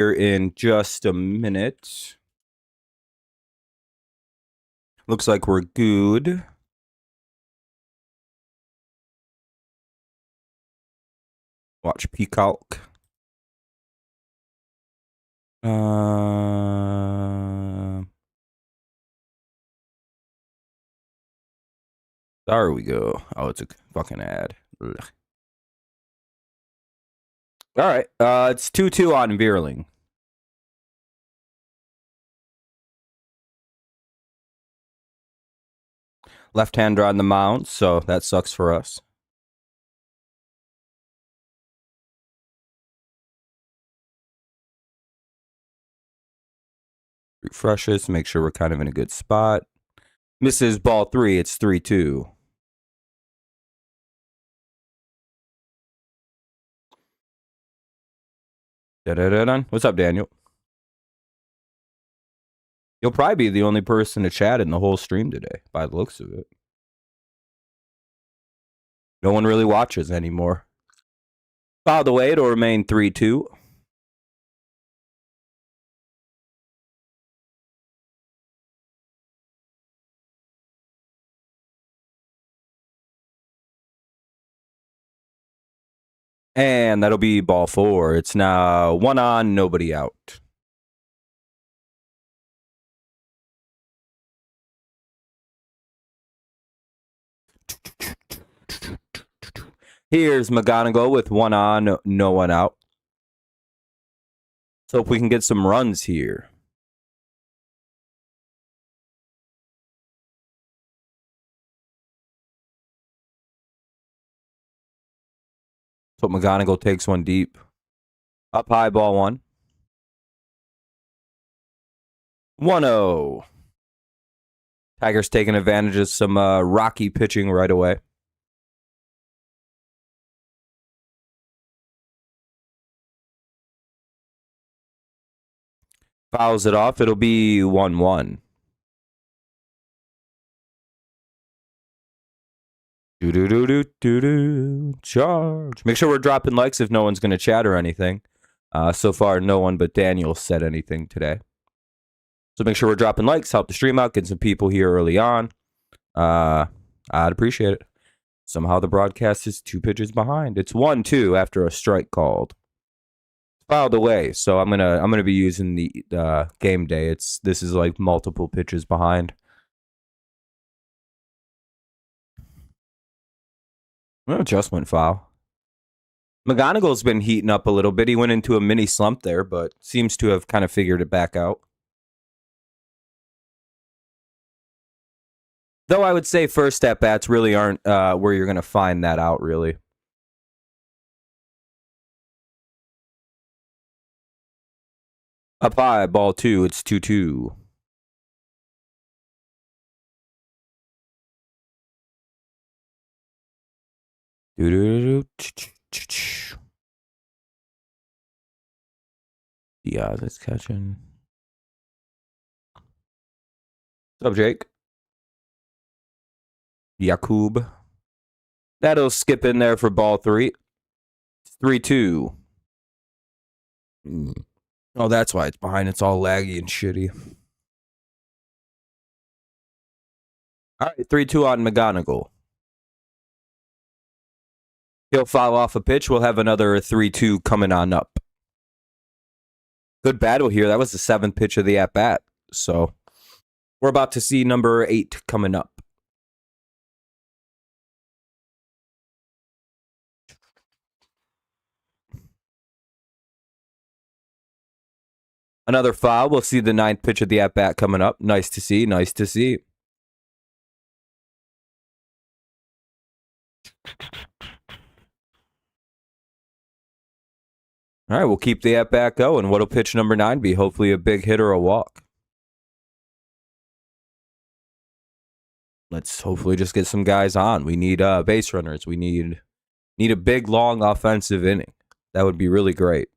here in just a minute. Looks like we're good. Watch Peacock. There we go. Oh, it's a fucking ad. Ugh. All right. It's 2-2 on Veerling. Left-hander on the mound, so that sucks for us. Refreshes, make sure we're kind of in a good spot. Misses ball 3, it's 3-2. What's up, Daniel? You'll probably be the only person to chat in the whole stream today, by the looks of it. No one really watches anymore. By the way, it'll remain 3-2. And that'll be ball 4. It's now 1 on, nobody out. Here's McGonigal with 1 on, no one out. Let's hope we can get some runs here. So McGonigal takes one deep. Up high, ball 1. 1-0. Tigers taking advantage of some rocky pitching right away. Fouls it off. It'll be 1-1. Charge. Make sure we're dropping likes if no one's going to chat or anything. So far, no one but Daniel said anything today. So make sure we're dropping likes, help the stream out, get some people here early on. I'd appreciate it. Somehow the broadcast is 2 pitches behind. It's 1-2 after a strike called. Fouled away, so I'm gonna be using the game day. This is like multiple pitches behind. Well, just went foul. McGonigal's been heating up a little bit. He went into a mini slump there, but seems to have kind of figured it back out. Though I would say first at-bats really aren't where you're going to find that out, really. Up high, ball 2, it's 2-2. Diaz is catching. What's up, Jake? Yakub. That'll skip in there for ball 3. 3-2. Oh, that's why it's behind. It's all laggy and shitty. All right, 3-2 on McGonigal. He'll foul off a pitch. We'll have another 3-2 coming on up. Good battle here. That was the 7th pitch of the at-bat. So we're about to see number 8 coming up. Another foul. We'll see the 9th pitch of the at-bat coming up. Nice to see. Nice to see. All right, we'll keep the at-bat going. What'll pitch number 9 be? Hopefully a big hit or a walk. Let's hopefully just get some guys on. We need base runners. We need a big, long offensive inning. That would be really great.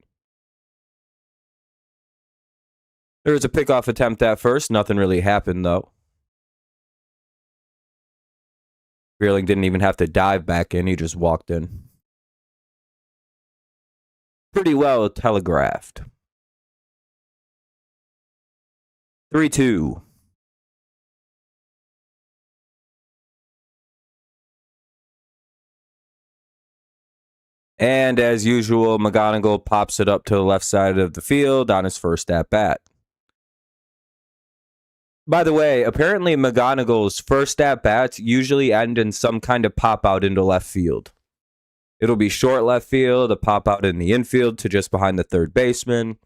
There was a pickoff attempt at first. Nothing really happened, though. Veerling didn't even have to dive back in. He just walked in. Pretty well telegraphed. 3-2. And as usual, McGonigal pops it up to the left side of the field on his first at bat. By the way, apparently McGonigal's first at bats usually end in some kind of pop out into left field. It'll be short left field, a pop out in the infield to just behind the third baseman.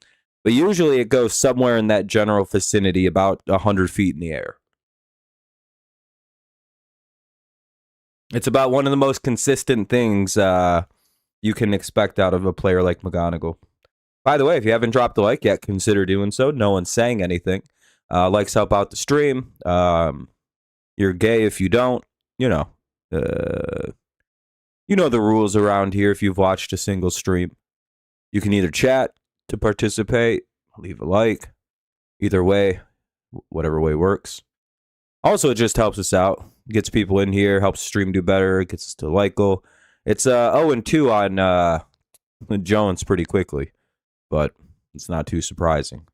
But usually it goes somewhere in that general vicinity, about 100 feet in the air. It's about one of the most consistent things you can expect out of a player like McGonigal. By the way, if you haven't dropped a like yet, consider doing so. No one's saying anything. Likes help out the stream. You're gay if you don't. You know the rules around here if you've watched a single stream. You can either chat to participate, leave a like. Either way, whatever way works. Also, it just helps us out. Gets people in here, helps the stream do better, gets us to like goal. It's 0-2 on Jones pretty quickly, but it's not too surprising.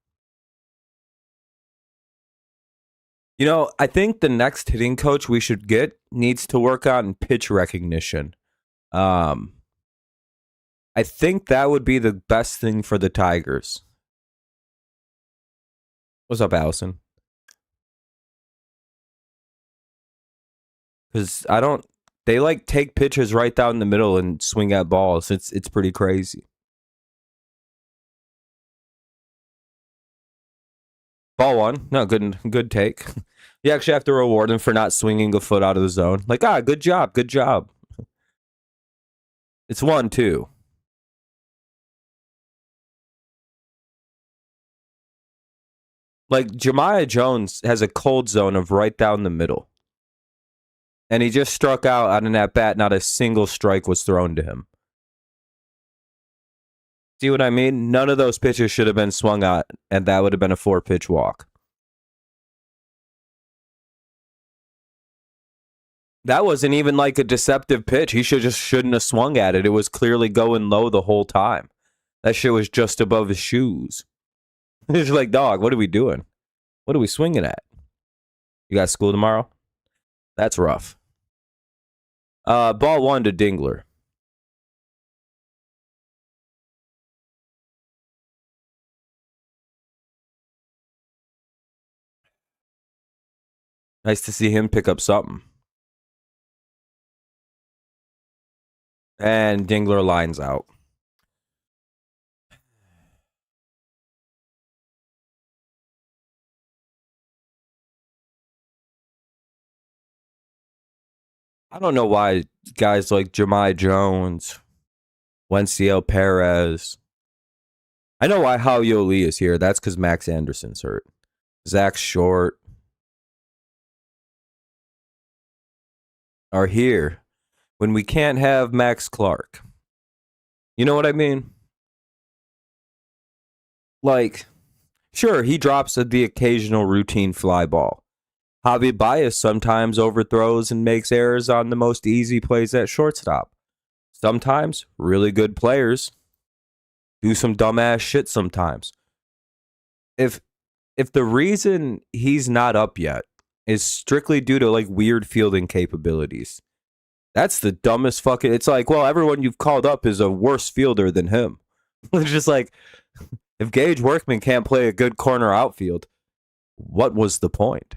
You know, I think the next hitting coach we should get needs to work on pitch recognition. I think that would be the best thing for the Tigers. What's up, Allison? Because they like take pitches right down the middle and swing at balls. It's pretty crazy. Ball one. No, good take. You actually have to reward him for not swinging a foot out of the zone. Like, good job. It's 1-2. Like, Jemiah Jones has a cold zone of right down the middle. And he just struck out on an at-bat. Not a single strike was thrown to him. See what I mean? None of those pitches should have been swung at, and that would have been a 4-pitch walk. That wasn't even like a deceptive pitch. He shouldn't have swung at it. It was clearly going low the whole time. That shit was just above his shoes. It's like, dog, what are we doing? What are we swinging at? You got school tomorrow? That's rough. Ball one to Dingler. Nice to see him pick up something. And Dingler lines out. I don't know why guys like Jemiah Jones, Wensiel Perez. I know why Hao Yoli is here. That's because Max Anderson's hurt. Zach Short are here when we can't have Max Clark. You know what I mean? Like, sure, he drops the occasional routine fly ball. Javi Baez sometimes overthrows and makes errors on the most easy plays at shortstop. Sometimes really good players do some dumbass shit sometimes. If the reason he's not up yet is strictly due to like weird fielding capabilities, that's the dumbest fucking... It's like, well, everyone you've called up is a worse fielder than him. It's just like, if Gage Workman can't play a good corner outfield, what was the point?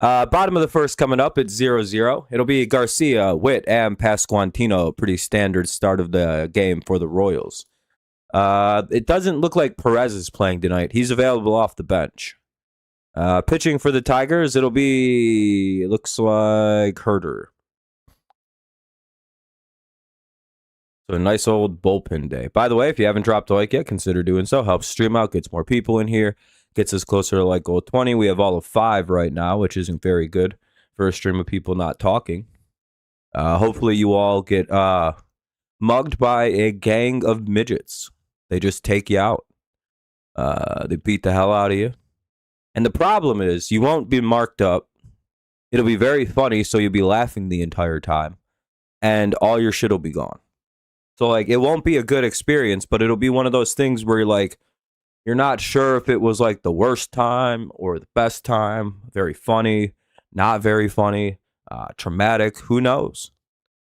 Bottom of the first coming up, it's 0-0. It'll be Garcia, Witt, and Pasquantino. Pretty standard start of the game for the Royals. It doesn't look like Perez is playing tonight. He's available off the bench. Pitching for the Tigers, it'll be... It looks like Herder. So a nice old bullpen day. By the way, if you haven't dropped a like yet, consider doing so. Helps stream out, gets more people in here. Gets us closer to like goal 20. We have all of 5 right now, which isn't very good for a stream of people not talking. Hopefully you all get mugged by a gang of midgets. They just take you out. They beat the hell out of you. And the problem is you won't be marked up. It'll be very funny, so you'll be laughing the entire time. And all your shit will be gone. So like it won't be a good experience, but it'll be one of those things where you're You're not sure if it was like the worst time or the best time. Very funny, not very funny, traumatic. Who knows?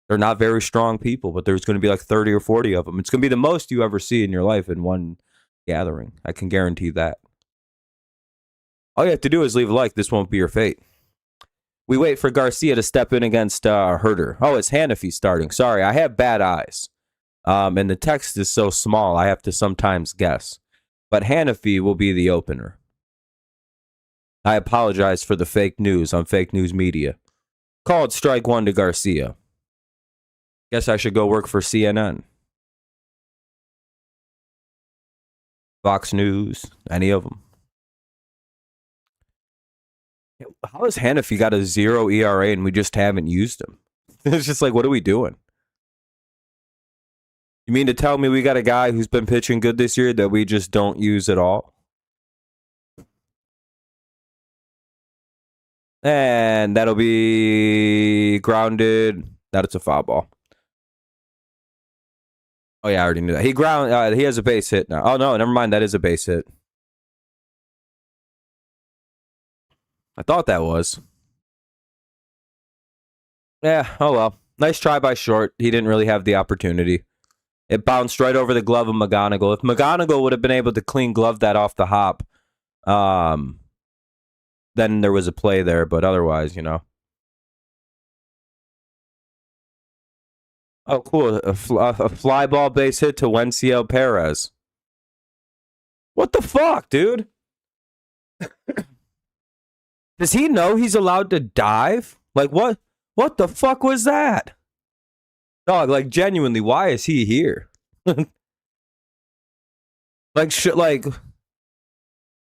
They're not very strong people, but there's going to be like 30 or 40 of them. It's going to be the most you ever see in your life in one gathering. I can guarantee that. All you have to do is leave a like. This won't be your fate. We wait for Garcia to step in against Herder. Oh, it's Hannafy starting. Sorry, I have bad eyes. And the text is so small, I have to sometimes guess. But Hannafy will be the opener. I apologize for the fake news on fake news media. Called strike one to Garcia. Guess I should go work for CNN. Fox News, any of them. How has Hannafy got a 0 ERA and we just haven't used him? It's just like, what are we doing? You mean to tell me we got a guy who's been pitching good this year that we just don't use at all? And that'll be grounded. That's a foul ball. Oh, yeah, I already knew that. He has a base hit now. Oh, no, never mind. That is a base hit. I thought that was. Yeah, oh well. Nice try by Short. He didn't really have the opportunity. It bounced right over the glove of McGonigal. If McGonigal would have been able to clean glove that off the hop, then there was a play there. But otherwise, you know. Oh, cool. A fly ball base hit to Wensiel Perez. What the fuck, dude? Does he know he's allowed to dive? Like, what? What the fuck was that? Dog, like, genuinely, why is he here? like,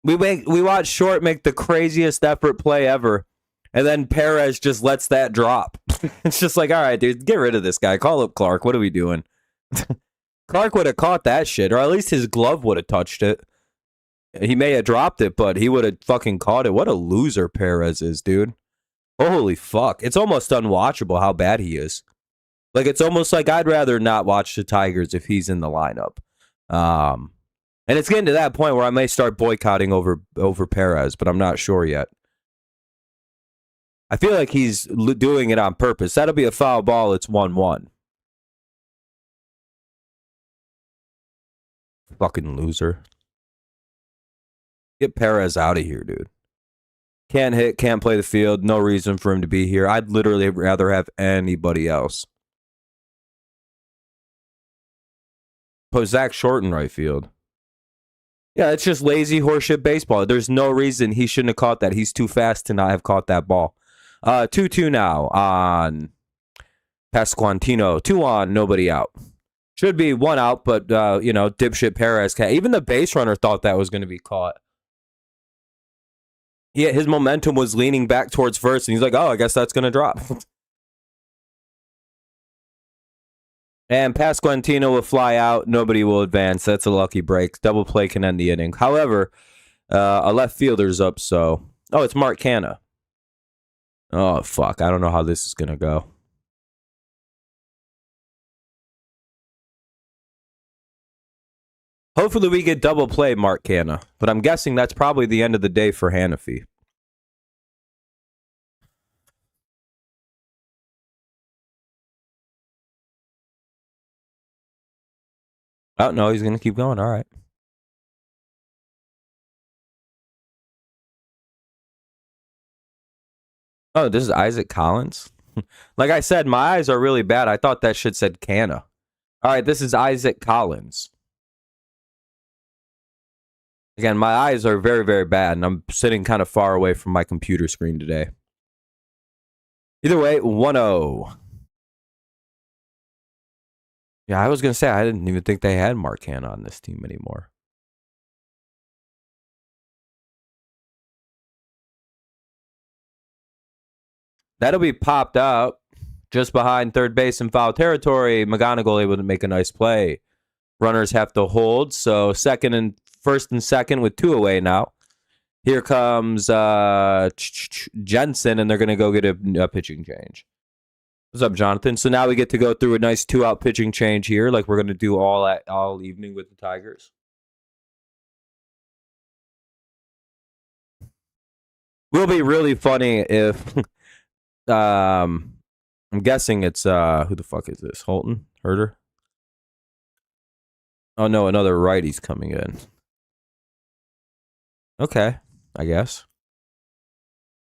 we watch Short make the craziest effort play ever, and then Perez just lets that drop. It's just like, all right, dude, get rid of this guy. Call up Clark. What are we doing? Clark would have caught that shit, or at least his glove would have touched it. He may have dropped it, but he would have fucking caught it. What a loser Perez is, dude. Holy fuck. It's almost unwatchable how bad he is. Like, it's almost like I'd rather not watch the Tigers if he's in the lineup. And it's getting to that point where I may start boycotting over Perez, but I'm not sure yet. I feel like he's doing it on purpose. That'll be a foul ball. It's 1-1. Fucking loser. Get Perez out of here, dude. Can't hit, can't play the field. No reason for him to be here. I'd literally rather have anybody else. Put Zach Short in right field. Yeah, it's just lazy horseshit baseball. There's no reason he shouldn't have caught that. He's too fast to not have caught that ball. 2-2 now on Pasquantino. 2 on, nobody out. Should be 1 out, but, dipshit Perez can't. Even the base runner thought that was going to be caught. Yeah, his momentum was leaning back towards first, and he's like, oh, I guess that's going to drop. And Pasquantino will fly out. Nobody will advance. That's a lucky break. Double play can end the inning. However, a left fielder's up, so... Oh, it's Mark Canha. Oh, fuck. I don't know how this is going to go. Hopefully we get double play Mark Canha, but I'm guessing that's probably the end of the day for Hannafy. Oh, no, he's going to keep going. All right. Oh, this is Isaac Collins? Like I said, my eyes are really bad. I thought that shit said Canha. All right, this is Isaac Collins. Again, my eyes are very, very bad, and I'm sitting kind of far away from my computer screen today. Either way, 1-0. Yeah, I was going to say, I didn't even think they had Mark Canha on this team anymore. That'll be popped out just behind third base in foul territory. McGonigal able to make a nice play. Runners have to hold, so first and second with 2 away now. Here comes Jensen, and they're going to go get a pitching change. What's up, Jonathan? So now we get to go through a nice 2-out pitching change here, like we're going to do all evening with the Tigers. Will be really funny if I'm guessing it's who the fuck is this? Holton? Herder? Oh no, another righty's coming in. Okay, I guess.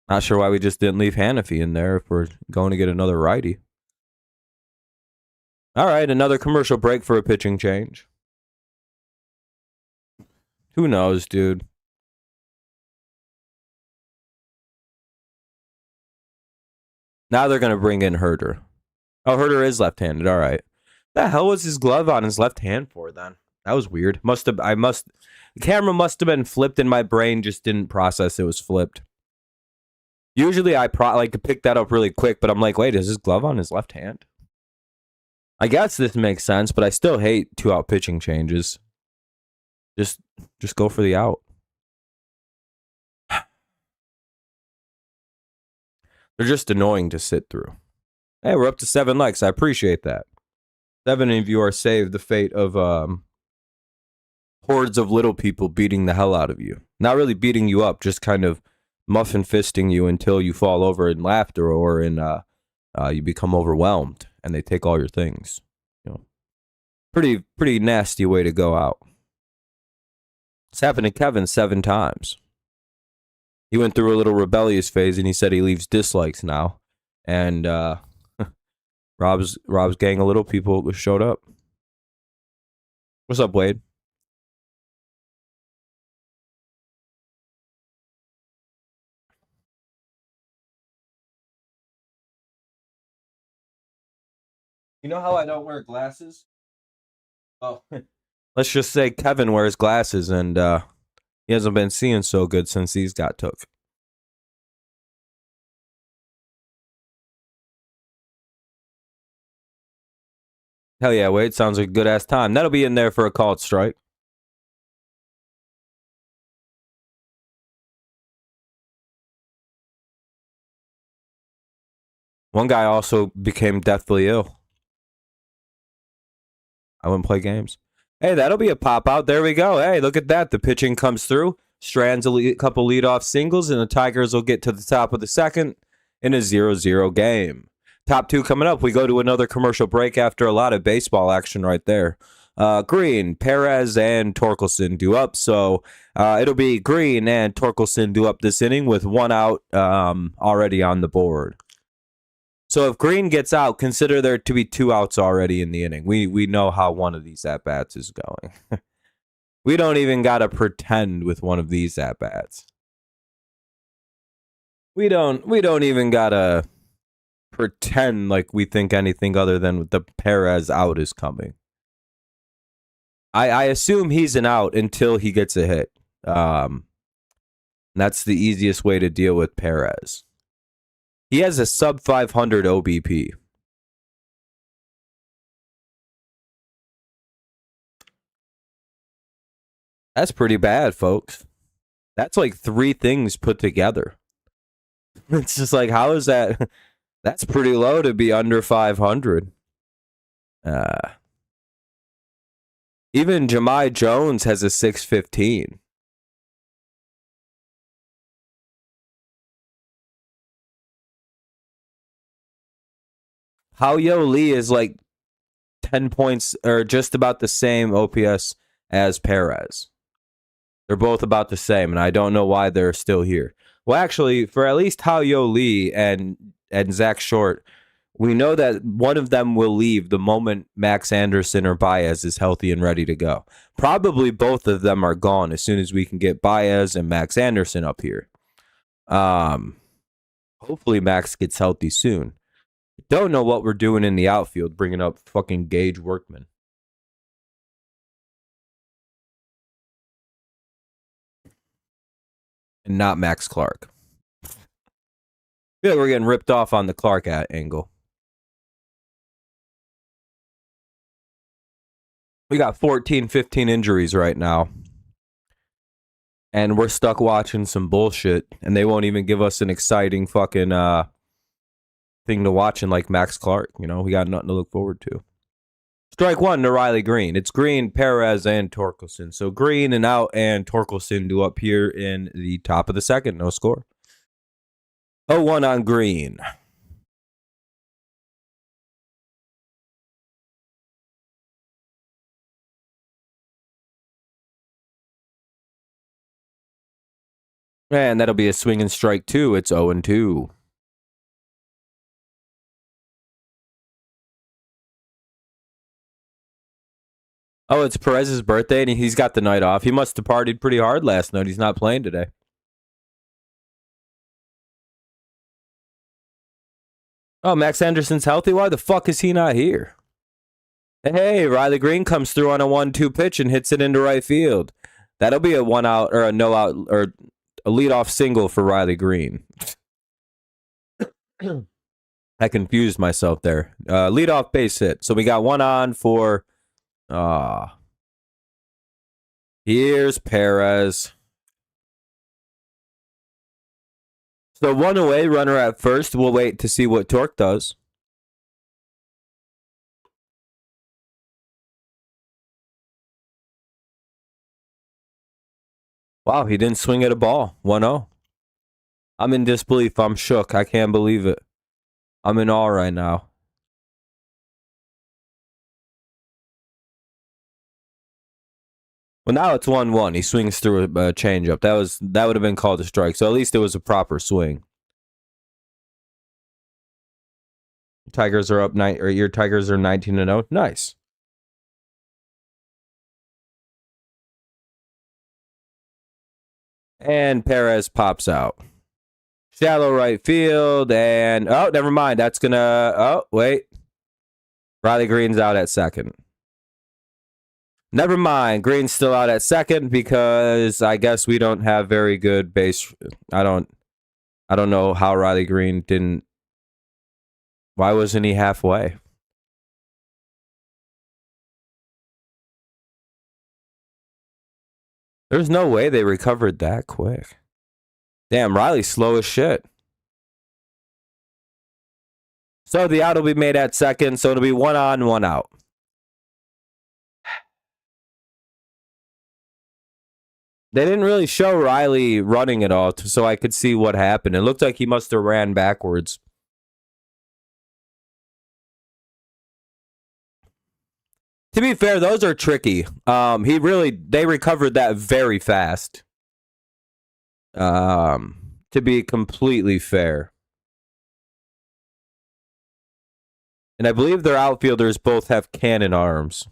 Not sure why we just didn't leave Hannafy in there if we're going to get another righty. All right, another commercial break for a pitching change. Who knows, dude? Now they're going to bring in Herder. Oh, Herder is left-handed. All right. The hell was his glove on his left hand for then? That was weird. The camera must have been flipped and my brain just didn't process it was flipped. Usually I like to pick that up really quick, but I'm like, wait, is his glove on his left hand? I guess this makes sense, but I still hate 2-out pitching changes. Just go for the out. They're just annoying to sit through. Hey, we're up to 7 likes. I appreciate that. 7 of you are saved the fate of hordes of little people beating the hell out of you. Not really beating you up, just kind of muffin fisting you until you fall over in laughter or in you become overwhelmed and they take all your things. You know, pretty nasty way to go out. It's happened to Kevin 7 times. He went through a little rebellious phase and he said he leaves dislikes now. And Rob's gang of little people showed up. What's up, Wade? You know how I don't wear glasses? Oh, let's just say Kevin wears glasses and he hasn't been seeing so good since these got took. Hell yeah, Wade. Sounds like a good-ass time. That'll be in there for a called strike. One guy also became deathly ill. I wouldn't play games. Hey, that'll be a pop-out. There we go. Hey, look at that. The pitching comes through. Strands a couple leadoff singles, and the Tigers will get to the top of the second in a 0-0 game. Top 2 coming up. We go to another commercial break after a lot of baseball action right there. Green, Perez, and Torkelson due up. So it'll be Green and Torkelson due up this inning with 1 out already on the board. So if Green gets out, consider there to be 2 outs already in the inning. We know how one of these at-bats is going. We don't even got to pretend with one of these at-bats. We don't even got to pretend like we think anything other than the Perez out is coming. I assume he's an out until he gets a hit. That's the easiest way to deal with Perez. He has a sub 500 OBP. That's pretty bad, folks. That's like 3 things put together. It's just like, how is that? That's pretty low to be under 500. Even Jahmai Jones has a 615. Hao-Yo Lee is like 10 points or just about the same OPS as Perez. They're both about the same, and I don't know why they're still here. Well, actually, for at least Hao-Yo Lee and Zach Short, we know that one of them will leave the moment Max Anderson or Baez is healthy and ready to go. Probably both of them are gone as soon as we can get Baez and Max Anderson up here. Hopefully Max gets healthy soon. Don't know what we're doing in the outfield, bringing up fucking Gage Workman. And not Max Clark. I feel like we're getting ripped off on the Clark angle. We got 14, 15 injuries right now. And we're stuck watching some bullshit. And they won't even give us an exciting fucking thing to watch in like Max Clark. You know, we got nothing to look forward to. Strike 1 to Riley Green. It's Green, Perez, and Torkelson. So Green and out and Torkelson do up here in the top of the second. No score. 0-1 on green. And that'll be a swing and strike 2. It's 0-2. Oh, it's Perez's birthday, and he's got the night off. He must have partied pretty hard last night. He's not playing today. Oh, Max Anderson's healthy? Why the fuck is he not here? Hey, Riley Green comes through on a 1-2 pitch and hits it into right field. That'll be a 1-out or a no-out or a leadoff single for Riley Green. I confused myself there. Leadoff base hit. So we got 1 on for... here's Perez. So 1 away, runner at first. We'll wait to see what Torque does. Wow, he didn't swing at a ball. 1-0. I'm in disbelief. I'm shook. I can't believe it. I'm in awe right now. Well, now it's 1-1. He swings through a changeup. That would have been called a strike. So at least it was a proper swing. Tigers are up your Tigers are 19-0. Nice. And Perez pops out. Shallow right field, and oh, never mind. That's gonna. Oh, wait. Riley Green's out at second. Never mind. Green's still out at second because I guess we don't have very good base. I don't know how Riley Green didn't. Why wasn't he halfway? There's no way they recovered that quick. Damn, Riley's slow as shit. So the out will be made at second, so it'll be 1 on, 1 out. They didn't really show Riley running at all, so I could see what happened. It looked like he must have ran backwards. To be fair, those are tricky. They recovered that very fast. To be completely fair. And I believe their outfielders both have cannon arms.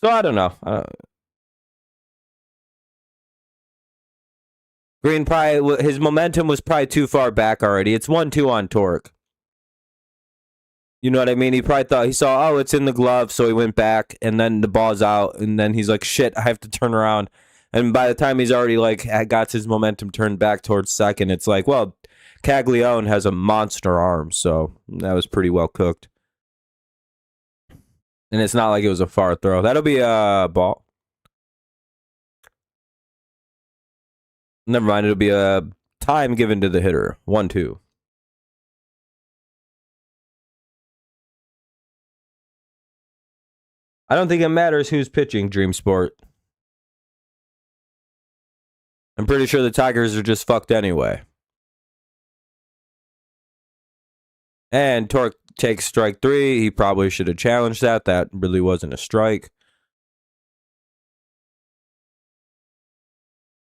So I don't know. Green probably, his momentum was probably too far back already. It's 1-2 on Torque. You know what I mean? He probably thought, he saw, oh, it's in the glove, so he went back, and then the ball's out, and then he's like, shit, I have to turn around. And by the time he's already, like, got his momentum turned back towards second, it's like, well, Caglione has a monster arm, so that was pretty well cooked. And it's not like it was a far throw. That'll be a ball. Never mind, it'll be a time given to the hitter. 1-2. I don't think it matters who's pitching, Dream Sport. I'm pretty sure the Tigers are just fucked anyway. And Torque takes strike 3. He probably should have challenged that. That really wasn't a strike.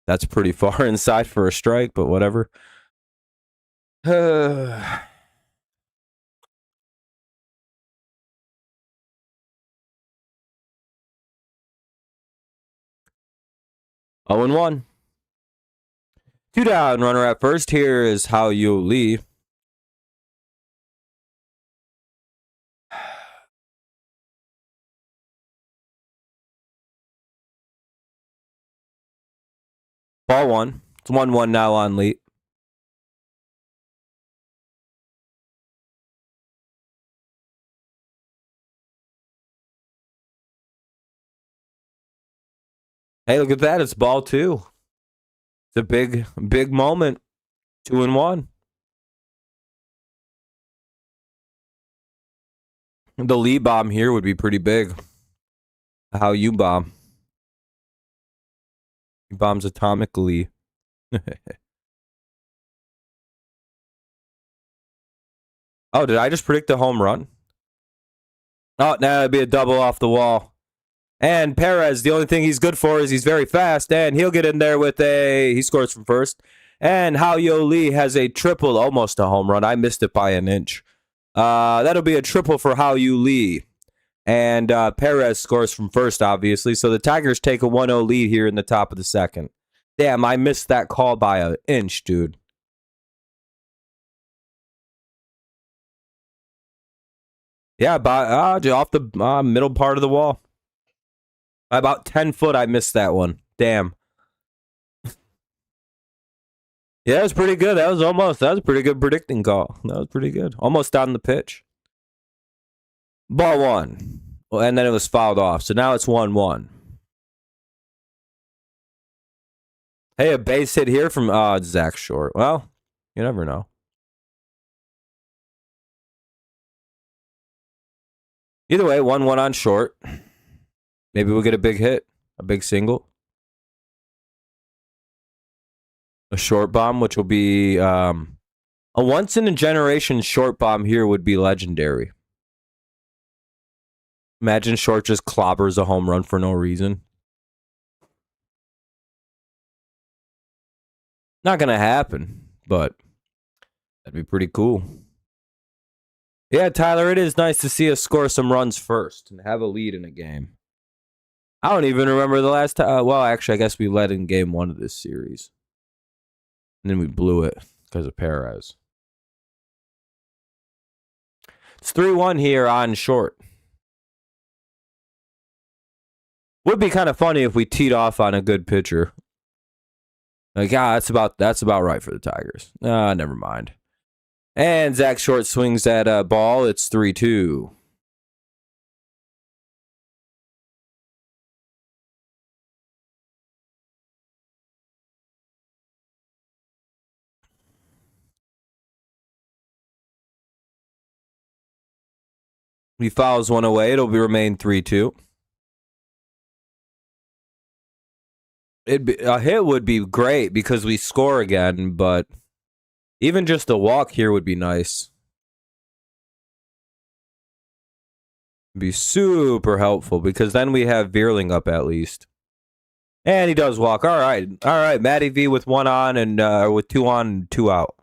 That's pretty far inside for a strike, but whatever. 0-1. 2 down, runner at first. Here is how you leave. Ball 1. It's 1-1 now on lead. Hey, look at that. It's ball 2. It's a big moment. 2-1. The Lee bomb here would be pretty big. How you bomb. He bombs atomically. Oh, did I just predict a home run? Oh, now it'd be a double off the wall. And Perez, the only thing he's good for is he's very fast, and he'll get in there with he scores from first. And Hao-Yo Lee has a triple, almost a home run. I missed it by an inch. That'll be a triple for Hao-Yo Lee. And Perez scores from first, obviously. So the Tigers take a 1-0 lead here in the top of the second. Damn, I missed that call by an inch, dude. Yeah, about off the middle part of the wall. By about 10 foot, I missed that one. Damn. Yeah, it was pretty good. That was a pretty good predicting call. That was pretty good. Almost down the pitch. Ball one. Well, and then it was fouled off. So now it's 1-1. Hey, a base hit here from Zach Short. Well, you never know. Either way, 1-1 on Short. Maybe we'll get a big hit. A big single. A short bomb, which will be a once-in-a-generation short bomb here would be legendary. Imagine Short just clobbers a home run for no reason. Not going to happen, but that'd be pretty cool. Yeah, Tyler, it is nice to see us score some runs first and have a lead in a game. I don't even remember the last time. Well, actually, I guess we led in game 1 of this series. And then we blew it because of Perez. It's 3-1 here on Short. Would be kind of funny if we teed off on a good pitcher. Like, that's about right for the Tigers. Never mind. And Zach Short swings that ball. It's 3-2. He fouls one away. It'll remain 3-2. A hit would be great because we score again, but even just a walk here would be nice. Be super helpful because then we have Veerling up at least. And he does walk. All right. Matty V with 1 on and with 2 on and 2 out.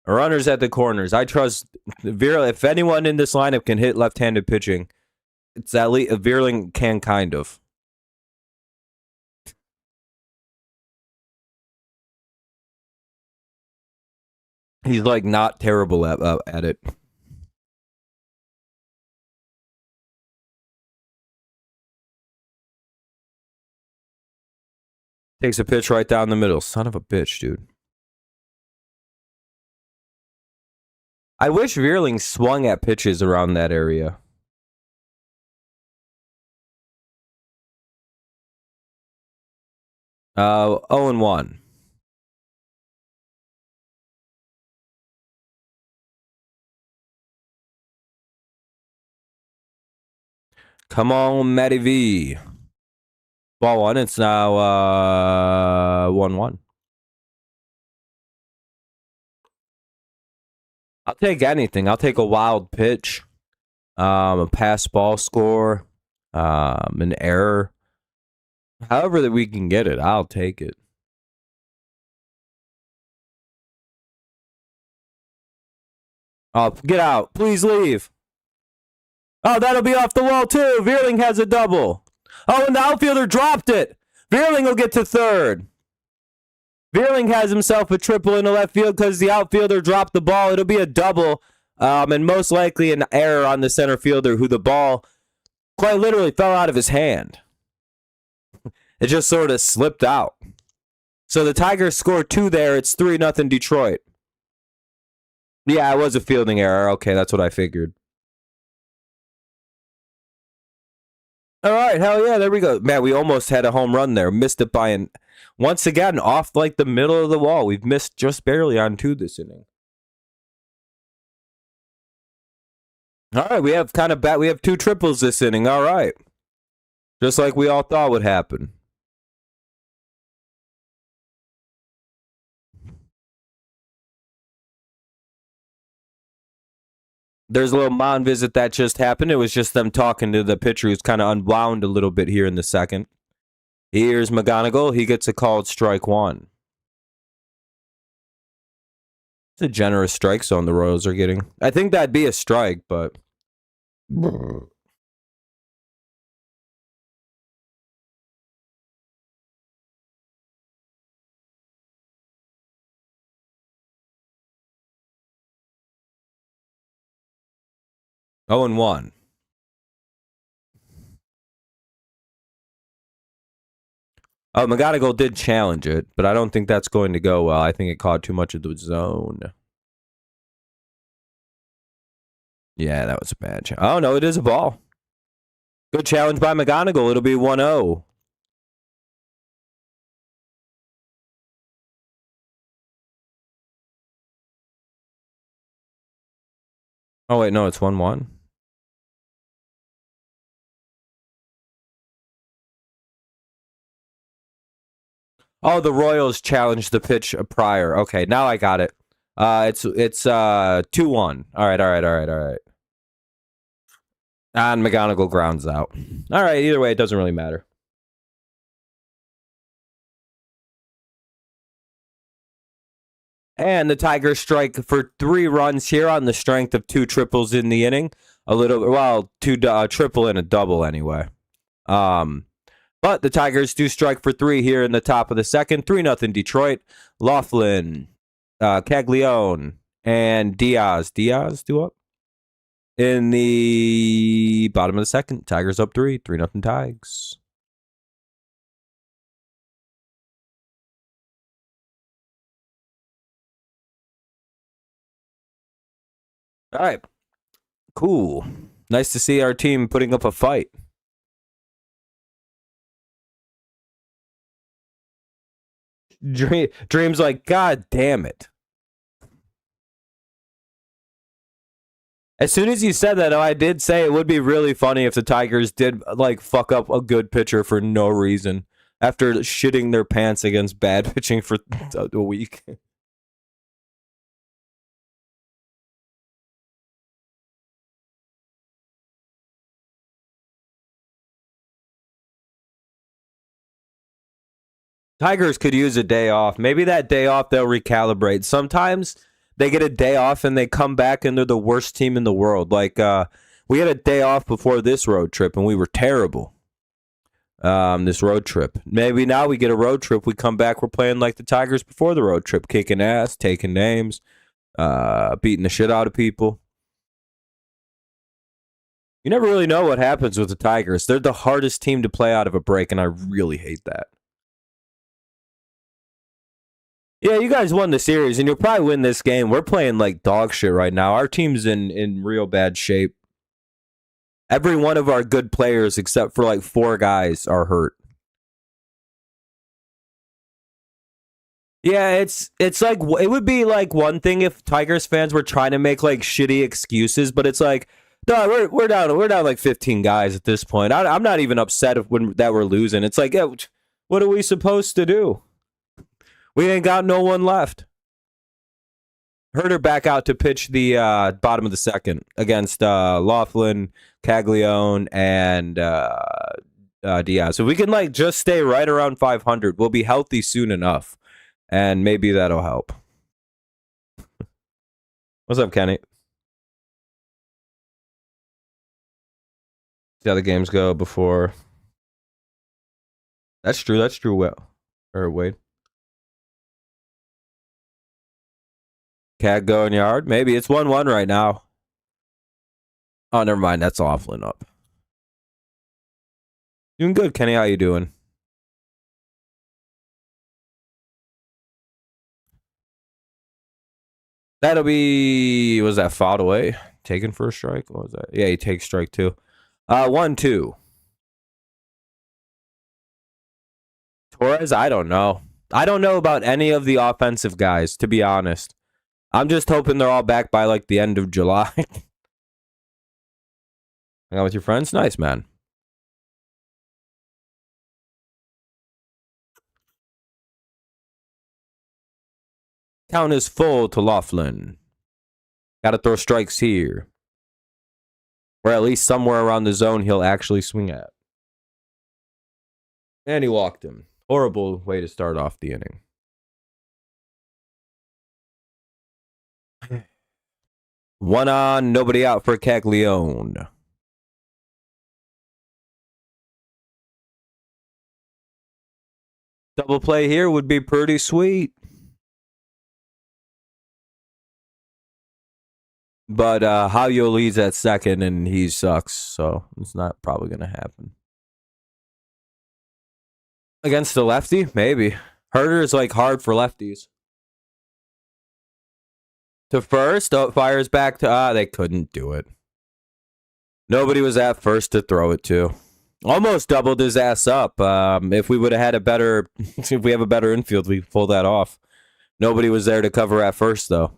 Runners at the corners. I trust Veerling. If anyone in this lineup can hit left-handed pitching, it's at least Veerling can kind of. He's like not terrible at it. Takes a pitch right down the middle. Son of a bitch, dude. I wish Veerling swung at pitches around that area. Uh, 0-1. Come on, Matty V. Ball 1. It's now 1-1. I'll take anything. I'll take a wild pitch, a pass ball score, an error. However that we can get it, I'll take it. Oh, get out. Please leave. Oh, that'll be off the wall, too. Veerling has a double. Oh, and the outfielder dropped it. Veerling will get to third. Veerling has himself a triple in the left field because the outfielder dropped the ball. It'll be a double, and most likely an error on the center fielder who the ball quite literally fell out of his hand. It just sort of slipped out. So the Tigers score 2 there. It's 3-0 Detroit. Yeah, it was a fielding error. Okay, that's what I figured. All right, hell yeah, there we go. Man, we almost had a home run there. Missed it by once again, off like the middle of the wall. We've missed just barely on 2 this inning. All right, we have 2 triples this inning. All right. Just like we all thought would happen. There's a little mound visit that just happened. It was just them talking to the pitcher who's kind of unwound a little bit here in the second. Here's McGonigal. He gets a called strike one. It's a generous strike zone the Royals are getting. I think that'd be a strike, but... 0-1. Oh, McGonigal did challenge it, but I don't think that's going to go well. I think it caught too much of the zone. Yeah, that was a bad challenge. Oh, no, it is a ball. Good challenge by McGonigal. It'll be 1-0. Oh, wait, no, it's 1-1. Oh, the Royals challenged the pitch prior. Okay, now I got it. It's 2-1. All right. And McGonigal grounds out. All right, either way, it doesn't really matter. And the Tigers strike for 3 runs here on the strength of 2 triples in the inning. Two triple and a double anyway. But the Tigers do strike for 3 here in the top of the second. 3-0 Detroit. Laughlin, Caglione, and Diaz. Diaz do up. In the bottom of the second, Tigers up 3. 3-0 Tigers. All right. Cool. Nice to see our team putting up a fight. Dream's like, God damn it. As soon as you said that, I did say it would be really funny if the Tigers did like fuck up a good pitcher for no reason after shitting their pants against bad pitching for a week. Tigers could use a day off. Maybe that day off they'll recalibrate. Sometimes they get a day off and they come back and they're the worst team in the world. Like we had a day off before this road trip and we were terrible. This road trip. Maybe now we get a road trip. We come back. We're playing like the Tigers before the road trip, kicking ass, taking names, beating the shit out of people. You never really know what happens with the Tigers. They're the hardest team to play out of a break, and I really hate that. Yeah, you guys won the series, and you'll probably win this game. We're playing like dog shit right now. Our team's in real bad shape. Every one of our good players, except for like 4 guys, are hurt. Yeah, it's like it would be like one thing if Tigers fans were trying to make like shitty excuses, but it's like no, we're down like 15 guys at this point. I'm not even upset that we're losing. It's like, yeah, what are we supposed to do? We ain't got no one left. Herder back out to pitch the bottom of the second against Laughlin, Caglione, and Diaz. So we can like just stay right around 500. We'll be healthy soon enough, and maybe that'll help. What's up, Kenny? See how the games go before. That's true. Well, or Wade. Cat going yard. Maybe it's 1-1 right now. Oh, never mind. That's Laughlin up. Doing good, Kenny. How you doing? That'll be. Was that fouled away? Taken for a strike? What was that? Yeah, he takes strike 2. 1-2. Torres, I don't know. I don't know about any of the offensive guys, to be honest. I'm just hoping they're all back by like the end of July. Hang out with your friends? Nice, man. Count is full to Laughlin. Got to throw strikes here. or at least somewhere around the zone he'll actually swing at. And he walked him. Horrible way to start off the inning. One on, nobody out for Caglione. Double play here would be pretty sweet. But Howyo leads at second, and he sucks, so it's not probably going to happen. Against the lefty? Maybe. Herder is like hard for lefties. To first, fires back to, they couldn't do it. Nobody was at first to throw it to. Almost doubled his ass up. If we would have had a better, if we have a better infield, we pull that off. Nobody was there to cover at first, though.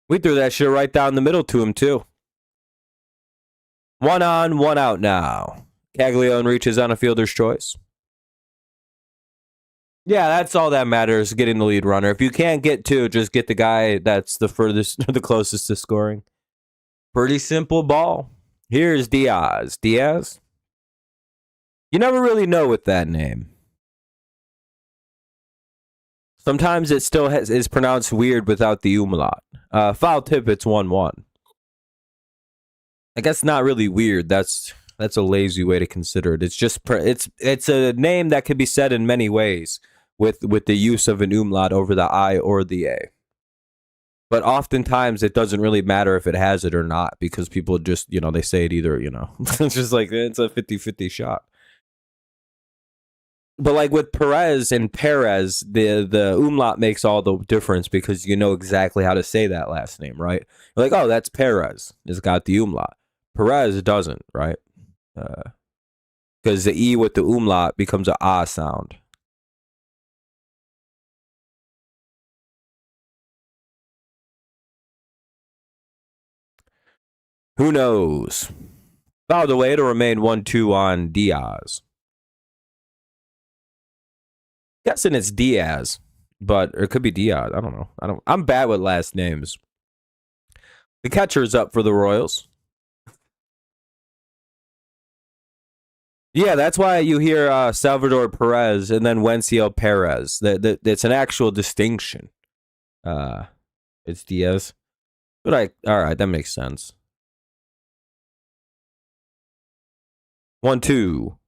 We threw that shit right down the middle to him, too. One on, one out now. Caglione reaches on a fielder's choice. Yeah, that's all that matters, getting the lead runner. If you can't get two, just get the guy that's the furthest, the closest to scoring. Pretty simple ball. Here's Diaz. Diaz? You never really know with that name. Sometimes it still is pronounced weird without the umlaut. Foul tip, it's 1-1. I guess not really weird. That's a lazy way to consider it. It's just it's a name that can be said in many ways with the use of an umlaut over the I or the A. But oftentimes it doesn't really matter if it has it or not, because people just, they say it either, it's just like it's a 50-50 shot. But like with Perez and Perez, the umlaut makes all the difference, because you know exactly how to say that last name, right? You're like, oh, that's Perez. It's got the umlaut. Perez doesn't, right? Because the E with the umlaut becomes a ah sound. Who knows? Fouled away to remain 1-2 on Diaz. Guessing it's Diaz, but it could be Diaz. I don't know. I'm bad with last names. The catcher's up for the Royals. Yeah, that's why you hear Salvador Perez and then Wencio Perez. It's an actual distinction. It's Diaz. But all right, that makes sense. 1-2.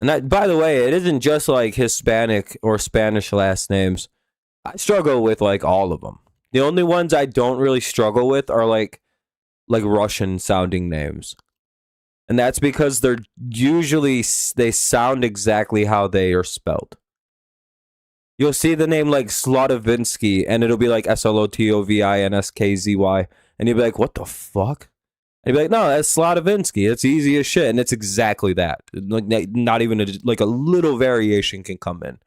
And that, by the way, it isn't just like Hispanic or Spanish last names. I struggle with like all of them. The only ones I don't really struggle with are like Russian sounding names. And that's because they're usually, they sound exactly how they are spelled. You'll see the name like Slotovinsky, and it'll be like Slotovinskzy, and you'll be like, what the fuck? And you'll be like, no, that's Slotovinsky. It's easy as shit, and it's exactly that. Like, not even a little variation can come in.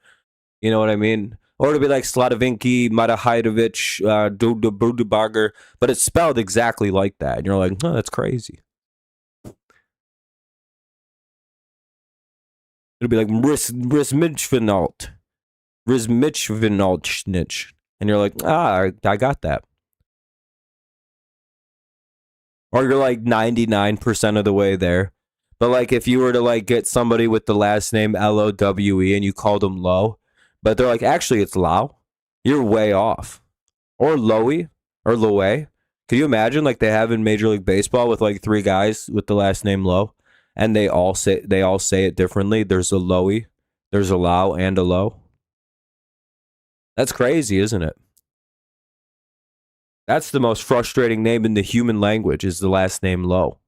You know what I mean? Or it'll be like Slatovinky, Matahidovich, Dudabarger, but it's spelled exactly like that. And you're like, oh, that's crazy. It'll be like Rizmichvinalt. Rizmichvinalchnich. And you're like, I got that. Or you're like 99% of the way there. But like if you were to like get somebody with the last name Lowe and you called them Low, but they're like, actually it's Lau, you're way off. Or Lowy or Lowe. Can you imagine like they have in Major League Baseball with like three guys with the last name Lowe, and they all say it differently? There's a Lowy, there's a Lau, and a Low. That's crazy, isn't it? That's the most frustrating name in the human language, is the last name Lowe.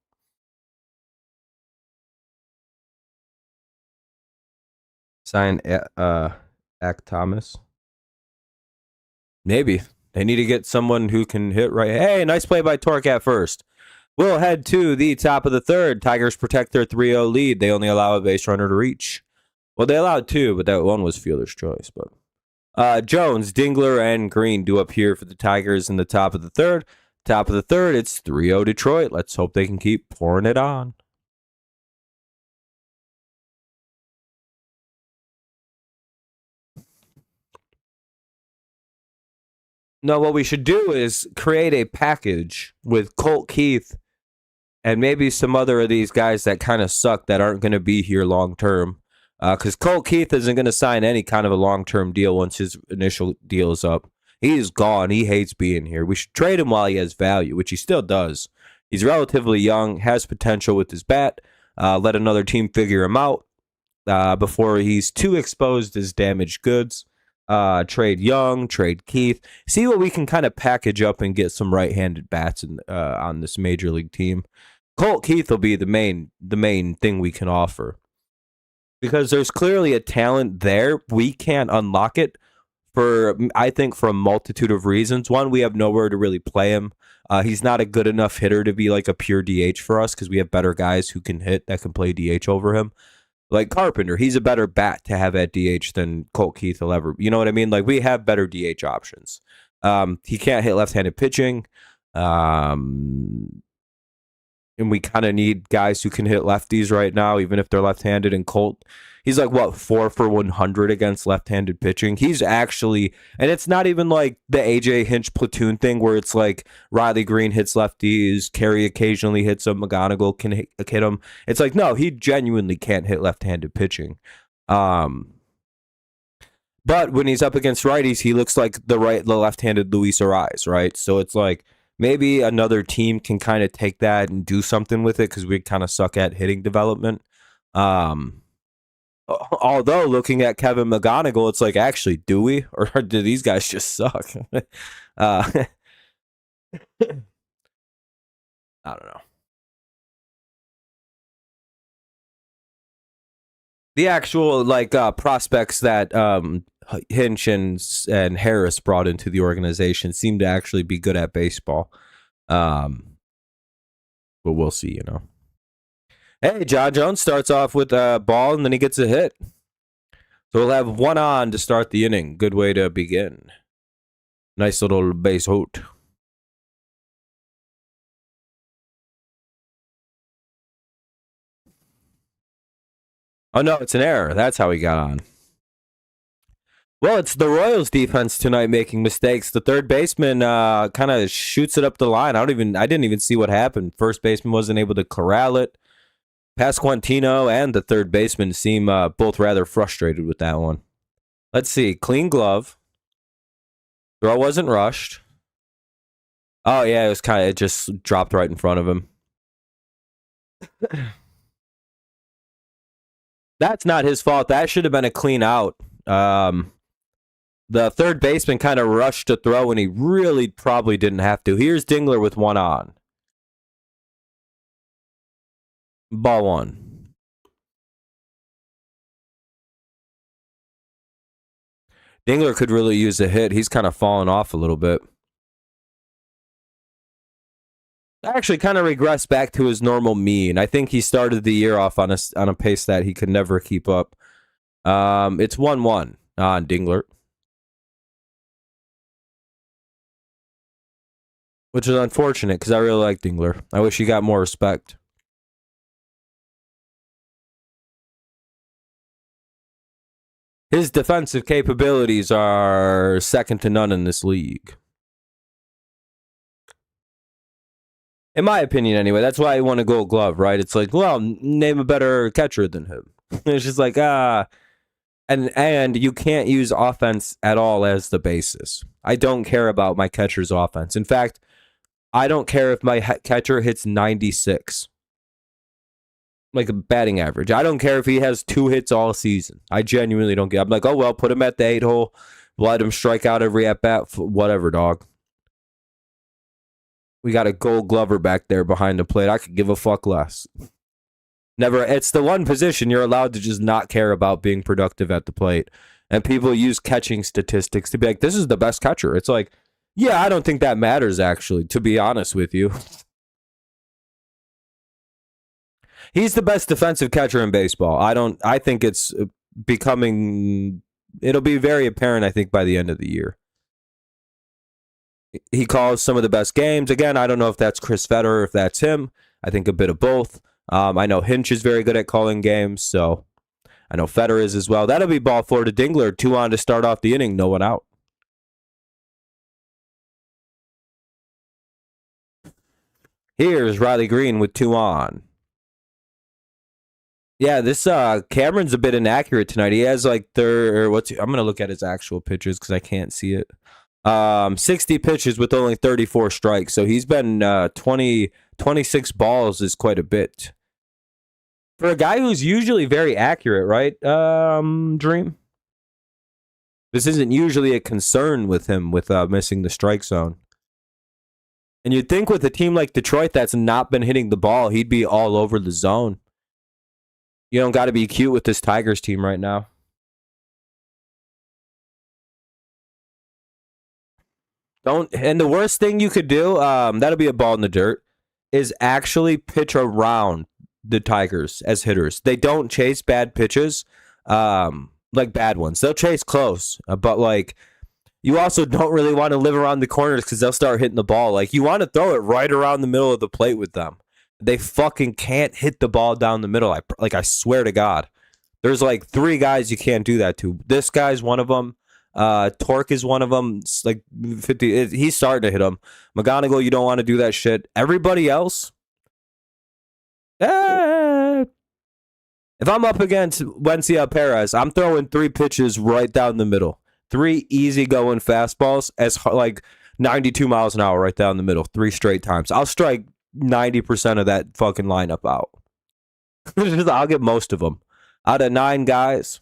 Sign Ack Thomas. Maybe. They need to get someone who can hit right. Hey, nice play by Torque at first. We'll head to the top of the third. Tigers protect their 3-0 lead. They only allow a base runner to reach. Well, they allowed two, but that one was fielder's choice. But Jones, Dingler, and Green do up here for the Tigers in the top of the third. Top of the third, it's 3-0 Detroit. Let's hope they can keep pouring it on. No, what we should do is create a package with Colt Keith and maybe some other of these guys that kind of suck that aren't going to be here long term. Because Colt Keith isn't going to sign any kind of a long term deal once his initial deal is up. He's gone. He hates being here. We should trade him while he has value, which he still does. He's relatively young, has potential with his bat. Let another team figure him out before he's too exposed as damaged goods. Trade Young, trade Keith. See what we can kind of package up and get some right-handed bats on this major league team. Colt Keith will be the main thing we can offer because there's clearly a talent there. We can't unlock it I think for a multitude of reasons. One, we have nowhere to really play him. He's not a good enough hitter to be like a pure DH for us because we have better guys who can hit that can play DH over him. Like Carpenter, he's a better bat to have at DH than Colt Keith will ever. You know what I mean? Like we have better DH options. He can't hit left-handed pitching. And we kind of need guys who can hit lefties right now, even if they're left-handed. And Colt, he's like, what, 4 for 100 against left-handed pitching? He's actually, and it's not even like the AJ Hinch platoon thing where it's like Riley Green hits lefties, Carey occasionally hits them, McGonigal can hit him. It's like, no, he genuinely can't hit left-handed pitching. But when he's up against righties, he looks like the left-handed Luis Ariz, right? So it's like, maybe another team can kind of take that and do something with it because we kind of suck at hitting development. Although looking at Kevin McGonigal, it's like, actually, do we? Or do these guys just suck? I don't know. The actual prospects that Hinch and Harris brought into the organization seem to actually be good at baseball. But we'll see, you know. Hey, John Jones starts off with a ball and then he gets a hit. So we'll have one on to start the inning. Good way to begin. Nice little base hit. Oh, no, it's an error. That's how he got on. Well, it's the Royals defense tonight making mistakes. The third baseman kind of shoots it up the line. I didn't even see what happened. First baseman wasn't able to corral it. Pasquantino and the third baseman seem both rather frustrated with that one. Let's see. Clean glove. Throw wasn't rushed. Oh, yeah, it just dropped right in front of him. That's not his fault. That should have been a clean out. The third baseman kind of rushed to throw, and he really probably didn't have to. Here's Dingler with one on. Ball one. Dingler could really use a hit. He's kind of fallen off a little bit. Actually, kind of regressed back to his normal mean. I think he started the year off on a pace that he could never keep up. It's 1-1 on Dingler, which is unfortunate because I really like Dingler. I wish he got more respect. His defensive capabilities are second to none in this league. In my opinion, anyway. That's why I want a Gold Glove, right? It's like, well, name a better catcher than him. It's just like, and you can't use offense at all as the basis. I don't care about my catcher's offense. In fact, I don't care if my catcher hits 96. Like a batting average. I don't care if he has 2 hits all season. I genuinely don't get. I'm like, oh well, put him at the 8 hole, let him strike out every at bat, whatever, dog. We got a Gold Glover back there behind the plate. I could give a fuck less. Never. It's the one position you're allowed to just not care about being productive at the plate, and people use catching statistics to be like, this is the best catcher. It's like, yeah, I don't think that matters actually. To be honest with you. He's the best defensive catcher in baseball. I think it's becoming. It'll be very apparent, I think, by the end of the year. He calls some of the best games. Again, I don't know if that's Chris Federer, if that's him. I think a bit of both. I know Hinch is very good at calling games, so I know Federer is as well. That'll be ball 4 to Dingler. 2 on to start off the inning. No one out. Here's Riley Green with 2 on. Yeah, this Cameron's a bit inaccurate tonight. He has like I'm gonna look at his actual pitches because I can't see it. 60 pitches with only 34 strikes. So he's been 26 balls is quite a bit. For a guy who's usually very accurate, right? Dream. This isn't usually a concern with him with missing the strike zone. And you'd think with a team like Detroit that's not been hitting the ball, he'd be all over the zone. You don't got to be cute with this Tigers team right now. And the worst thing you could do, that'll be a ball in the dirt, is actually pitch around the Tigers as hitters. They don't chase bad pitches, like bad ones. They'll chase close, but like you also don't really want to live around the corners because they'll start hitting the ball. Like you want to throw it right around the middle of the plate with them. They fucking can't hit the ball down the middle. I swear to God. There's like 3 guys you can't do that to. This guy's one of them. Torque is one of them. It's like 50. He's starting to hit him. McGonigal, you don't want to do that shit. Everybody else. If I'm up against Wencia Perez, I'm throwing 3 pitches right down the middle. 3 easy-going fastballs as like 92 miles an hour right down the middle. 3 straight times. I'll strike 90% of that fucking lineup out. I'll get most of them. Out of 9 guys,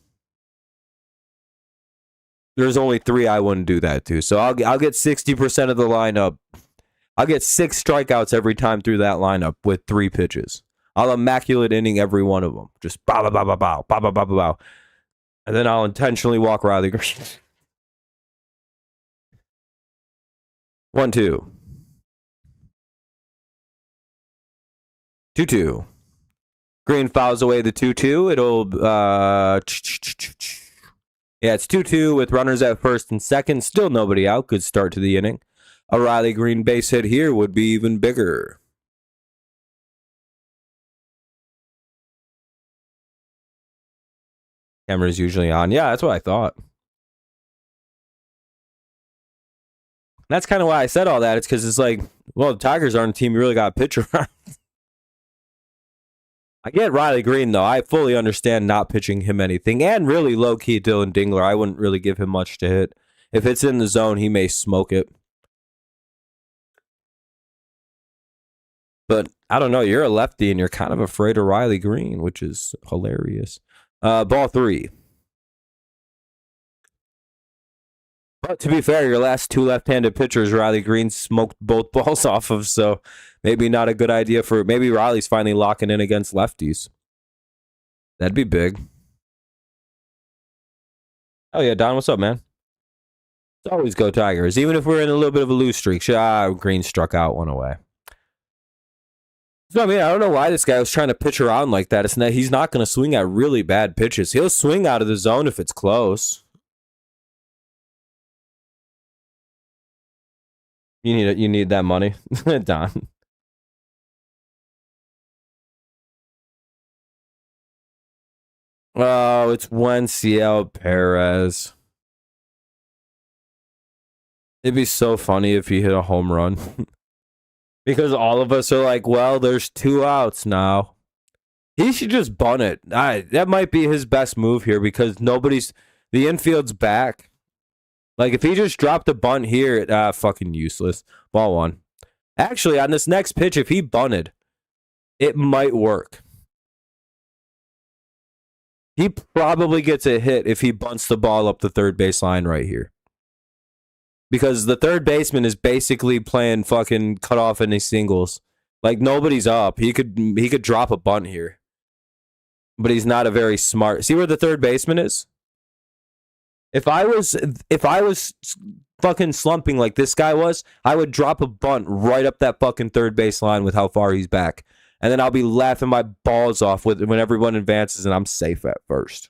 there's only 3 I wouldn't do that to. So I'll get 60% of the lineup. I'll get 6 strikeouts every time through that lineup with 3 pitches. I'll immaculate inning every one of them. Just bow, bow, bow, bow, bow, bow, bow, bow, bow, bow. And then I'll intentionally walk Riley Green. 1-2. 2-2. Green fouls away the 2-2. It'll yeah, it's 2-2 with runners at first and second. Still nobody out. Good start to the inning. A Riley Green base hit here would be even bigger. Camera's usually on. Yeah, that's what I thought. That's kind of why I said all that. It's because it's like, well, the Tigers aren't a team you really got a pitcher around. I get Riley Green, though. I fully understand not pitching him anything. And really low-key Dylan Dingler. I wouldn't really give him much to hit. If it's in the zone, he may smoke it. But I don't know. You're a lefty, and you're kind of afraid of Riley Green, which is hilarious. Ball 3. But to be fair, your last 2 left-handed pitchers, Riley Green smoked both balls off of, so maybe not a good idea for... Maybe Riley's finally locking in against lefties. That'd be big. Oh, yeah, Don, what's up, man? Let's always go Tigers, even if we're in a little bit of a loose streak. Green struck out, 1 away. So, I mean, I don't know why this guy was trying to pitch around like that. He's not going to swing at really bad pitches. He'll swing out of the zone if it's close. You need that money, Don. Oh, it's Wencia Perez. It'd be so funny if he hit a home run. Because all of us are like, well, there's 2 outs now. He should just bunt it. That might be his best move here because the infield's back. Like, if he just dropped a bunt here, fucking useless. Ball 1. Actually, on this next pitch, if he bunted, it might work. He probably gets a hit if he bunts the ball up the third base line right here. Because the third baseman is basically playing fucking cut off any singles. Like, nobody's up. He could drop a bunt here. But he's not a very smart... See where the third baseman is? If I was fucking slumping like this guy was, I would drop a bunt right up that fucking third base line with how far he's back. And then I'll be laughing my balls off when everyone advances and I'm safe at first.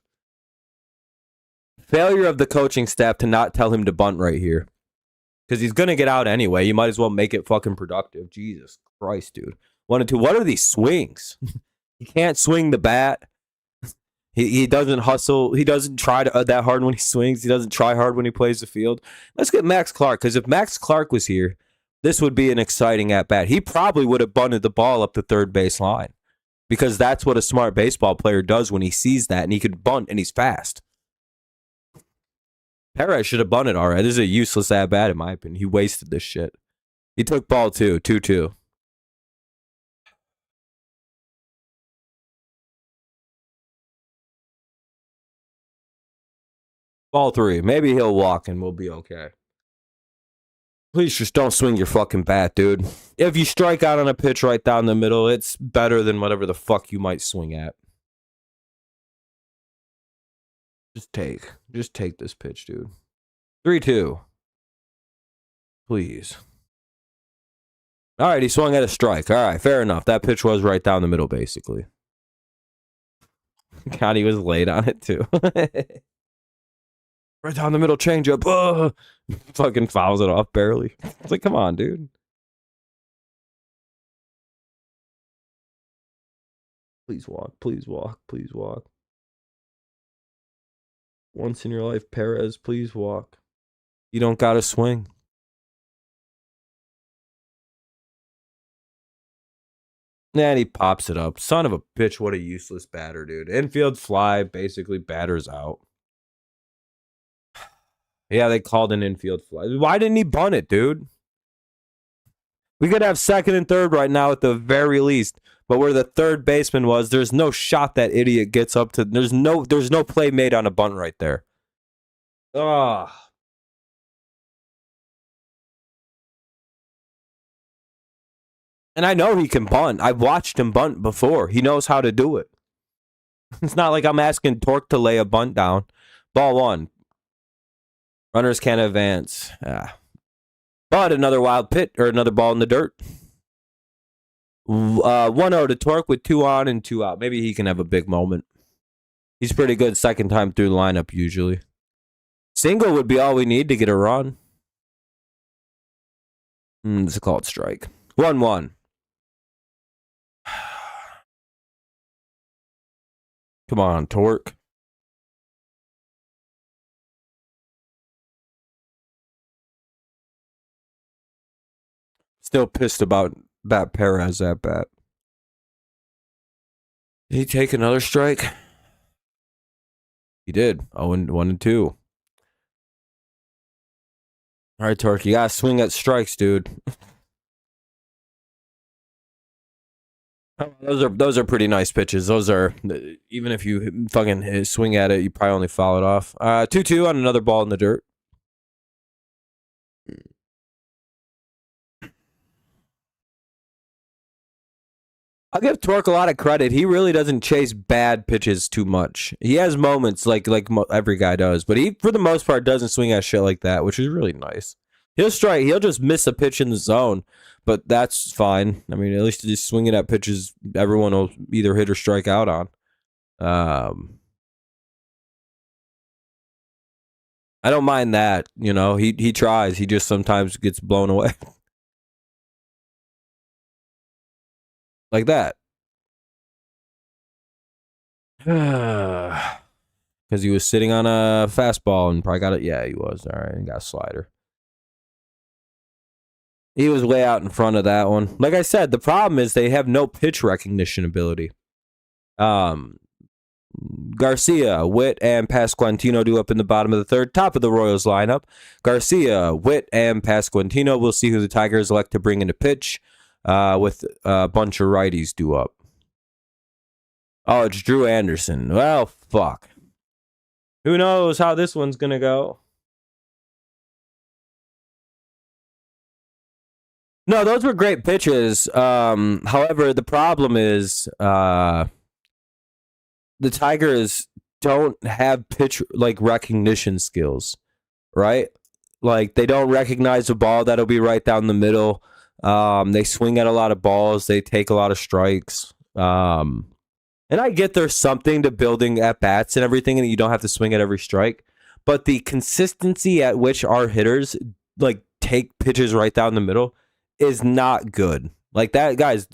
Failure of the coaching staff to not tell him to bunt right here. Because he's going to get out anyway. You might as well make it fucking productive. Jesus Christ, dude. 1 and 2. What are these swings? He can't swing the bat. He doesn't hustle. He doesn't try that hard when he swings. He doesn't try hard when he plays the field. Let's get Max Clark. Because if Max Clark was here, this would be an exciting at-bat. He probably would have bunted the ball up the third base line because that's what a smart baseball player does when he sees that, and he could bunt, and he's fast. Perez should have bunted all right. This is a useless at-bat, in my opinion. He wasted this shit. He took ball 2, 2-2. Ball 3. Maybe he'll walk and we'll be okay. Please just don't swing your fucking bat, dude. If you strike out on a pitch right down the middle, it's better than whatever the fuck you might swing at. Just take this pitch, dude. 3-2. Please. All right, he swung at a strike. All right, fair enough. That pitch was right down the middle, basically. God, he was late on it, too. Right down the middle, changeup. Fucking fouls it off barely. It's like, come on, dude. Please walk, please walk, please walk. Once in your life, Perez, please walk. You don't gotta swing. And he pops it up. Son of a bitch, what a useless batter, dude. Infield fly, basically batters out. Yeah, they called an infield fly. Why didn't he bunt it, dude? We could have second and third right now at the very least. But where the third baseman was, there's no shot that idiot gets up to. There's no play made on a bunt right there. Ugh. And I know he can bunt. I've watched him bunt before. He knows how to do it. It's not like I'm asking Torque to lay a bunt down. Ball 1. Runners can't advance. But another wild pit or another ball in the dirt. 1-0 to Torque with 2 on and 2 out. Maybe he can have a big moment. He's pretty good second time through the lineup usually. Single would be all we need to get a run. It's a called strike. 1-1. Come on, Torque. Still pissed about that Perez at bat. Did he take another strike? He did. 1-2. All right, Torque, you gotta swing at strikes, dude. Those are pretty nice pitches. Those are, even if you fucking swing at it, you probably only foul it off. 2-2 on another ball in the dirt. I'll give Torque a lot of credit. He really doesn't chase bad pitches too much. He has moments like every guy does, but he, for the most part, doesn't swing at shit like that, which is really nice. He'll strike. He'll just miss a pitch in the zone, but that's fine. I mean, at least he's swinging at pitches everyone will either hit or strike out on. I don't mind that. You know, he tries. He just sometimes gets blown away. Like that. Because he was sitting on a fastball and probably got it. Yeah, he was. All right, and got a slider. He was way out in front of that one. Like I said, the problem is they have no pitch recognition ability. Garcia, Witt, and Pasquantino do up in the bottom of the third. Top of the Royals lineup. Garcia, Witt, and Pasquantino. We'll see who the Tigers elect to bring into pitch. With a bunch of righties due up. Oh, it's Drew Anderson. Well, fuck. Who knows how this one's going to go? No, those were great pitches. However, the problem is the Tigers don't have pitch recognition skills, right? Like they don't recognize a ball that'll be right down the middle. They swing at a lot of balls. They take a lot of strikes. And I get there's something to building at bats and everything, and you don't have to swing at every strike. But the consistency at which our hitters take pitches right down the middle is not good. Like that, guys.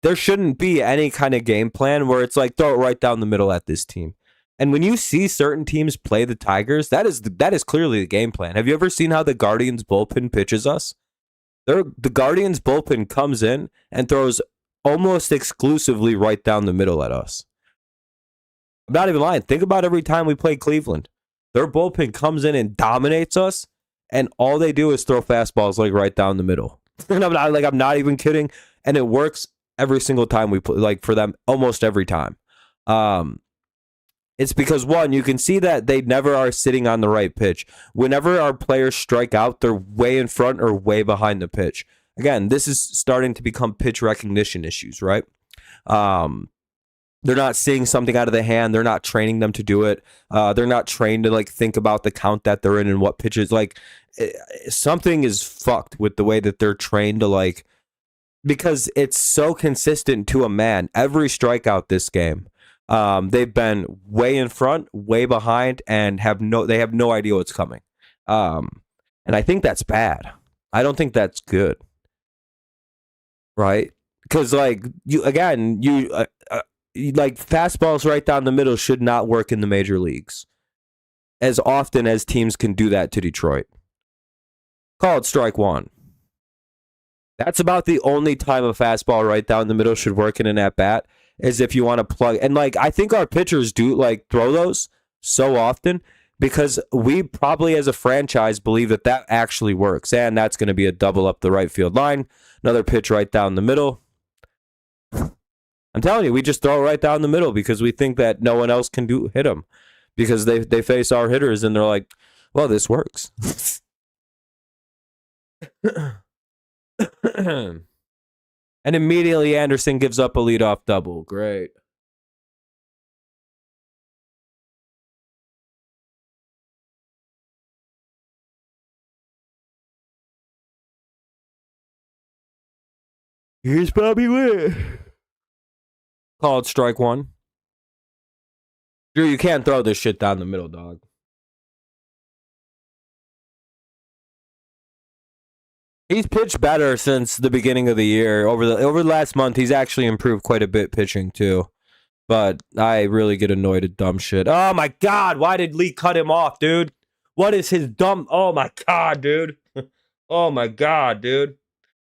There shouldn't be any kind of game plan where it's like throw it right down the middle at this team. And when you see certain teams play the Tigers, that is clearly the game plan. Have you ever seen how the Guardians bullpen pitches us? The Guardians bullpen comes in and throws almost exclusively right down the middle at us. I'm not even lying. Think about every time we play Cleveland. Their bullpen comes in and dominates us, and all they do is throw fastballs like right down the middle. And I'm not even kidding. And it works every single time we play, like for them, almost every time. It's because, one, you can see that they never are sitting on the right pitch. Whenever our players strike out, they're way in front or way behind the pitch. Again, this is starting to become pitch recognition issues, right? They're not seeing something out of the hand. They're not training them to do it. They're not trained to like think about the count that they're in and what pitches. Like something is fucked with the way that they're trained to like, because it's so consistent to a man. Every strikeout this game, they've been way in front, way behind, and they have no idea what's coming. And I think that's bad. I don't think that's good. Right? Because like like fastballs right down the middle should not work in the major leagues as often as teams can do that to Detroit. Call it strike one. That's about the only time a fastball right down the middle should work in an at-bat, is if you want to plug. And like I think our pitchers do like throw those so often because we probably as a franchise believe that actually works. And that's going to be a double up the right field line. Another pitch right down the middle. I'm telling you, we just throw it right down the middle because we think that no one else can hit them, because they face our hitters and they're like, well, this works. And immediately Anderson gives up a leadoff double. Great. Here's Bobby Witt. Called strike one. Drew, you can't throw this shit down the middle, dog. He's pitched better since the beginning of the year. Over the last month, he's actually improved quite a bit pitching too. But I really get annoyed at dumb shit. Oh my god, why did Lee cut him off, dude? What is his dumb? Oh my god, dude. Oh my god, dude.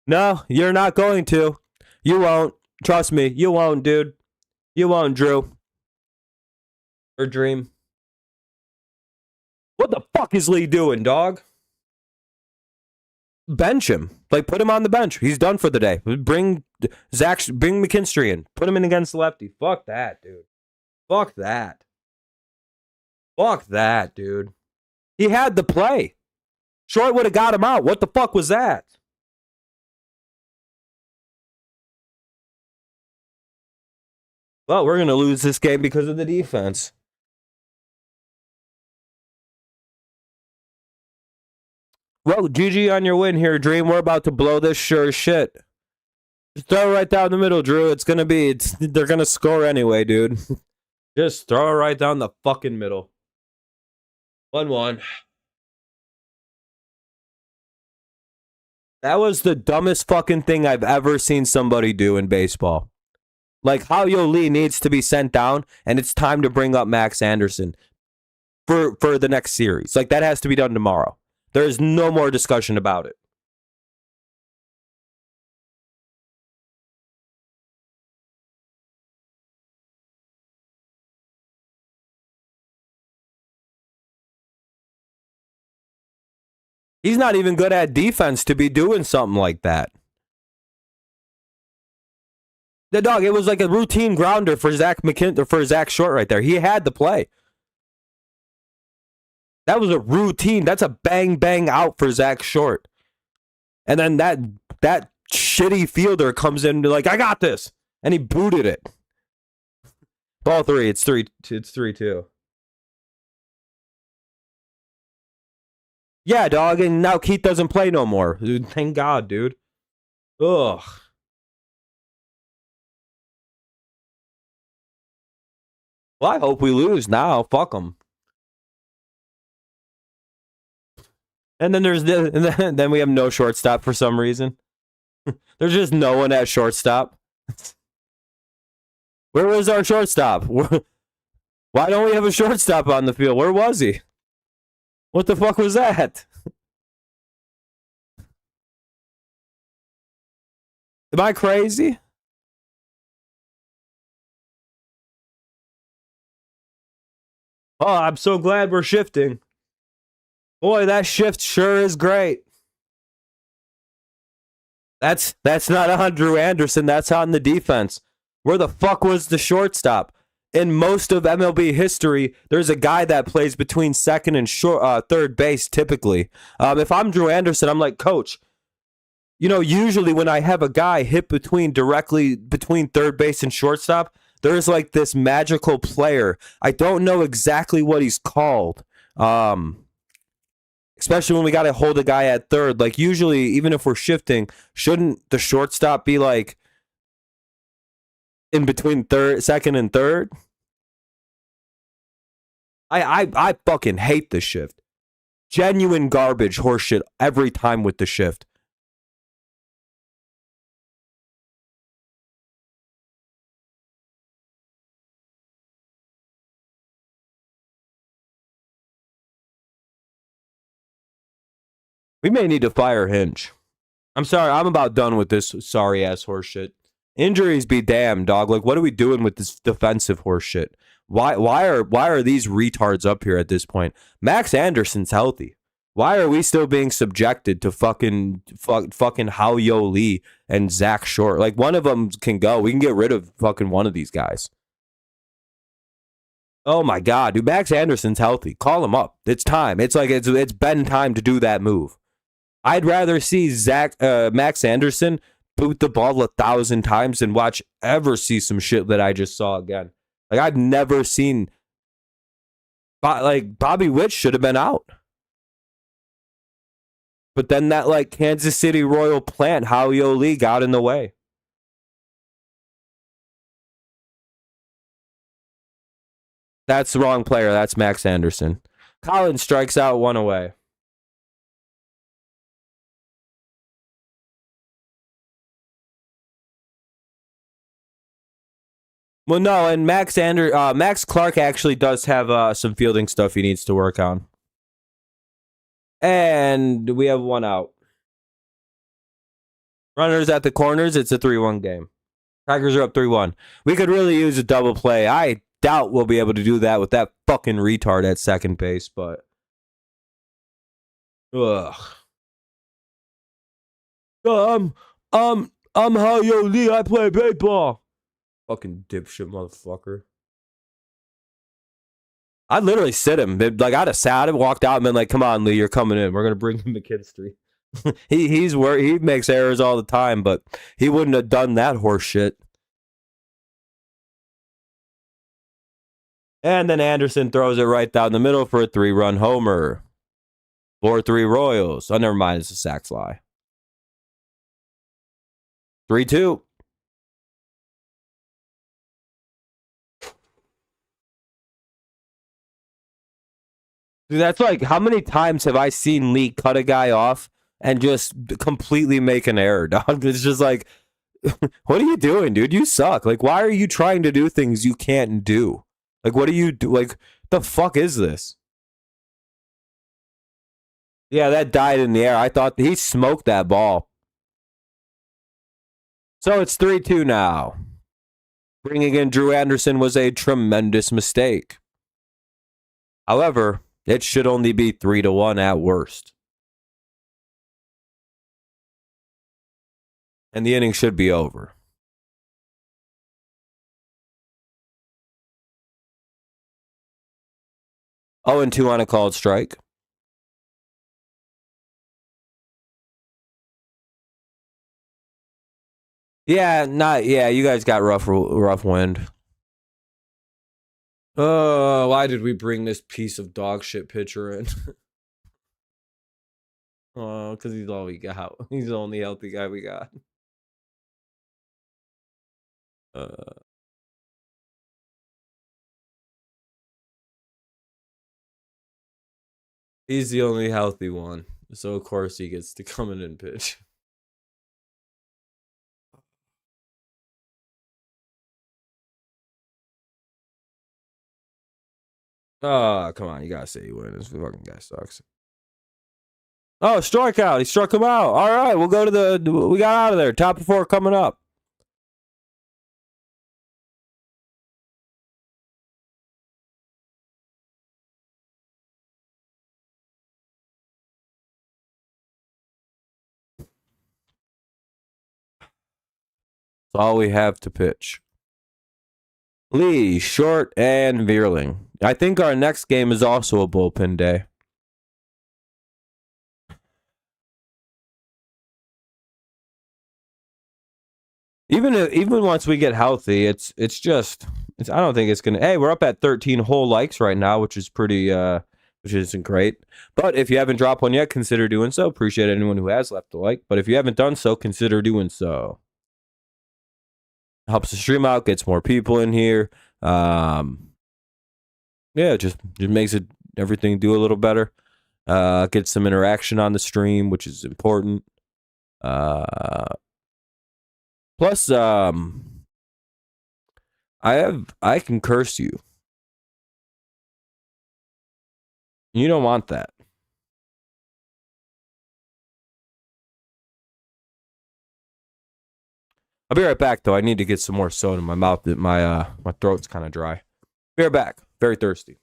No, you're not going to. You won't. Trust me, you won't, dude. You won't, Drew. Or Dream. What the fuck is Lee doing, dog? Bench him. Like, put him on the bench. He's done for the day. Bring McKinstry in. Put him in against the lefty. Fuck that, dude. Fuck that. Fuck that, dude. He had the play. Short would have got him out. What the fuck was that? Well, we're going to lose this game because of the defense. Well, GG on your win here, Dream. We're about to blow this sure as shit. Just throw it right down the middle, Drew. They're going to score anyway, dude. Just throw it right down the fucking middle. 1-1. That was the dumbest fucking thing I've ever seen somebody do in baseball. Like, Hao-Yo Lee needs to be sent down, and it's time to bring up Max Anderson for the next series. Like, that has to be done tomorrow. There is no more discussion about it. He's not even good at defense to be doing something like that. The dog, it was like a routine grounder for Zach Short right there. He had the play. That was a routine. That's a bang bang out for Zach Short. And then that shitty fielder comes in and be like, I got this. And he booted it. Ball 3. It's 3-2. Yeah, dog, and now Keith doesn't play no more. Dude, thank God, dude. Ugh. Well, I hope we lose now. Fuck them. And then then we have no shortstop for some reason. There's just no one at shortstop. Where was our shortstop? Why don't we have a shortstop on the field? Where was he? What the fuck was that? Am I crazy? Oh, I'm so glad we're shifting. Boy, that shift sure is great. That's not on Drew Anderson. That's on the defense. Where the fuck was the shortstop? In most of MLB history, there's a guy that plays between second and third base typically. If I'm Drew Anderson, I'm like, coach, you know, usually when I have a guy hit directly between third base and shortstop, there's like this magical player. I don't know exactly what he's called. Especially when we got to hold a guy at third. Like usually, even if we're shifting, shouldn't the shortstop be like in between second and third? I fucking hate the shift. Genuine garbage horseshit every time with the shift. We may need to fire Hinch. I'm sorry, I'm about done with this sorry ass horseshit. Injuries be damned, dog. Like, what are we doing with this defensive horseshit? Why are these retards up here at this point? Max Anderson's healthy. Why are we still being subjected to fucking Hao Yo Lee and Zach Short? Like, one of them can go. We can get rid of fucking one of these guys. Oh my god, dude, Max Anderson's healthy. Call him up. It's time. It's like it's been time to do that move. I'd rather see Max Anderson boot the ball 1,000 times than ever see some shit that I just saw again. Like I've never seen. Like Bobby Witt should have been out, but then that like Kansas City Royal plant Hao Yo Lee got in the way. That's the wrong player. That's Max Anderson. Collins strikes out one away. Well, no, and Max Clark actually does have some fielding stuff he needs to work on. And we have one out. Runners at the corners. It's a 3-1 game. Tigers are up 3-1. We could really use a double play. I doubt we'll be able to do that with that fucking retard at second base, but ugh. I'm Hayo Lee. I play baseball. Fucking dipshit motherfucker. I'd literally sit him. Like I'd have sat him, walked out, and been like, "Come on, Lee, you're coming in. We're gonna bring him McKinstry." He makes errors all the time, but he wouldn't have done that horse shit. And then Anderson throws it right down the middle for a 3-run homer. 4-3 Royals. Oh, never mind. It's a sac fly. 3-2. Dude, that's like, how many times have I seen Lee cut a guy off and just completely make an error, dog? It's just like, what are you doing, dude? You suck. Like, why are you trying to do things you can't do? Like, what do you do? Like, the fuck is this? Yeah, that died in the air. I thought he smoked that ball. So it's 3-2 now. Bringing in Drew Anderson was a tremendous mistake. However, it should only be 3-1 at worst. And the inning should be over. 0-2 on a called strike. Yeah, you guys got rough wind. Why did we bring this piece of dog shit pitcher in? Oh, because he's all we got. He's the only healthy guy we got. He's the only healthy one. So of course he gets to come in and pitch. Oh, come on, you gotta say you win. This fucking guy sucks. Oh, strikeout. He struck him out. All right, we'll go to we got out of there. Top of 4 coming up. That's all we have to pitch. Lee, Short, and Veerling. I think our next game is also a bullpen day. Even once we get healthy, I don't think it's gonna. Hey, we're up at 13 whole likes right now, which is pretty which isn't great. But if you haven't dropped one yet, consider doing so. Appreciate anyone who has left a like. But if you haven't done so, consider doing so. Helps the stream out, gets more people in here. Yeah, just makes everything do a little better. Get some interaction on the stream, which is important. Plus, I can curse you. You don't want that. I'll be right back, though. I need to get some more soda in my mouth. My throat's kind of dry. Be right back. Very thirsty.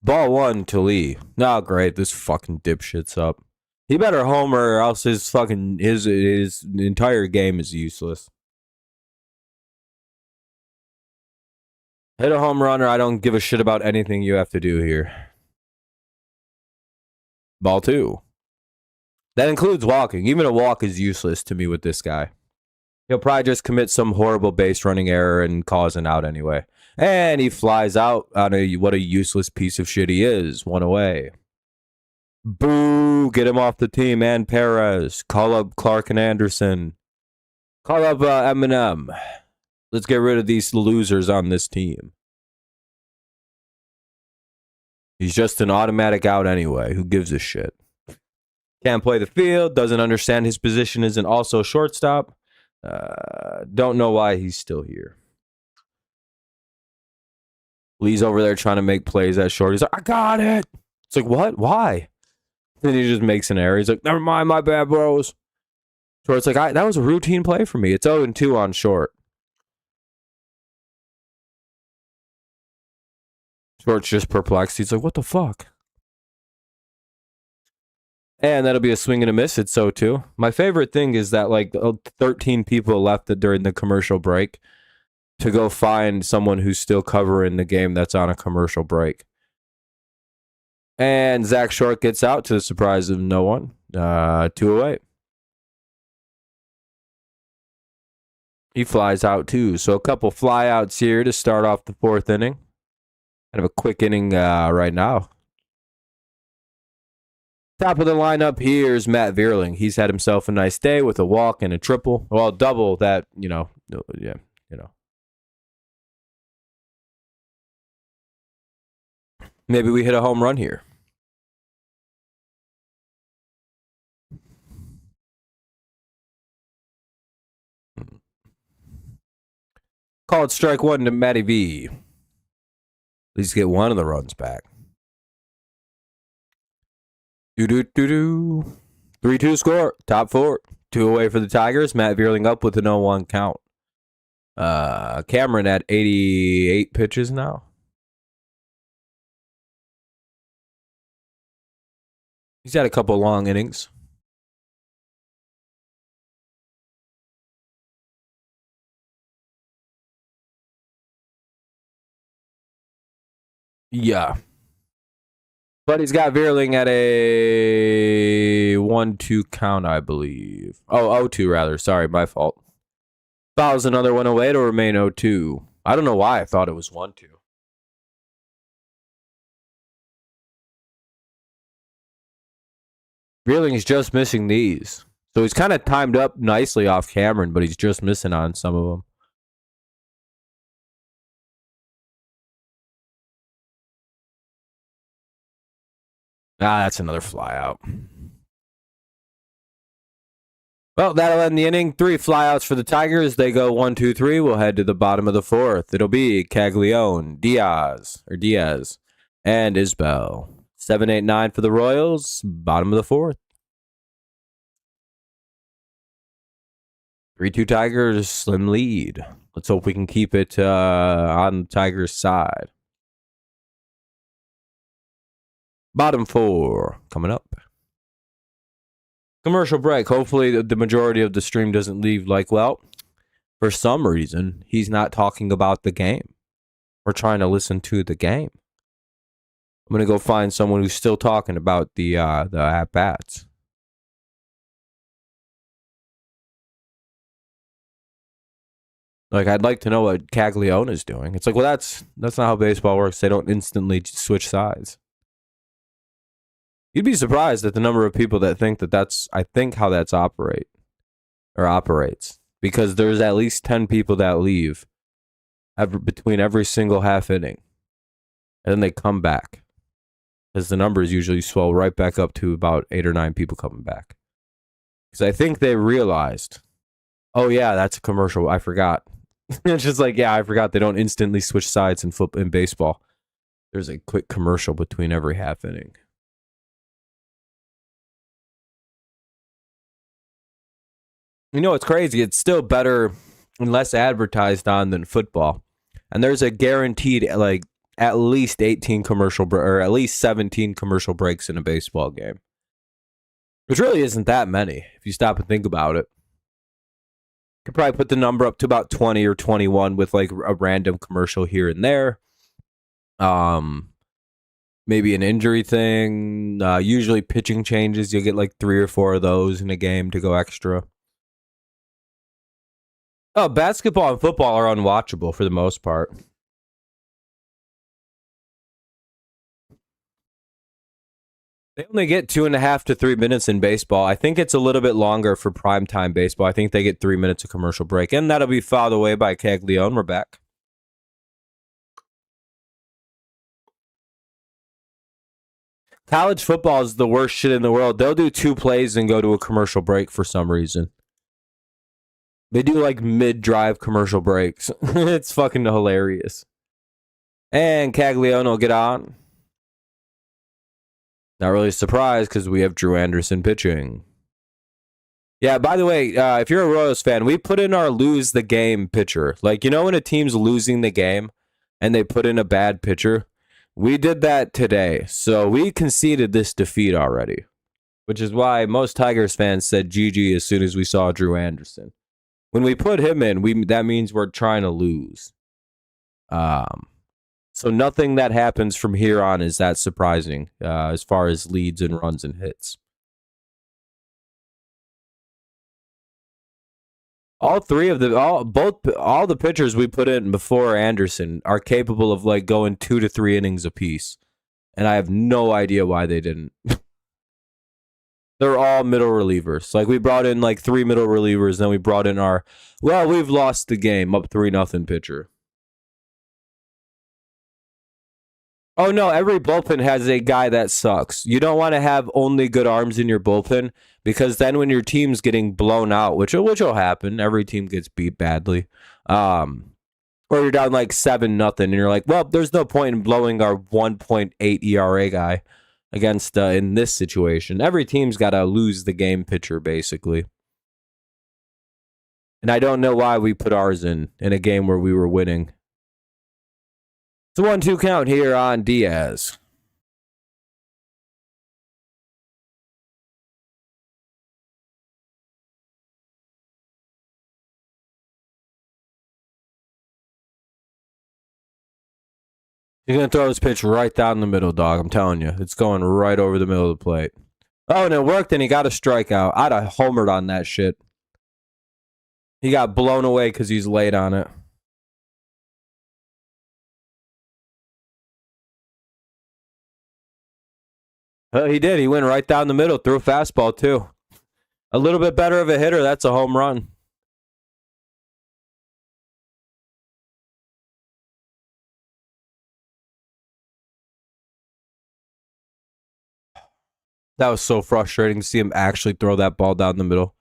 Ball 1 to Lee. Oh, great. This fucking dipshit's up. He better homer or else his entire game is useless. Hit a home run or I don't give a shit about anything you have to do here. Ball 2. That includes walking. Even a walk is useless to me with this guy. He'll probably just commit some horrible base running error and cause an out anyway. And he flies out on what a useless piece of shit he is. 1 away. Boo! Get him off the team. And Perez. Call up Clark and Anderson. Call up Eminem. Let's get rid of these losers on this team. He's just an automatic out anyway. Who gives a shit? Can't play the field. Doesn't understand his position isn't also shortstop. Don't know why he's still here. Lee's over there trying to make plays at short. He's like, I got it. It's like, what? Why? Then he just makes an error. He's like, never mind, my bad, bros. Short's like, that was a routine play for me. It's 0-2 on short. Short's just perplexed. He's like, what the fuck? And that'll be a swing and a miss. It's 0-2. My favorite thing is that like 13 people left during the commercial break to go find someone who's still covering the game that's on a commercial break. And Zach Short gets out to the surprise of no one. 2 away. He flies out too. So a couple flyouts here to start off the 4th inning. Kind of a quick inning right now. Top of the lineup here is Matt Veerling. He's had himself a nice day with a walk and a triple. Well, double that, yeah. Maybe we hit a home run here. Call it strike 1 to Matty V. At least get one of the runs back. 3-2 score. Top four. 2 away for the Tigers. Matt Vierling up with an 0-1 count. Cameron at 88 pitches now. He's had a couple long innings. Yeah. But he's got Vierling at a 1-2 count, I believe. Oh, 0-2 rather. Sorry, my fault. Fouls another one away to remain 0-2. I don't know why I thought it was 1-2. Vierling is just missing these. So he's kind of timed up nicely off Cameron, but he's just missing on some of them. That's another fly out. Well, that'll end the inning. 3 flyouts for the Tigers. They go 1-2-3. We'll head to the bottom of the 4th. It'll be Caglione, Diaz, and Isbell. 7-8-9 for the Royals. Bottom of the 4th. 3-2 Tigers, slim lead. Let's hope we can keep it on the Tigers' side. Bottom 4 coming up. Commercial break. Hopefully the majority of the stream doesn't leave like, well, for some reason, he's not talking about the game. We're trying to listen to the game. I'm going to go find someone who's still talking about the at-bats. Like, I'd like to know what Caglione is doing. It's like, well, that's not how baseball works. They don't instantly switch sides. You'd be surprised at the number of people that think that that's, I think, how that's operates. Because there's at least 10 people that leave between every single half inning. And then they come back. Because the numbers usually swell right back up to about 8 or 9 people coming back. Because I think they realized, oh yeah, that's a commercial. I forgot. It's just like, yeah, I forgot they don't instantly switch sides in baseball. There's a quick commercial between every half inning. You know, it's crazy. It's still better and less advertised on than football. And there's a guaranteed, like, at least 18 or at least 17 commercial breaks in a baseball game. Which really isn't that many, if you stop and think about it. Could probably put the number up to about 20 or 21 with, like, a random commercial here and there. Maybe an injury thing. Usually pitching changes. You'll get, like, 3 or 4 of those in a game to go extra. Oh, basketball and football are unwatchable for the most part. They only get 2.5 to 3 minutes in baseball. I think it's a little bit longer for primetime baseball. I think they get 3 minutes of commercial break. And that'll be fouled away by Caglione. We're back. College football is the worst shit in the world. They'll do 2 plays and go to a commercial break for some reason. They do like mid-drive commercial breaks. It's fucking hilarious. And Caglione will get on. Not really surprised because we have Drew Anderson pitching. Yeah, by the way, if you're a Royals fan, we put in our lose the game pitcher. Like, you know when a team's losing the game and they put in a bad pitcher? We did that today. So we conceded this defeat already. Which is why most Tigers fans said GG as soon as we saw Drew Anderson. When we put him in, that means we're trying to lose. So nothing that happens from here on is that surprising as far as leads and runs and hits. All the pitchers we put in before Anderson are capable of like going 2 to 3 innings apiece, and I have no idea why they didn't. They're all middle relievers. Like, we brought in like 3 middle relievers, then we brought in we've lost the game, up 3-0 pitcher. Oh no, every bullpen has a guy that sucks. You don't want to have only good arms in your bullpen, because then when your team's getting blown out, which will happen, every team gets beat badly, or you're down like 7-0, and you're like, well, there's no point in blowing our 1.8 ERA guy. against in this situation. Every team's got to lose the game pitcher, basically. And I don't know why we put ours in a game where we were winning. It's a 1-2 count here on Diaz. He's going to throw his pitch right down the middle, dog. I'm telling you. It's going right over the middle of the plate. Oh, and it worked, and he got a strikeout. I'd have homered on that shit. He got blown away because he's late on it. He did. He went right down the middle, threw a fastball, too. A little bit better of a hitter. That's a home run. That was so frustrating to see him actually throw that ball down the middle.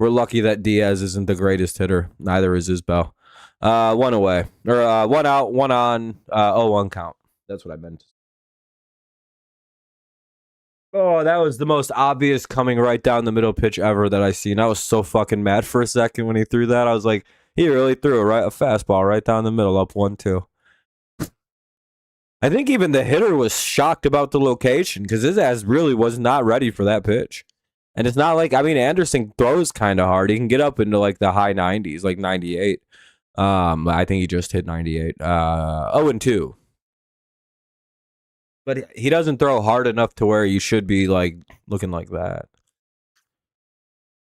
We're lucky that Diaz isn't the greatest hitter. Neither is Isbell. One away. Or one out, one on, 0-1 count. That's what I meant. Oh, that was the most obvious coming right down the middle pitch ever that I seen. I was so fucking mad for a second when he threw that. I was like, he really threw a fastball right down the middle, up 1-2. I think even the hitter was shocked about the location because his ass really was not ready for that pitch. And it's not like, I mean, Anderson throws kind of hard. He can get up into like the high 90s, like 98. I think he just hit 98. 0-2. But he doesn't throw hard enough to where you should be like looking like that.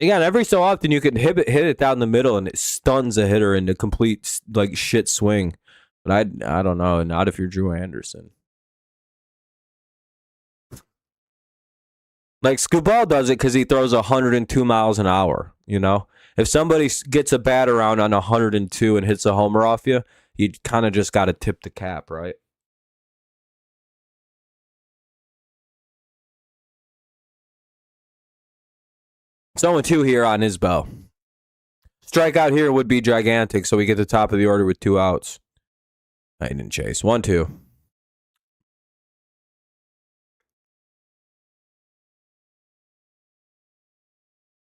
Again, every so often you can hit it down the middle and it stuns a hitter into complete like shit swing. But I don't know, not if you're Drew Anderson. Like Scuball does it because he throws 102 miles an hour. You know, if somebody gets a bat around on 102 and hits a homer off you, you kind of just got to tip the cap, right? It's 0-2 here on Isbell. Strikeout here would be gigantic, so we get the top of the order with 2 outs. I didn't chase. 1-2.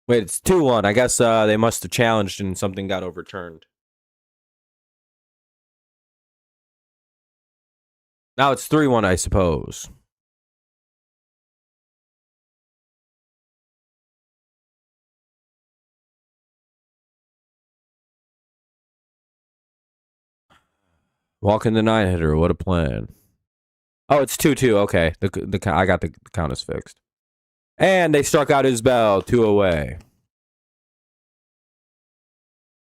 Wait, it's 2-1. I guess they must have challenged and something got overturned. Now it's 3-1, I suppose. Walking the 9-hitter. What a plan. Oh, it's 2-2. Okay. I got the count is fixed. And they struck out Isbell. 2 away.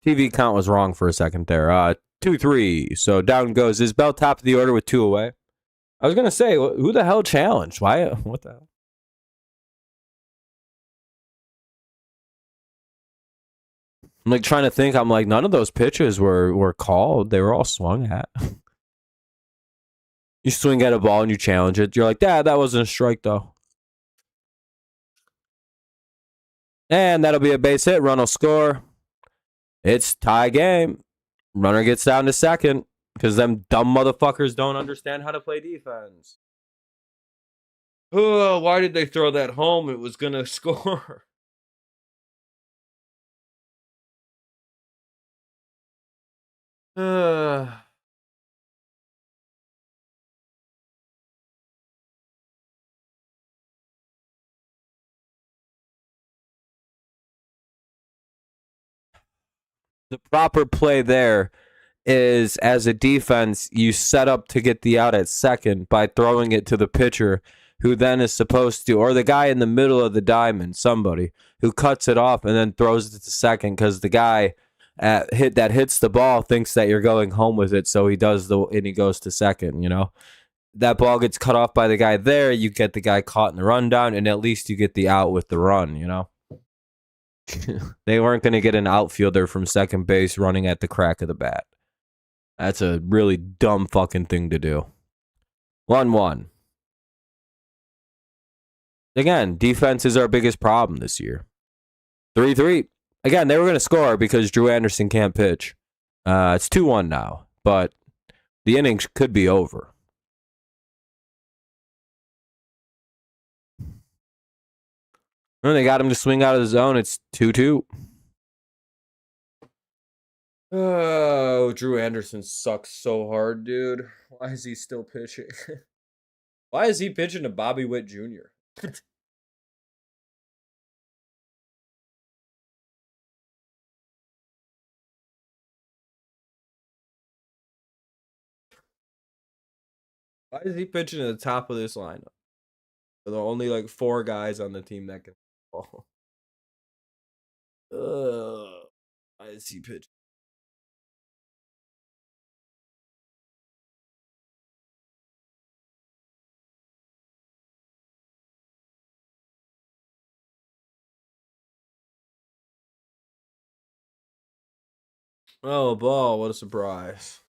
TV count was wrong for a second there. 2-3. So down goes Isbell, top of the order with 2 away. I was going to say, who the hell challenged? Why? What the hell? I'm like trying to think. I'm like, none of those pitches were called. They were all swung at. You swing at a ball and you challenge it. You're like, Dad, that wasn't a strike, though. And that'll be a base hit. Run will score. It's tie game. Runner gets down to second because them dumb motherfuckers don't understand how to play defense. Oh, why did they throw that home? It was going to score. The proper play there is, as a defense, you set up to get the out at second by throwing it to the pitcher, who then is supposed to, or the guy in the middle of the diamond, somebody who cuts it off and then throws it to second because the guy that hits the ball thinks that you're going home with it, so he does and he goes to second. You know, that ball gets cut off by the guy there. You get the guy caught in the rundown, and at least you get the out with the run. You know. They weren't going to get an outfielder from second base running at the crack of the bat. That's a really dumb fucking thing to do. 1-1. Again, defense is our biggest problem this year. 3-3. Again, they were going to score because Drew Anderson can't pitch. It's 2-1 now, but the innings could be over. And they got him to swing out of the zone. It's 2-2. Oh, Drew Anderson sucks so hard, dude. Why is he still pitching? Why is he pitching to Bobby Witt Jr.? Why is he pitching at the top of this lineup? There are only like 4 guys on the team that can ball. Why is he pitching? Oh, a ball. What a surprise.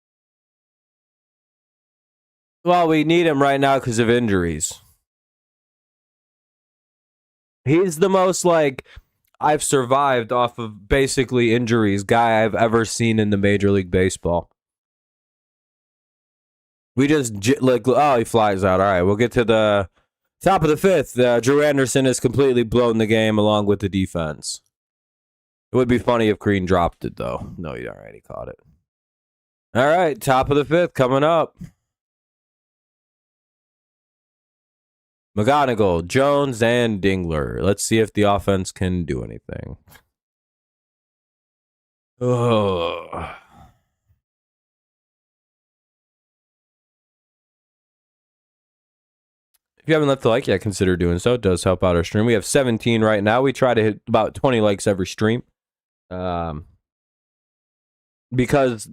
Well, we need him right now because of injuries. He's the most like I've survived off of basically injuries guy I've ever seen in the Major League Baseball. We just like, oh, he flies out. All right, we'll get to the top of the 5th. Drew Anderson has completely blown the game along with the defense. It would be funny if Green dropped it, though. No, he already caught it. All right, top of the 5th coming up. McGonigal, Jones, and Dingler. Let's see if the offense can do anything. Oh. If you haven't left a like yet, consider doing so. It does help out our stream. We have 17 right now. We try to hit about 20 likes every stream. Because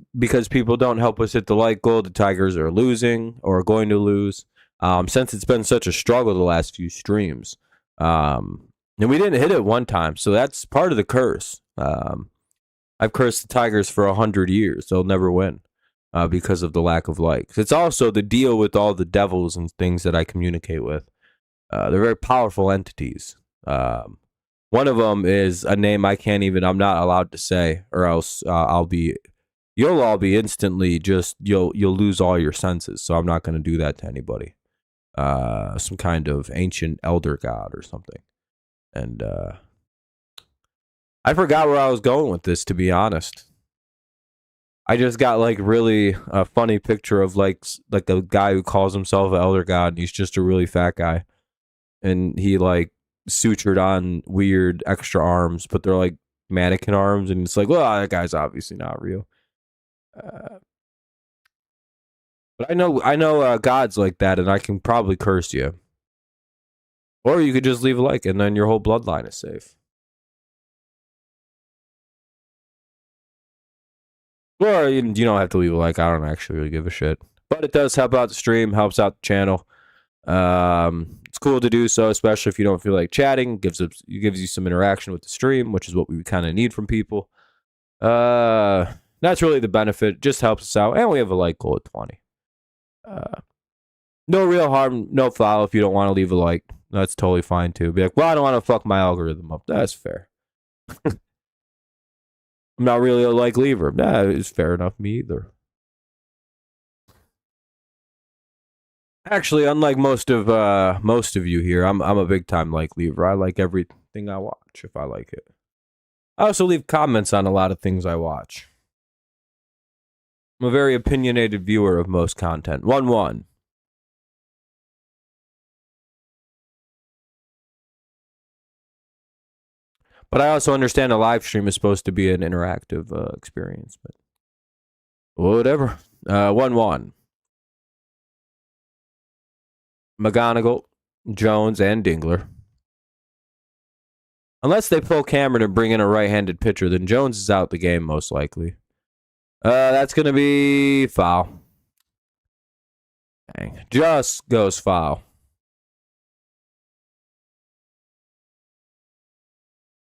people don't help us hit the like goal, the Tigers are losing or going to lose. Since it's been such a struggle the last few streams. And we didn't hit it one time, so that's part of the curse. I've cursed the Tigers for 100 years. They'll never win because of the lack of likes. It's also the deal with all the devils and things that I communicate with. They're very powerful entities. One of them is a name I'm not allowed to say, or else you'll all be instantly you'll lose all your senses. So I'm not going to do that to anybody. Some kind of ancient elder god or something. And I forgot where I was going with this, to be honest. I just got like really a funny picture of like a guy who calls himself an elder god, and he's just a really fat guy, and he like sutured on weird extra arms, but they're like mannequin arms, and it's like, well, that guy's obviously not real. But I know gods like that, and I can probably curse you. Or you could just leave a like, and then your whole bloodline is safe. Or you don't have to leave a like. I don't actually really give a shit. But it does help out the stream, helps out the channel. It's cool to do so, especially if you don't feel like chatting. Gives you some interaction with the stream, which is what we kind of need from people. That's really the benefit. It just helps us out, and we have a like goal at 20. No real harm, no foul if you don't want to leave a like. That's totally fine too. Be like, well, I don't want to fuck my algorithm up. That's fair. I'm not really a like leaver. That is fair enough. Me either. Actually, unlike most of you here, I'm a big time like leaver. I like everything I watch if I like it. I also leave comments on a lot of things I watch. I'm a very opinionated viewer of most content. 1-1. But I also understand a live stream is supposed to be an interactive experience. But whatever. 1-1. McGonigal, Jones, and Dingler. Unless they pull Cameron and bring in a right-handed pitcher, then Jones is out the game most likely. That's going to be foul. Dang. Just goes foul.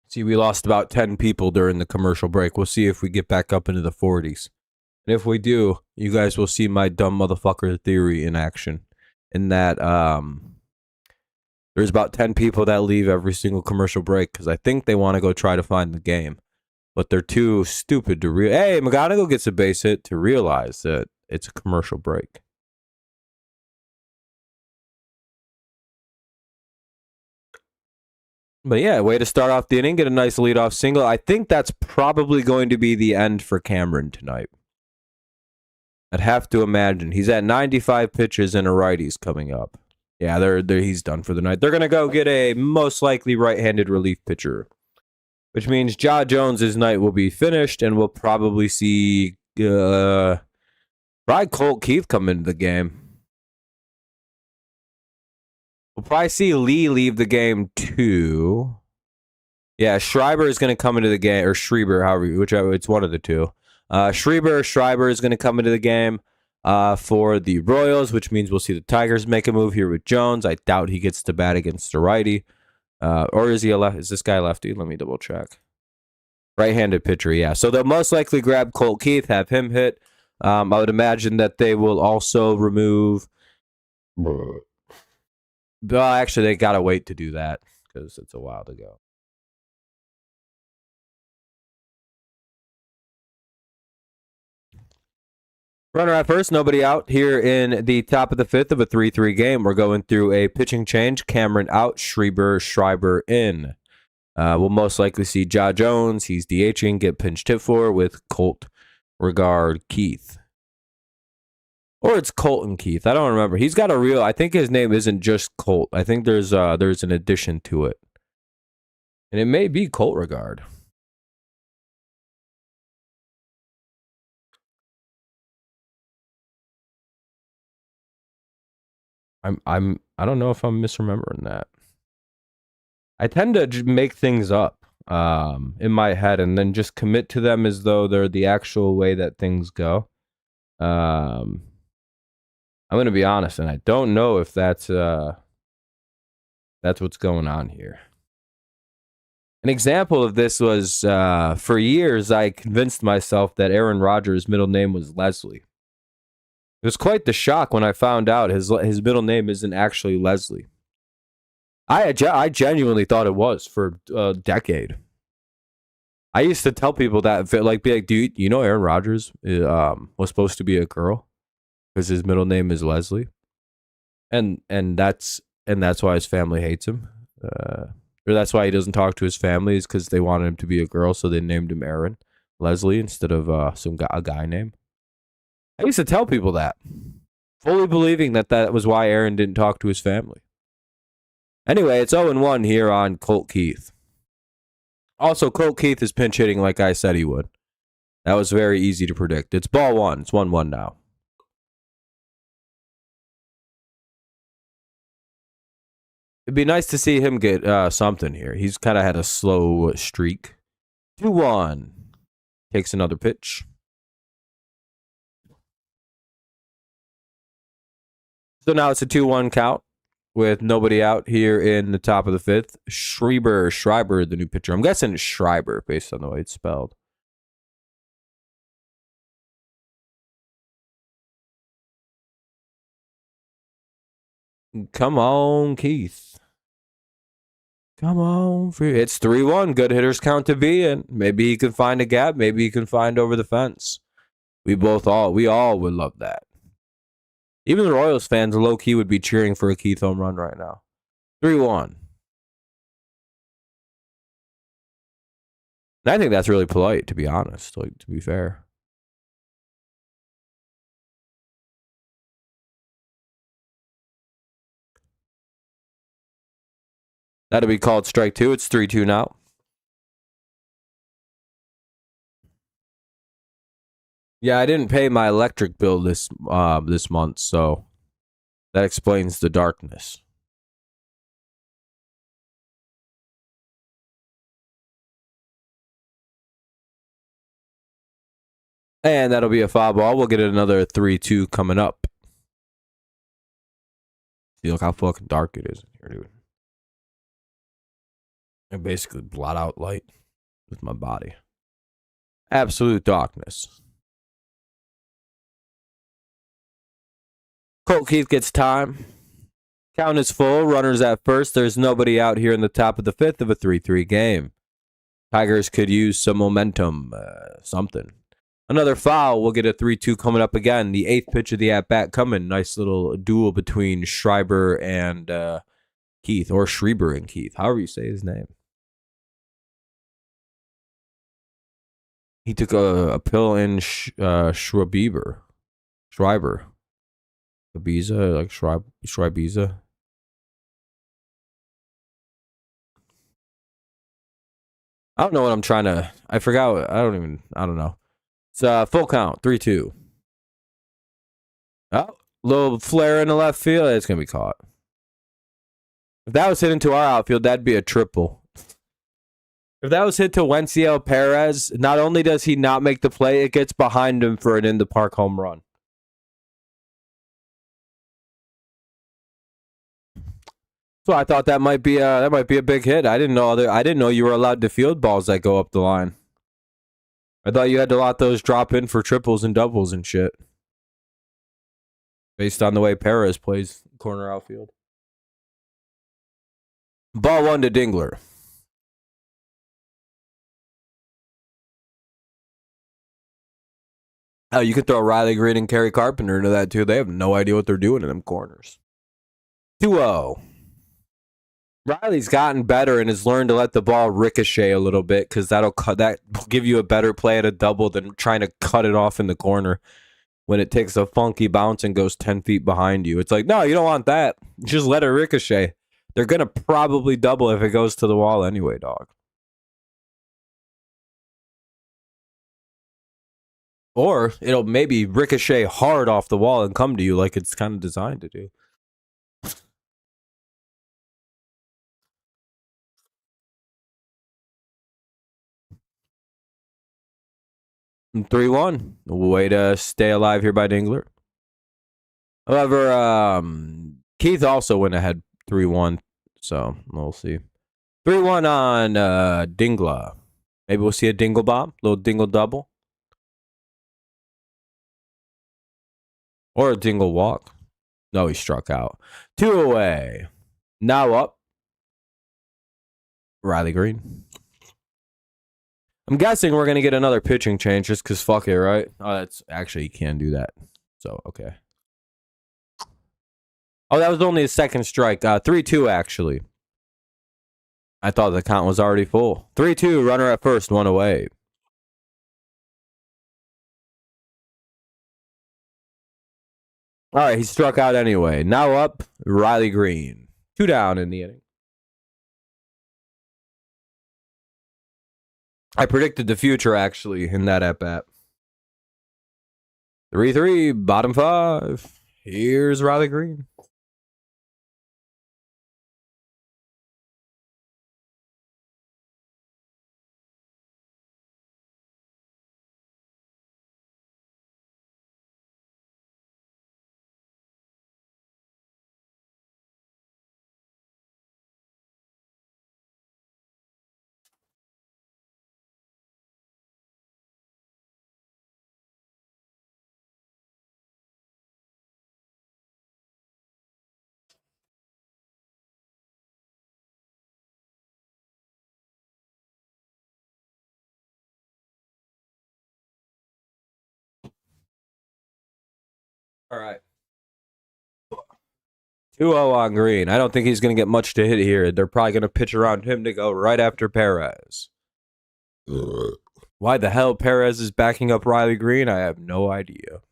See, we lost about 10 people during the commercial break. We'll see if we get back up into the 40s. And if we do, you guys will see my dumb motherfucker theory in action. In that, there's about 10 people that leave every single commercial break because I think they want to go try to find the game. But they're too stupid to Hey, McGonigal gets a base hit to realize that it's a commercial break. But yeah, way to start off the inning, get a nice leadoff single. I think that's probably going to be the end for Cameron tonight. I'd have to imagine. He's at 95 pitches and a righty's coming up. Yeah, he's done for the night. They're going to go get a most likely right-handed relief pitcher, which means Ja Jones's night will be finished, and we'll probably see probably Colt Keith come into the game. We'll probably see Lee leave the game too. Yeah, Schreiber is going to come into the game, or Schreiber, whichever, it's one of the two. Schreiber is going to come into the game for the Royals, which means we'll see the Tigers make a move here with Jones. I doubt he gets to bat against a righty. Or is he a left? Is this guy lefty? Let me double check. Right-handed pitcher, yeah. So they'll most likely grab Colt Keith, have him hit. I would imagine that they will also remove. Well, actually, they gotta wait to do that because it's a while to go. Runner at first, nobody out here in the top of the fifth of a 3-3 game. We're going through a pitching change. Cameron out, Schreiber in. We'll most likely see Ja Jones. He's DHing, get pinched hit for with Colt Keith. Or it's Colton Keith. I don't remember. He's got a real, I think his name isn't just Colt. I think there's an addition to it. And it may be Colt Regard. I don't know if I'm misremembering that. I tend to make things up in my head and then just commit to them as though they're the actual way that things go. I'm going to be honest, and I don't know if that's what's going on here. An example of this was for years I convinced myself that Aaron Rodgers' middle name was Leslie. It was quite the shock when I found out his middle name isn't actually Leslie. I genuinely thought it was for a decade. I used to tell people that, like, be like, dude, you know Aaron Rodgers was supposed to be a girl because his middle name is Leslie, and that's why his family hates him, or that's why he doesn't talk to his family, is because they wanted him to be a girl, so they named him Aaron Leslie instead of a guy name. I used to tell people that, fully believing that was why Aaron didn't talk to his family. Anyway, it's 0-1 here on Colt Keith. Also, Colt Keith is pinch hitting like I said he would. That was very easy to predict. It's ball one. It's 1-1 now. It'd be nice to see him get something here. He's kind of had a slow streak. 2-1. Takes another pitch. So now it's a 2-1 count with nobody out here in the top of the fifth. Schreiber, the new pitcher. I'm guessing it's Schreiber based on the way it's spelled. Come on, Keith. Come on. It's 3-1. Good hitters count to be in. Maybe he can find a gap. Maybe he can find over the fence. We all would love that. Even the Royals fans, low-key, would be cheering for a Keith home run right now. 3-1. And I think that's really polite, to be honest, like, to be fair. That'll be called strike two. It's 3-2 now. Yeah, I didn't pay my electric bill this month, so that explains the darkness. And that'll be a foul ball. We'll get another 3-2 coming up. See, look how fucking dark it is in here, dude. I basically blot out light with my body. Absolute darkness. Colt Keith gets time. Count is full. Runners at first. There's nobody out here in the top of the fifth of a 3-3 game. Tigers could use some momentum, something. Another foul. We'll get a 3-2 coming up again. The eighth pitch of the at-bat coming. Nice little duel between Schreiber and Keith, or Schreiber and Keith, however you say his name. He took a pill in Schreiber. Ibiza, like Schreibiza. I don't know what I'm trying to. I forgot. I don't know. It's full count. 3-2. Oh, little flare in the left field. It's gonna be caught. If that was hit into our outfield, that'd be a triple. If that was hit to Wenciel Perez, not only does he not make the play, it gets behind him for an in the park home run. So I thought that might be a big hit. I didn't know you were allowed to field balls that go up the line. I thought you had to let those drop in for triples and doubles and shit. Based on the way Perez plays corner outfield. Ball 1 to Dingler. Oh, you could throw Riley Green and Kerry Carpenter into that too. They have no idea what they're doing in them corners. 2-0. Riley's gotten better and has learned to let the ball ricochet a little bit because that will give you a better play at a double than trying to cut it off in the corner when it takes a funky bounce and goes 10 feet behind you. It's like, no, you don't want that. Just let it ricochet. They're going to probably double if it goes to the wall anyway, dog. Or it'll maybe ricochet hard off the wall and come to you like it's kind of designed to do. 3-1. Way to stay alive here by Dingler. However, Keith also went ahead 3-1. So we'll see. 3-1 on Dingler. Maybe we'll see a dingle bomb, little dingle double. Or a dingle walk. No, he struck out. 2 away. Now up. Riley Green. I'm guessing we're going to get another pitching change just because fuck it, right? Oh, that's actually, you can do that. So, okay. Oh, that was only a second strike. 3-2, actually. I thought the count was already full. 3-2, runner at first, 1 away. All right, he struck out anyway. Now up, Riley Green. 2 down in the inning. I predicted the future, actually, in that at-bat. 3-3, bottom 5. Here's Riley Green. All right. 2-0 on Green. I don't think he's going to get much to hit here. They're probably going to pitch around him to go right after Perez. Why the hell Perez is backing up Riley Green, I have no idea.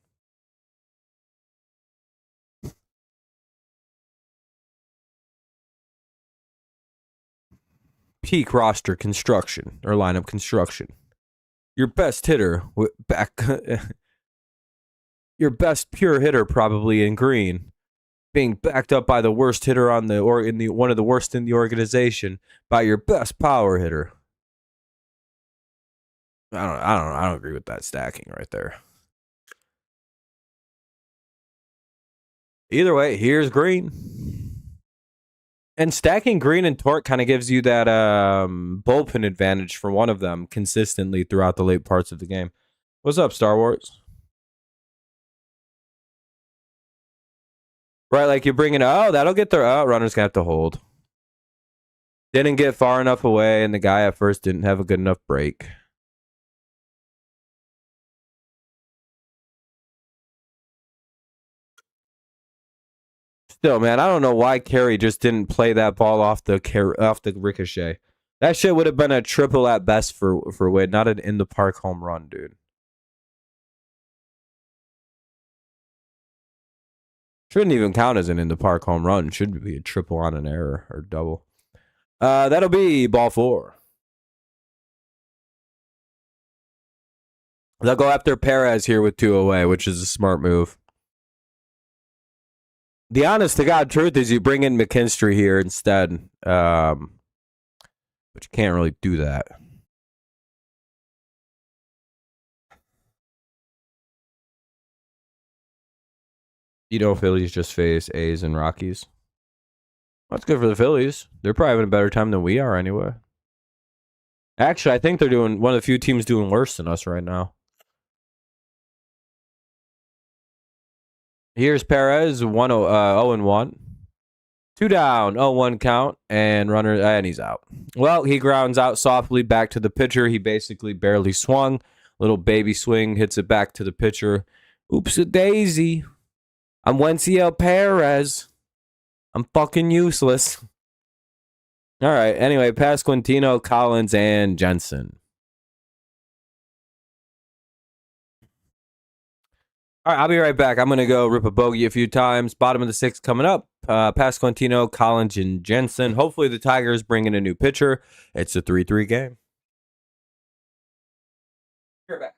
Peak roster construction, or lineup construction. Your best hitter, your best pure hitter probably in Green, being backed up by the worst hitter on one of the worst in the organization by your best power hitter. I don't agree with that stacking right there. Either way, here's Green. And stacking Green and Torque kind of gives you that bullpen advantage for one of them consistently throughout the late parts of the game. What's up, Star Wars? Right, like you're bringing, that'll get their, runner's going to have to hold. Didn't get far enough away, and the guy at first didn't have a good enough break. Still, man, I don't know why Carey just didn't play that ball off the ricochet. That shit would have been a triple at best for Wade, not an in the park home run, dude. Shouldn't even count as an in the park home run. Should be a triple on an error or double. That'll be ball 4. They'll go after Perez here with 2 away, which is a smart move. The honest to God truth is you bring in McKinstry here instead. But you can't really do that. You know, Phillies just face A's and Rockies. That's good for the Phillies. They're probably having a better time than we are anyway. Actually, I think they're doing one of the few teams doing worse than us right now. Here's Perez, 0-1. 2 down, 0-1 count, and runner, and he's out. Well, he grounds out softly back to the pitcher. He basically barely swung. Little baby swing, hits it back to the pitcher. Oops a daisy. I'm Wenciel Perez. I'm fucking useless. All right, anyway, Pasquantino, Collins, and Jensen. All right, I'll be right back. I'm going to go rip a bogey a few times. Bottom of the 6th coming up. Pasquantino, Collins, and Jensen. Hopefully the Tigers bring in a new pitcher. It's a 3-3 game. You're back.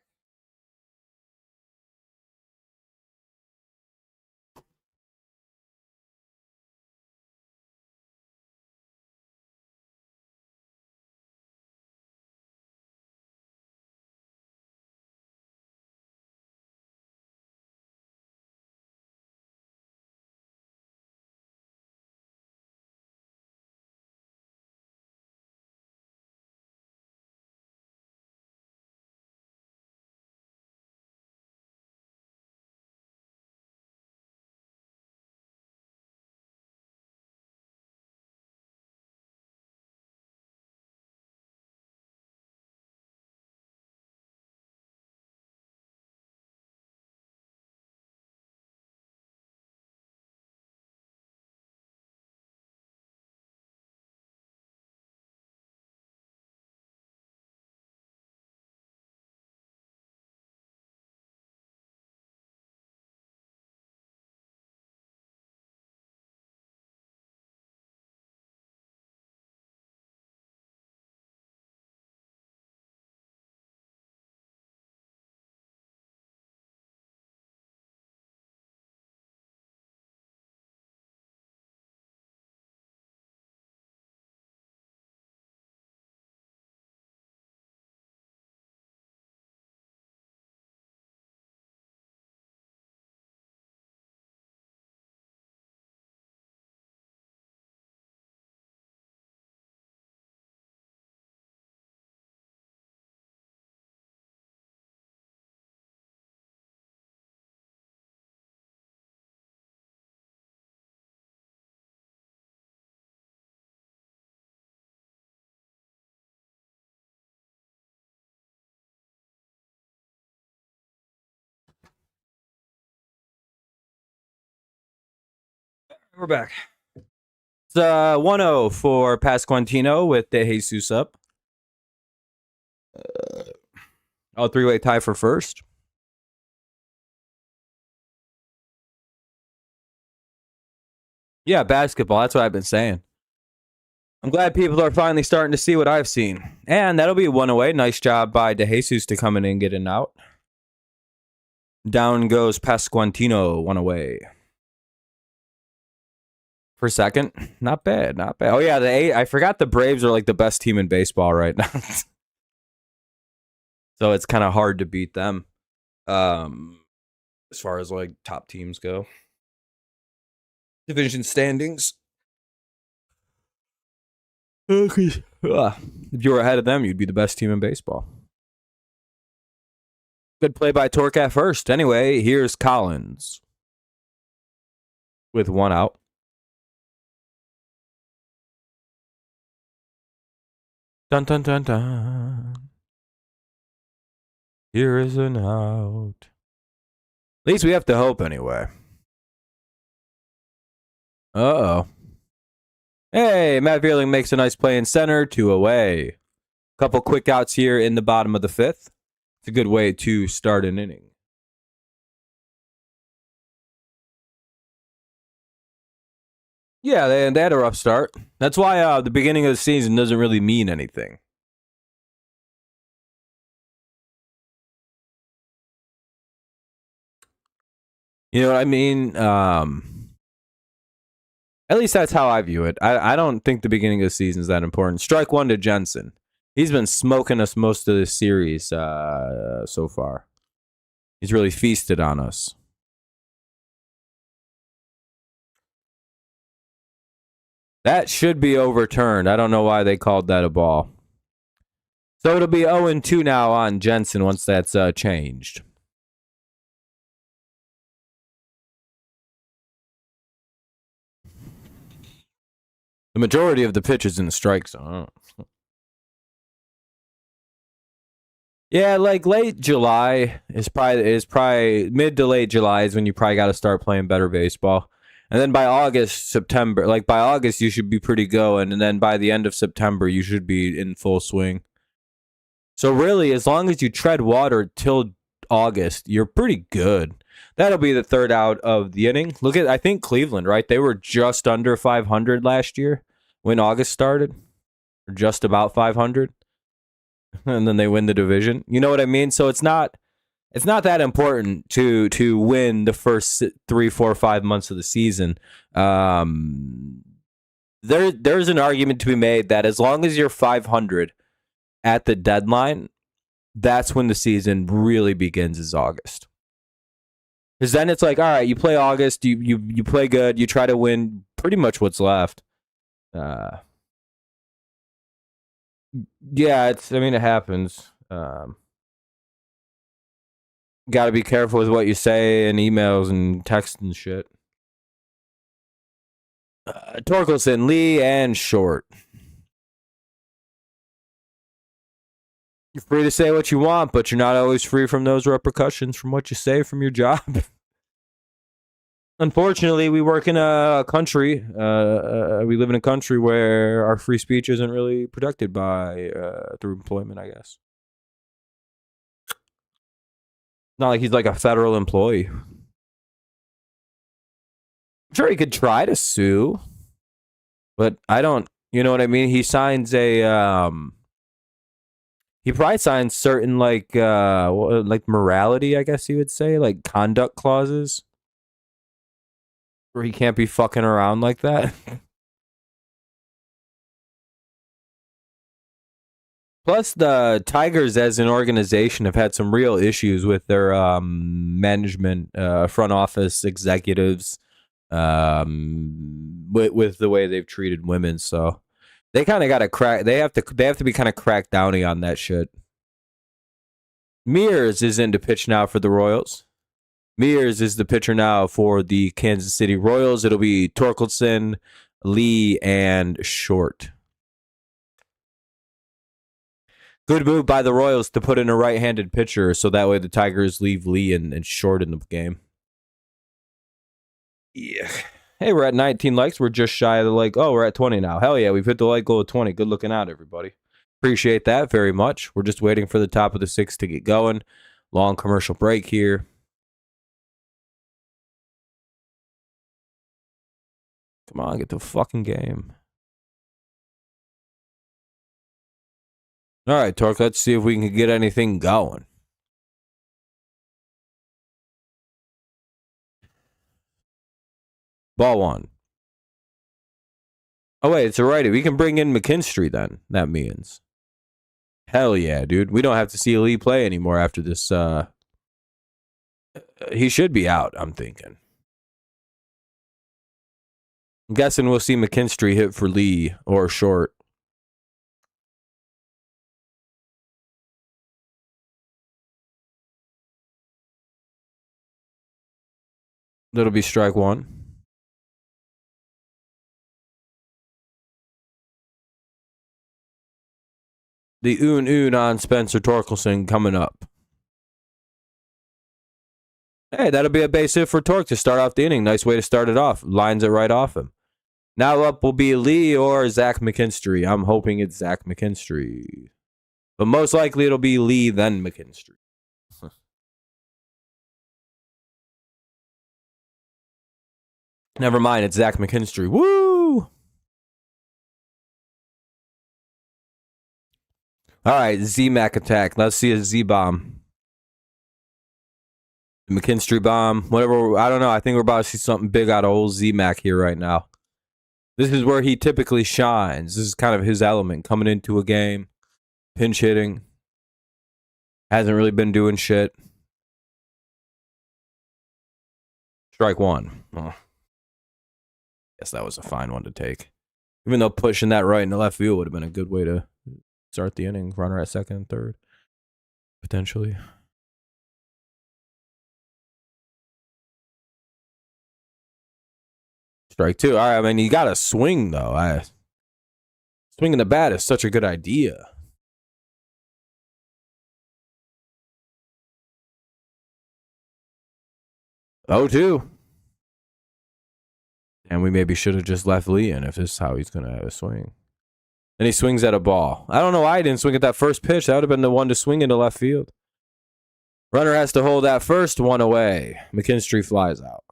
We're back. It's 1-0 for Pasquantino with De Jesus up. 3-way tie for first. Yeah, basketball. That's what I've been saying. I'm glad people are finally starting to see what I've seen. And that'll be 1 away. Nice job by De Jesus to come in and get an out. Down goes Pasquantino, 1 away. For second, not bad, not bad. Oh yeah, I forgot the Braves are like the best team in baseball right now. So it's kind of hard to beat them. As far as like top teams go. Division standings. If you were ahead of them, you'd be the best team in baseball. Good play by Torque at first. Anyway, here's Collins with 1 out. Dun dun dun dun. Here is an out. At least we have to hope anyway. Uh-oh. Hey, Matt Vierling makes a nice play in center, 2 away. Couple quick outs here in the bottom of the 5th. It's a good way to start an inning. Yeah, they had a rough start. That's why the beginning of the season doesn't really mean anything. You know what I mean? At least that's how I view it. I don't think the beginning of the season is that important. Strike 1 to Jensen. He's been smoking us most of this series so far. He's really feasted on us. That should be overturned. I don't know why they called that a ball. So it'll be 0-2 now on Jensen once that's changed. The majority of the pitches in the strike zone. Yeah, like late July is probably mid to late July is when you probably got to start playing better baseball. And then by August, September, like by August, you should be pretty going. And then by the end of September, you should be in full swing. So really, as long as you tread water till August, you're pretty good. That'll be the 3rd out of the inning. Look at, I think Cleveland, right? They were just under 500 last year when August started, or just about 500, and then they win the division. You know what I mean? So it's not that important to win the first 3, 4, 5 months of the season. There's an argument to be made that as long as you're 500 at the deadline, that's when the season really begins, is August. Because then it's like, all right, you play August, you play good, you try to win pretty much what's left. Yeah, it happens. Got to be careful with what you say in emails and text and shit. Torkelson, Lee, and Short. You're free to say what you want, but you're not always free from those repercussions from what you say from your job. Unfortunately, we work in a country. We live in a country where our free speech isn't really protected by through employment, I guess. Not like he's like a federal employee. I'm sure he could try to sue, but I don't. You know what I mean? He signs a. He probably signs certain like morality, I guess you would say, like conduct clauses, where he can't be fucking around like that. Plus, the Tigers as an organization have had some real issues with their management, front office executives, with the way they've treated women. So they kind of got to crack. They have to be kind of crack downy on that shit. Mears is in to pitch now for the Royals. Mears is the pitcher now for the Kansas City Royals. It'll be Torkelson, Lee, and Short. Good move by the Royals to put in a right-handed pitcher, so that way the Tigers leave Lee and Short in the game. Yeah. Hey, we're at 19 likes. We're just shy of the like. Oh, we're at 20 now. Hell yeah, we've hit the like goal of 20. Good looking out, everybody. Appreciate that very much. We're just waiting for the top of the 6th to get going. Long commercial break here. Come on, get the fucking game. All right, Torque, let's see if we can get anything going. Ball 1. Oh, wait, it's a righty. We can bring in McKinstry then, that means. Hell yeah, dude. We don't have to see Lee play anymore after this. He should be out, I'm thinking. I'm guessing we'll see McKinstry hit for Lee or Short. That'll be strike 1. The oon on Spencer Torkelson coming up. Hey, that'll be a base hit for Torque to start off the inning. Nice way to start it off. Lines it right off him. Now up will be Lee or Zach McKinstry. I'm hoping it's Zach McKinstry. But most likely it'll be Lee, then McKinstry. Never mind, it's Zach McKinstry. Woo! All right, Z-Mac attack. Let's see a Z-bomb. McKinstry bomb. Whatever. I don't know. I think we're about to see something big out of old Z-Mac here right now. This is where he typically shines. This is kind of his element. Coming into a game. Pinch hitting. Hasn't really been doing shit. Strike one. Oh. Guess that was a fine one to take. Even though pushing that right into left field would have been a good way to start the inning. Runner at second and third. Potentially. Strike two. All right, I mean, you got to swing, though. Swinging the bat is such a good idea. 0-2. And we maybe should have just left Lee in if this is how he's going to have a swing. And he swings at a ball. I don't know why he didn't swing at that first pitch. That would have been the one to swing into left field. Runner has to hold that first one away. McKinstry flies out.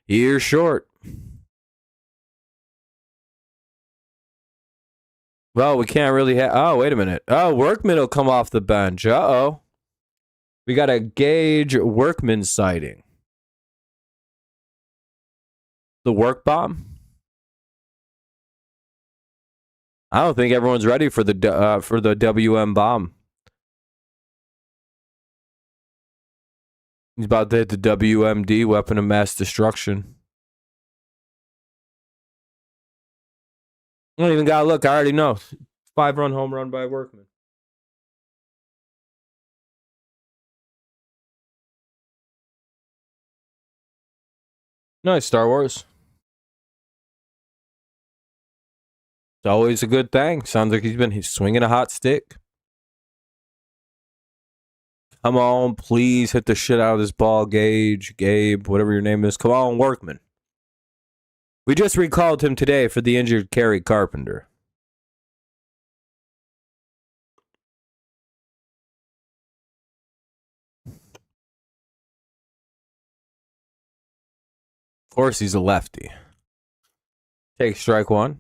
Here's short. Well, we can't really have... Oh, wait a minute. Oh, Workman will come off the bench. Uh-oh. We got a Gage Workman sighting. The work bomb? I don't think everyone's ready for the WM bomb. He's about to hit the WMD, weapon of mass destruction. I don't even gotta look. I already know. 5-run home run by Workman. Nice, Star Wars. It's always a good thing. Sounds like he's swinging a hot stick. Come on, please hit the shit out of this ball, Gage, Gabe, whatever your name is. Come on, Workman. We just recalled him today for the injured Kerry Carpenter. Of course, he's a lefty. Take strike one.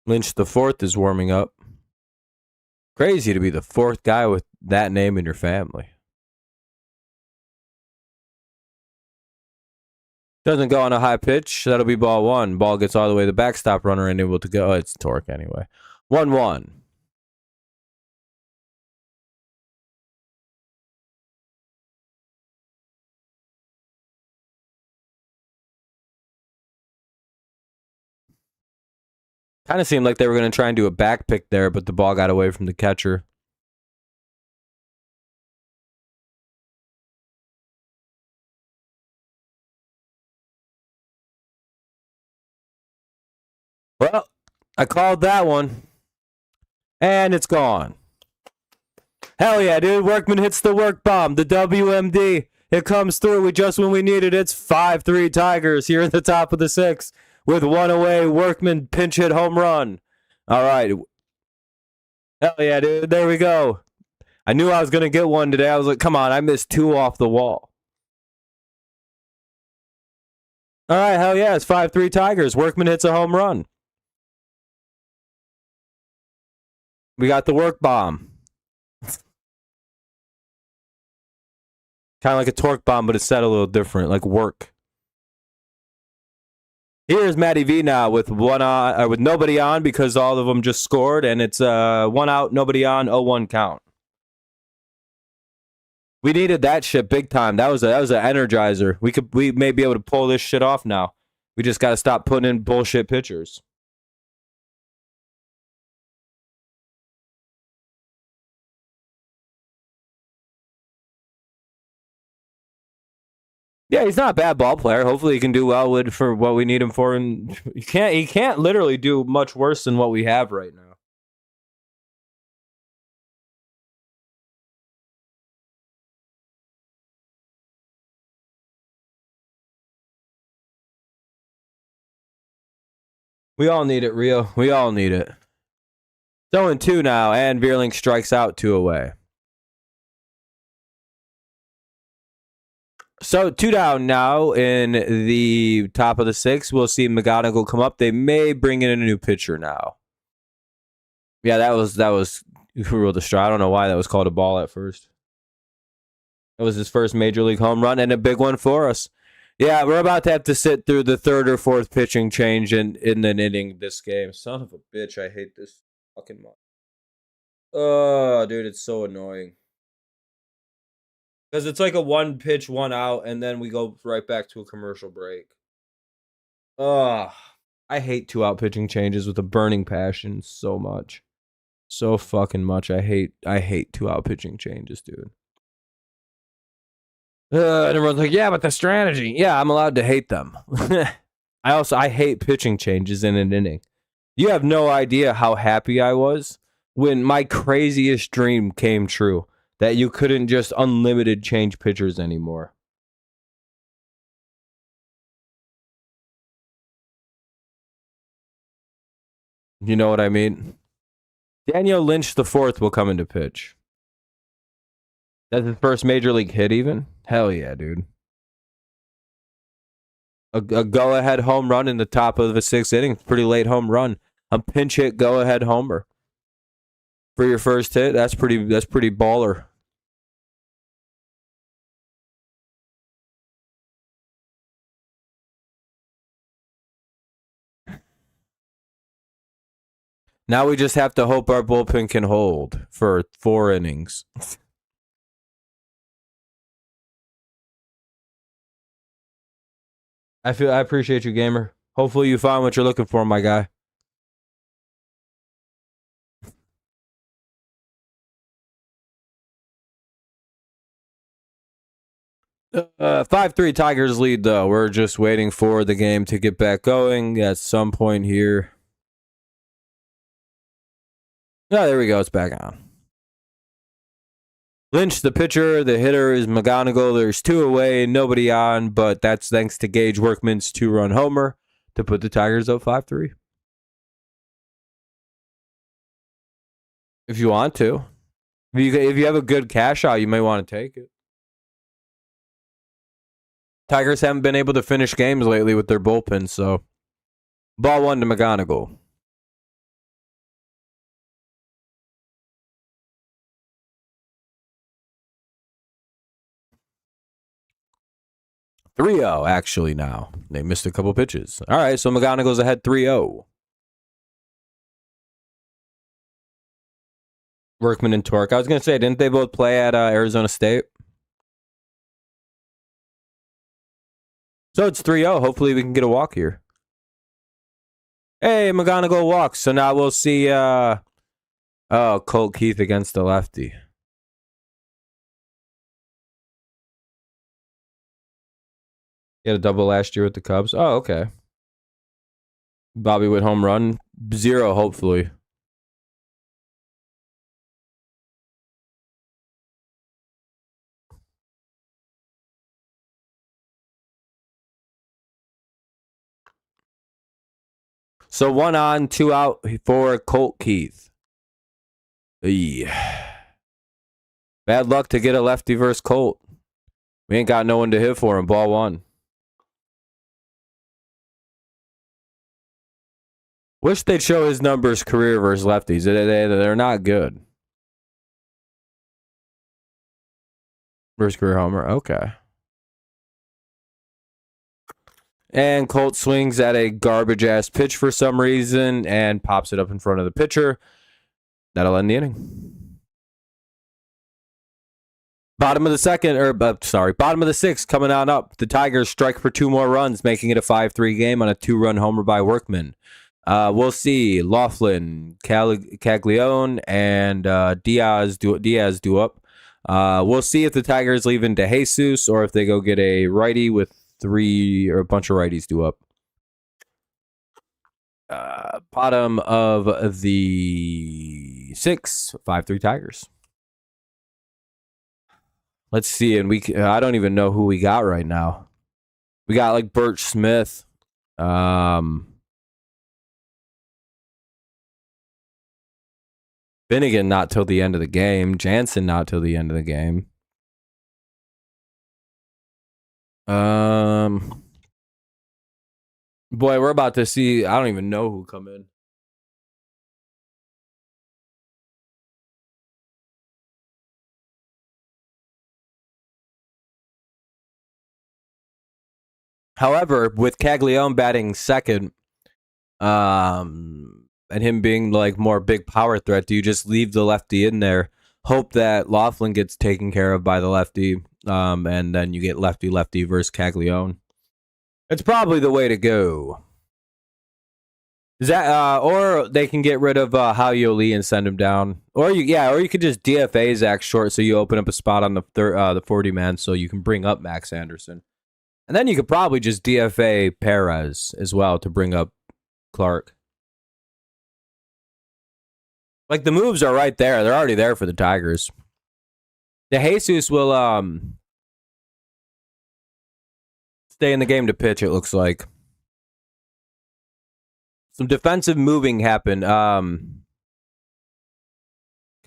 Lynch the fourth is warming up. Crazy to be the fourth guy with that name in your family. Doesn't go on a high pitch. That'll be ball one. Ball gets all the way to the backstop, runner and able to go. Oh, it's Torque anyway. 1-1. Kind of seemed like they were going to try and do a back pick there, but the ball got away from the catcher. Well, I called that one. And it's gone. Hell yeah, dude. Workman hits the work bomb. The WMD. It comes through just when we need it. It's 5-3 Tigers here at the top of the sixth. With one away, Workman pinch hit home run. All right. Hell yeah, dude. There we go. I knew I was going to get one today. I was like, come on. I missed 2 off the wall. All right. Hell yeah. It's 5-3 Tigers. Workman hits a home run. We got the work bomb. Kind of like a torque bomb, but it's set a little different, like work. Here's Matty V now with one on, with nobody on because all of them just scored, and it's 1 out, nobody on, 0-1 count. We needed that shit big time. That was an energizer. We may be able to pull this shit off now. We just got to stop putting in bullshit pitchers. Yeah, he's not a bad ball player. Hopefully he can do well for what we need him for. And he can't literally do much worse than what we have right now. We all need it, Rio. We all need it. 0-2 now, and Veerling strikes out 2 away. So 2 down now in the top of the 6th. We'll see McGonigal come up. They may bring in a new pitcher now. Yeah, that was real distraught. I don't know why that was called a ball at first. It was his first major league home run and a big one for us. Yeah, we're about to have to sit through the 3rd or 4th pitching change in an inning this game. Son of a bitch, I hate this fucking much. Oh, dude, it's so annoying. Because it's like a 1 pitch, 1 out, and then we go right back to a commercial break. Ugh. I hate 2-out pitching changes with a burning passion so much. So fucking much. I hate 2-out pitching changes, dude. And everyone's like, yeah, but the strategy. Yeah, I'm allowed to hate them. I hate pitching changes in an inning. You have no idea how happy I was when my craziest dream came true, that you couldn't just unlimited change pitchers anymore. You know what I mean? Daniel Lynch the 4th will come into pitch. That's his first major league hit even? Hell yeah, dude. A go-ahead home run in the top of the 6th inning. Pretty late home run. A pinch hit go-ahead homer for your first hit. That's pretty baller. Now we just have to hope our bullpen can hold for 4 innings. I appreciate you, gamer. Hopefully you find what you're looking for, my guy. Uh, 5-3 Tigers lead, though. We're just waiting for the game to get back going at some point here. Oh, there we go. It's back on. Lynch, the pitcher. The hitter is McGonigal. There's 2 away, nobody on, but that's thanks to Gage Workman's 2-run homer to put the Tigers up 5-3. If you want to. If you have a good cash out, you may want to take it. Tigers haven't been able to finish games lately with their bullpen, so ball 1 to McGonigal. .3-0 actually now. They missed a couple pitches. All right, so McGonigal's ahead 3-0. Workman and Torque. I was going to say, didn't they both play at Arizona State? So it's 3-0. Hopefully we can get a walk here. Hey, McGonigal walks. So now we'll see Colt Keith against the lefty. He had a double last year with the Cubs. Oh, okay. Bobby Witt home run. 0, hopefully. So 1 on, 2 out for Colt Keith. Bad luck to get a lefty versus Colt. We ain't got no one to hit for him. Ball 1. Wish they'd show his numbers career versus lefties. They're not good. Versus career homer. Okay. And Colt swings at a garbage-ass pitch for some reason and pops it up in front of the pitcher. That'll end the inning. Bottom of the 6th coming on up. The Tigers strike for 2 more runs, making it a 5-3 game on a 2-run homer by Workman. We'll see Laughlin, Caglione, and Diaz do up. We'll see if the Tigers leave into Jesus or if they go get a righty with 3 or a bunch of righties do up. Bottom of the 6th, 5-3 Tigers. Let's see, and I don't even know who we got right now. We got like Burt Smith. Finnegan not till the end of the game. Jansen not till the end of the game. Boy, we're about to see. I don't even know who come in. However, with Caglione batting second, and him being like more big power threat, do you just leave the lefty in there, hope that Laughlin gets taken care of by the lefty, and then you get lefty versus Caglione? It's probably the way to go. Is that or they can get rid of Hao Lee and send him down, or you could just DFA Zach Short so you open up a spot on the 40 man so you can bring up Max Anderson, and then you could probably just DFA Perez as well to bring up Clark. Like the moves are right there; they're already there for the Tigers. De Jesus will stay in the game to pitch. It looks like. Some defensive moving happened. Kevin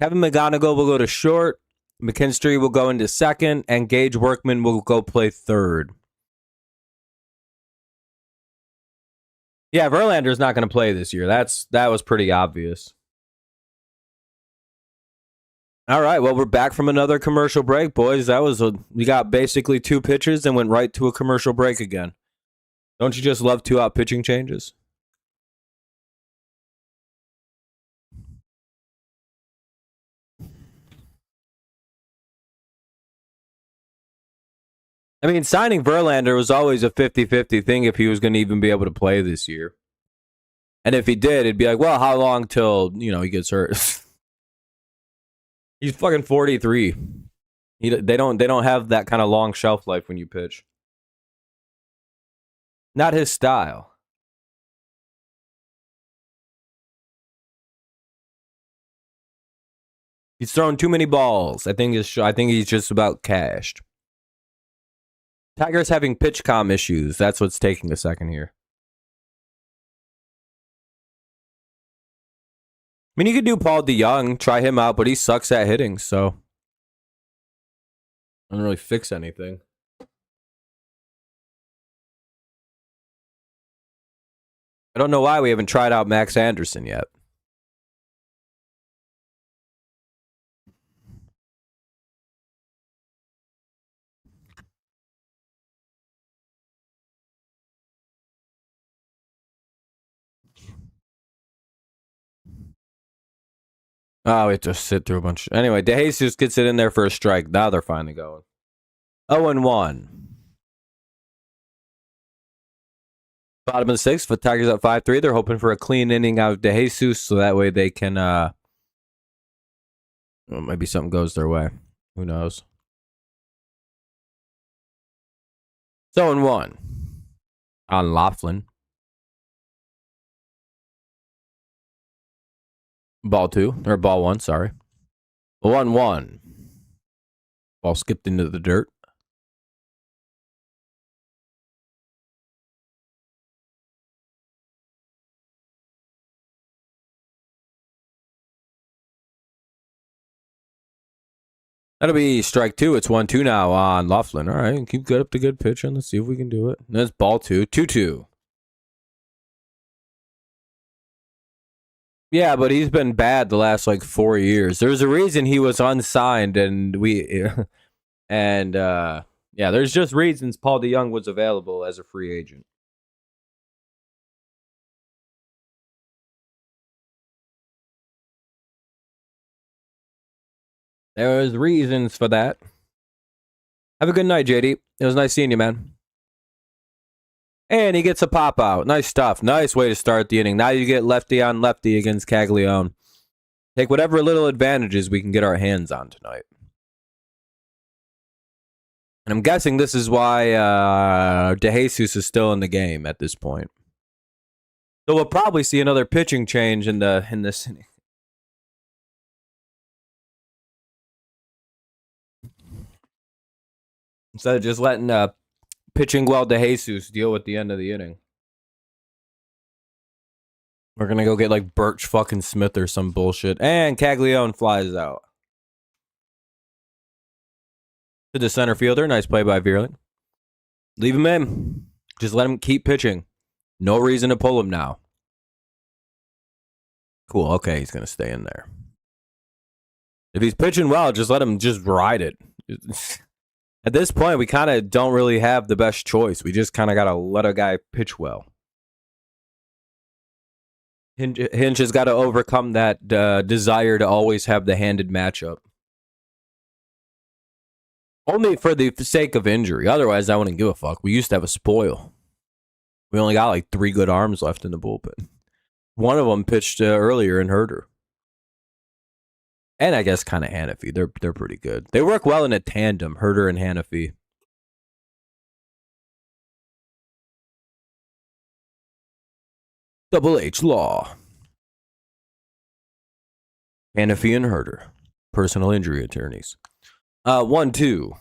McGonigal will go to short. McKinstry will go into second. And Gage Workman will go play third. Yeah, Verlander's not going to play this year. That was pretty obvious. All right, well, we're back from another commercial break, boys. We got basically 2 pitches and went right to a commercial break again. Don't you just love 2-out pitching changes? I mean, signing Verlander was always a 50-50 thing if he was going to even be able to play this year. And if he did, it'd be like, well, how long till, he gets hurt? He's fucking 43. They don't have that kind of long shelf life when you pitch. Not his style. He's thrown too many balls. I think he's just about cashed. Tigers having pitch comm issues. That's what's taking a second here. I mean, you could do Paul DeYoung, try him out, but he sucks at hitting, so doesn't really fix anything. I don't know why we haven't tried out Max Anderson yet. Oh, we have to sit through a bunch. Anyway, De Jesus gets it in there for a strike. Now they're finally going. 0-1. Bottom of the 6th, for Tigers at 5-3. They're hoping for a clean inning out of De Jesus so that way they can, well, maybe something goes their way. Who knows? 0-1 on Laughlin. Ball 1, sorry. 1-1. Ball skipped into the dirt. That'll be strike 2. It's 1-2 now on Laughlin. All right, keep good up the good pitch and let's see if we can do it. That's ball 2. 2-2. Yeah, but he's been bad the last 4 years. There's a reason he was unsigned, and there's just reasons Paul DeYoung was available as a free agent. There was reasons for that. Have a good night, JD. It was nice seeing you, man. And he gets a pop out. Nice stuff. Nice way to start the inning. Now you get lefty on lefty against Caglione. Take whatever little advantages we can get our hands on tonight. And I'm guessing this is why De Jesus is still in the game at this point. So we'll probably see another pitching change in this inning. Instead of just letting pitching well De Jesus deal with the end of the inning. We're going to go get like Birch fucking Smith or some bullshit. And Caglione flies out. To the center fielder. Nice play by Vierling. Leave him in. Just let him keep pitching. No reason to pull him now. Cool. Okay, he's going to stay in there. If he's pitching well, just let him just ride it. At this point, we kind of don't really have the best choice. We just kind of got to let a guy pitch well. Hinch has got to overcome that desire to always have the handed matchup. Only for the sake of injury. Otherwise, I wouldn't give a fuck. We used to have a spoil. We only got like 3 good arms left in the bullpen. One of them pitched earlier and hurt her. And I guess kind of Hannafy. They're pretty good. They work well in a tandem, Herder and Hannafy. Double H Law. Hannafy and Herder. Personal injury attorneys. 1-2.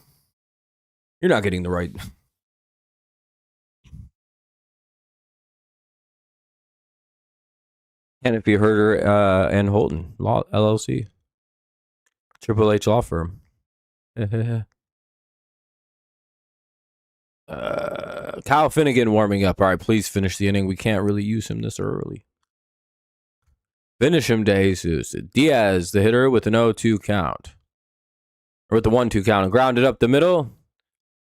You're not getting the right. Hannafy, Herder, and Holton. Law LLC. Triple H law firm. Kyle Finnegan warming up. All right, please finish the inning. We can't really use him this early. Finish him, De Jesus. Diaz, the hitter, with an 0-2 count. Or with the 1-2 count. And grounded up the middle.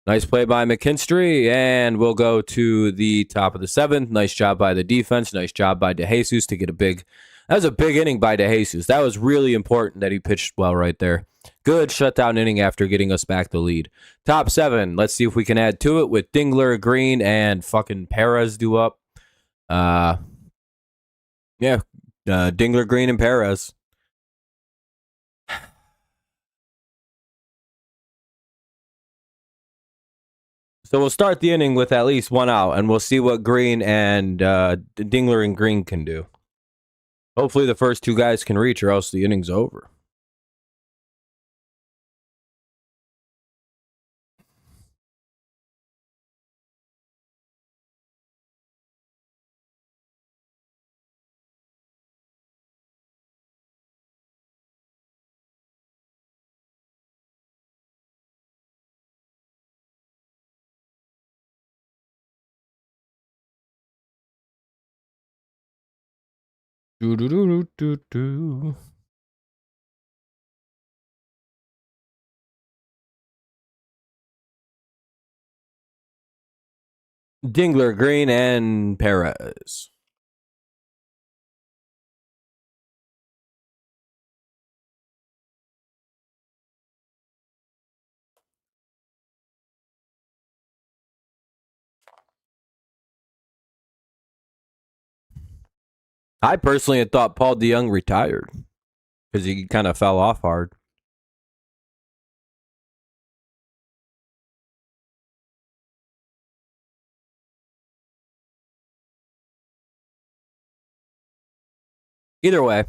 Nice play by McKinstry. And we'll go to the top of the 7th. Nice job by the defense. Nice job by De Jesus to get a big... That was a big inning by De Jesus. That was really important that he pitched well right there. Good shutdown inning after getting us back the lead. Top 7. Let's see if we can add to it with Dingler, Green, and fucking Perez due up. Dingler, Green, and Perez. So we'll start the inning with at least 1 out, and we'll see what Green and Dingler and Green can do. Hopefully the first 2 guys can reach, or else the inning's over. Do-do-do-do-do-do. Dingler, Green, and Perez. I personally had thought Paul DeYoung retired because he kind of fell off hard. Either way,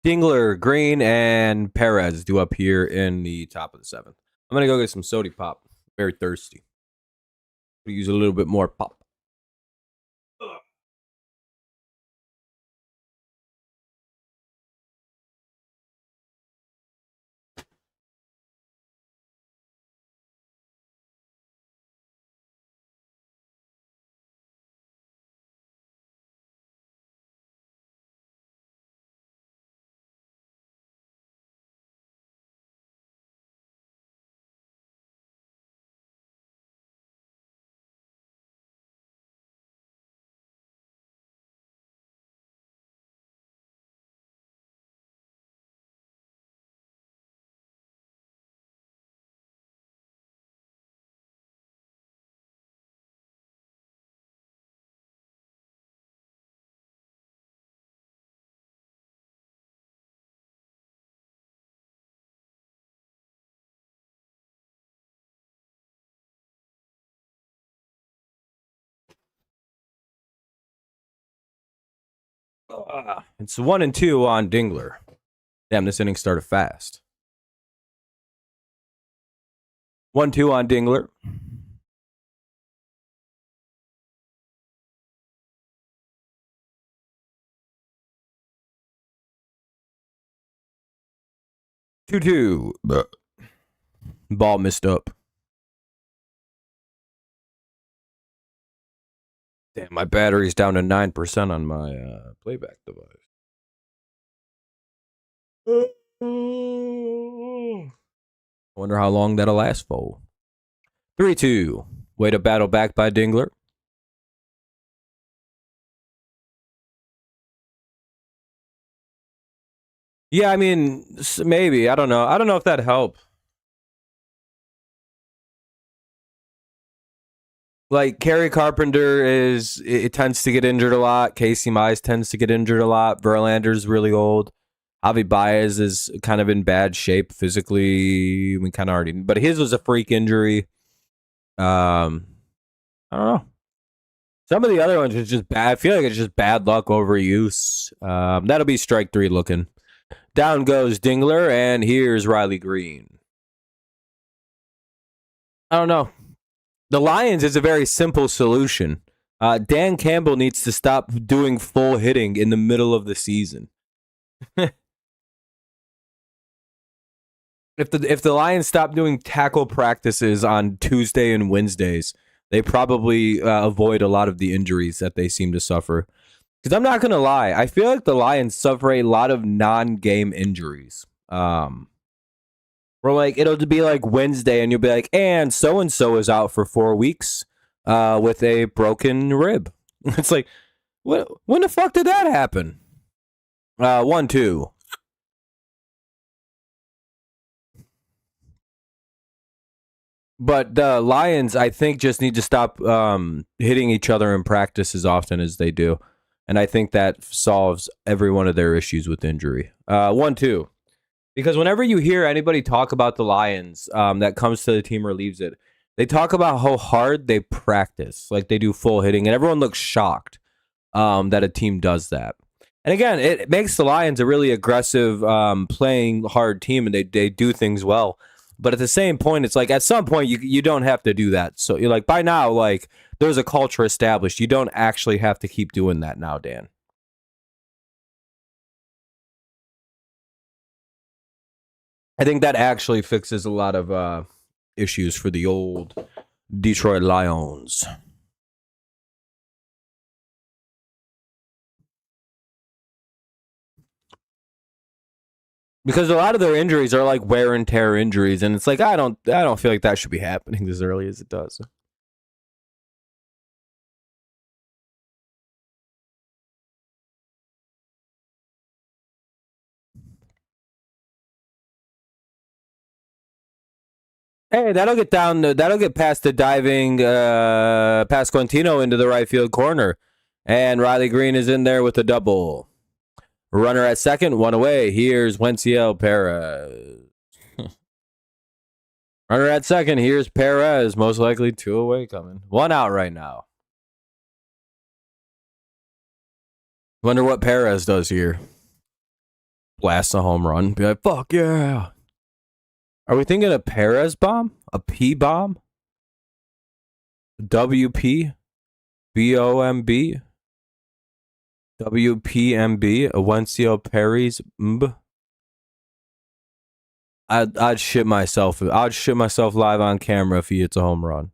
Dingler, Green, and Perez do up here in the top of the 7th. I'm going to go get some soda pop. Very thirsty. Could use a little bit more pop. It's 1-2 on Dingler. Damn, this inning started fast. 1-2 on Dingler. 2-2. Ball missed up. Damn, my battery's down to 9% on my playback device. Wonder how long that'll last for. 3-2. Way to battle back by Dingler. Yeah, I mean, maybe. I don't know. I don't know if that'd help. Like, Kerry Carpenter it tends to get injured a lot. Casey Mize tends to get injured a lot. Verlander's really old. Javi Baez is kind of in bad shape physically. We kind of already, but his was a freak injury. I don't know. Some of the other ones are just bad. I feel like it's just bad luck overuse. That'll be strike 3 looking. Down goes Dingler, and here's Riley Green. I don't know. The Lions is a very simple solution. Dan Campbell needs to stop doing full hitting in the middle of the season. If the Lions stop doing tackle practices on Tuesday and Wednesdays, they probably avoid a lot of the injuries that they seem to suffer. Because I'm not going to lie, I feel like the Lions suffer a lot of non-game injuries. Where like it'll be like Wednesday and you'll be like, and so-and-so is out for 4 weeks with a broken rib. It's like, when the fuck did that happen? 1-2. But the Lions, I think, just need to stop hitting each other in practice as often as they do. And I think that solves every one of their issues with injury. 1-2. Because whenever you hear anybody talk about the Lions that comes to the team or leaves it, they talk about how hard they practice. Like they do full hitting. And everyone looks shocked that a team does that. And again, it makes the Lions a really aggressive, playing hard team. And they do things well. But at the same point, it's like at some point you don't have to do that. So you're like by now, like there's a culture established. You don't actually have to keep doing that now, Dan. I think that actually fixes a lot of issues for the old Detroit Lions. Because a lot of their injuries are like wear and tear injuries, and it's like I don't feel like that should be happening as early as it does. Hey, that'll get down. That'll get past the diving Pasquantino into the right field corner, and Riley Green is in there with a double. Runner at second, one away. Here's Wenciel Perez. Runner at second. Here's Perez. Most likely 2 away coming. 1 out right now. Wonder what Perez does here. Blasts a home run. Be like, fuck yeah. Are we thinking a Perez bomb? A P bomb? WP? BOMB? WPMB? A Wenciel Perez? I'd shit myself. I'd shit myself live on camera if he hits a home run.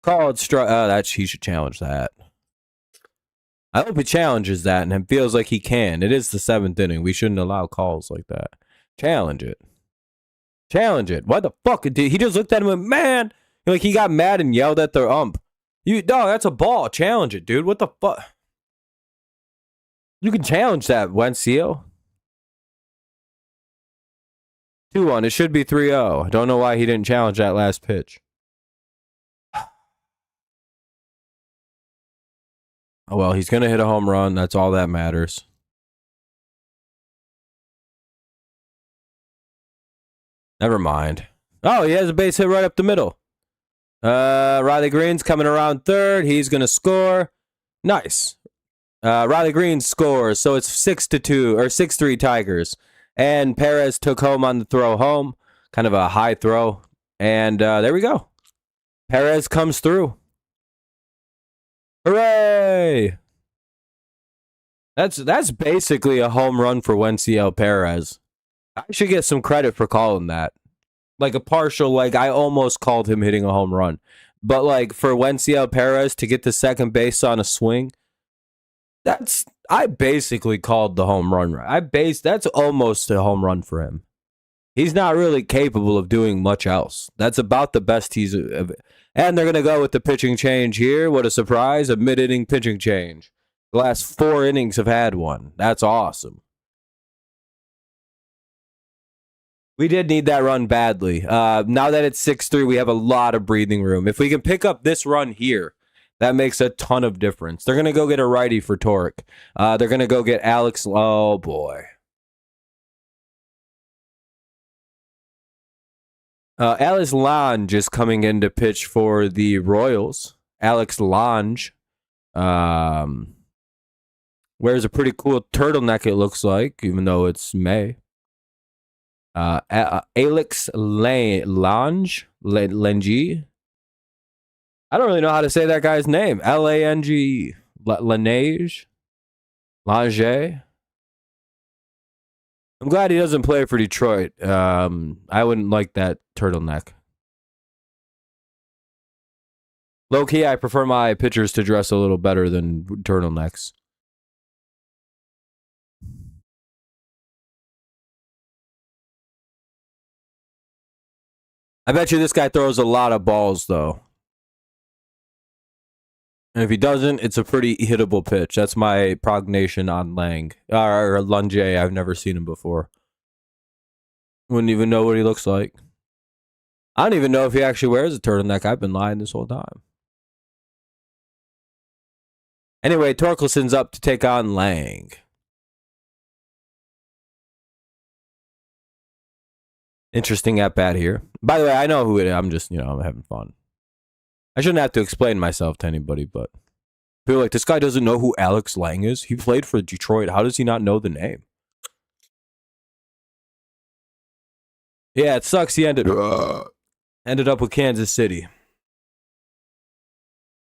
Called strike. He should challenge that. I hope he challenges that and it feels like he can. It is the 7th inning. We shouldn't allow calls like that. Challenge it. Challenge it. What the fuck? He just looked at him and went, man. Like he got mad and yelled at the ump. No, that's a ball. Challenge it, dude. What the fuck? You can challenge that, Wenciel. 2-1. It should be 3-0. I don't know why he didn't challenge that last pitch. Oh, well, he's going to hit a home run. That's all that matters. Never mind. Oh, he has a base hit right up the middle. Riley Green's coming around third. He's going to score. Nice. Riley Green scores. So it's 6-2 or 6-3 Tigers. And Perez took home on the throw home. Kind of a high throw. And there we go. Perez comes through. Hooray! That's basically a home run for Wenciel Perez. I should get some credit for calling that. Like a partial, like I almost called him hitting a home run. But like for Wenciel Perez to get to second base on a swing, I basically called the home run. That's almost a home run for him. He's not really capable of doing much else. That's about the best he's. And they're going to go with the pitching change here. What a surprise. A mid-inning pitching change. The last 4 innings have had one. That's awesome. We did need that run badly. Now that it's 6-3, we have a lot of breathing room. If we can pick up this run here, that makes a ton of difference. They're going to go get a righty for Torque. They're going to go get Alex. Oh, boy. Alex Lange is coming in to pitch for the Royals. Alex Lange wears a pretty cool turtleneck, it looks like, even though it's May. Alex Lange. I don't really know how to say that guy's name. Lange. Lange. I'm glad he doesn't play for Detroit. I wouldn't like that turtleneck. Low key, I prefer my pitchers to dress a little better than turtlenecks. I bet you this guy throws a lot of balls, though. And if he doesn't, it's a pretty hittable pitch. That's my prognosis on Lange. Or Lange. I've never seen him before. Wouldn't even know what he looks like. I don't even know if he actually wears a turtleneck. I've been lying this whole time. Anyway, Torkelson's up to take on Lange. Interesting at bat here. By the way, I know who it is. I'm just, I'm having fun. I shouldn't have to explain myself to anybody, but people are like, this guy doesn't know who Alex Lange is. He played for Detroit. How does he not know the name? Yeah, it sucks. He ended up with Kansas City.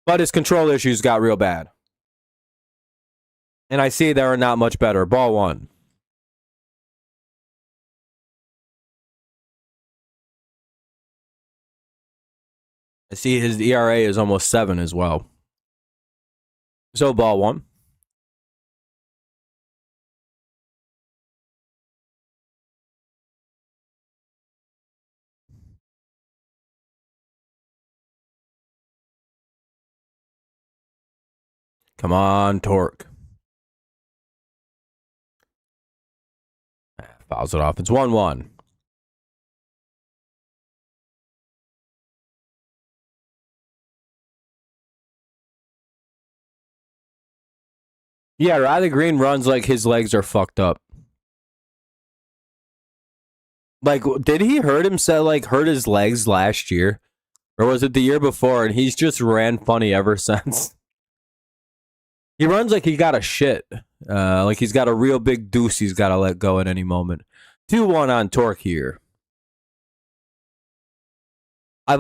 But his control issues got real bad. And I see they are not much better. Ball 1. I see his ERA is almost 7 as well. So ball 1. Come on, Torque. Fouls it off. It's 1-1. Yeah, Riley Green runs like his legs are fucked up. Like, did he hurt himself, hurt his legs last year? Or was it the year before? And he's just ran funny ever since. He runs like he got a shit. Like he's got a real big deuce he's got to let go at any moment. 2-1 on Torque here. I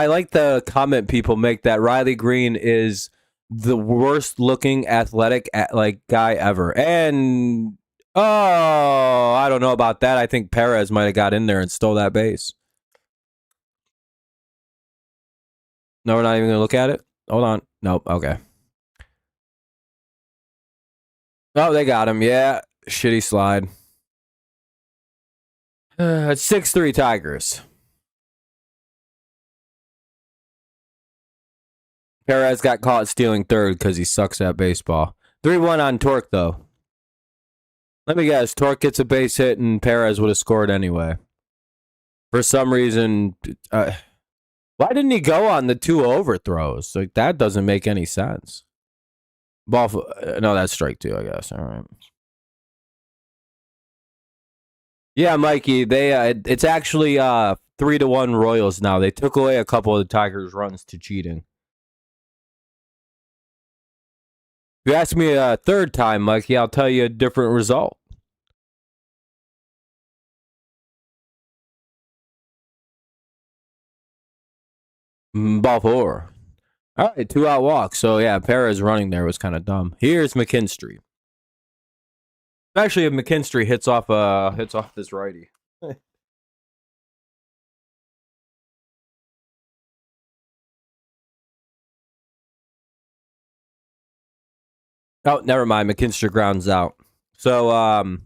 like the comment people make that Riley Green is the worst looking athletic guy ever. And I don't know about that. I think Perez might have got in there and stole that base. No, we're not even going to look at it. Hold on. Nope. Okay. Oh, they got him. Yeah. Shitty slide. It's 6-3 Tigers. Perez got caught stealing third because he sucks at baseball. 3-1 on Torque, though. Let me guess. Torque gets a base hit and Perez would have scored anyway. For some reason, why didn't he go on the 2 overthrows? Like, that doesn't make any sense. No, that's strike 2, I guess. All right. Yeah, Mikey, it's actually 3-1 Royals now. They took away a couple of the Tigers' runs to cheating. If you ask me a third time, Mikey, I'll tell you a different result. Ball 4. All right, 2-out walk. So, yeah, Perez running there was kind of dumb. Here's McKinstry. Especially if McKinstry hits off this righty. Oh, never mind. McKinstry grounds out. So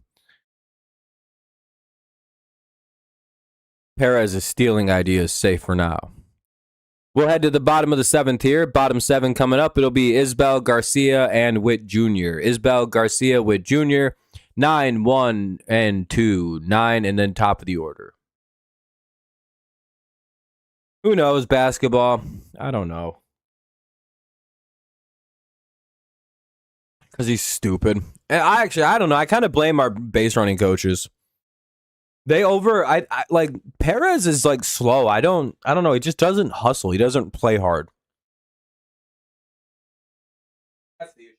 Perez is stealing ideas safe for now. We'll head to the bottom of the seventh here. Bottom seven coming up. It'll be Isbel, Garcia, and Witt Jr. Isbel, Garcia, Witt Jr. 9, 1, and 2. 9, and then top of the order. Who knows basketball? I don't know. Because he's stupid. And I don't know. I kind of blame our base running coaches. I like Perez is like slow. I don't know. He just doesn't hustle. He doesn't play hard. That's the issue.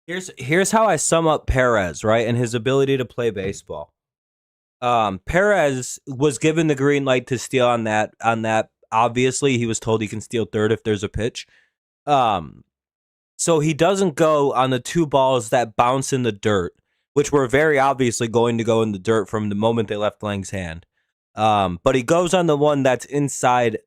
Here's how I sum up Perez, right, and his ability to play baseball. Perez was given the green light to steal on that. Obviously, he was told he can steal third if there's a pitch. So he doesn't go on the two balls that bounce in the dirt, which were very obviously going to go in the dirt from the moment they left Lang's hand. But he goes on the one that's inside,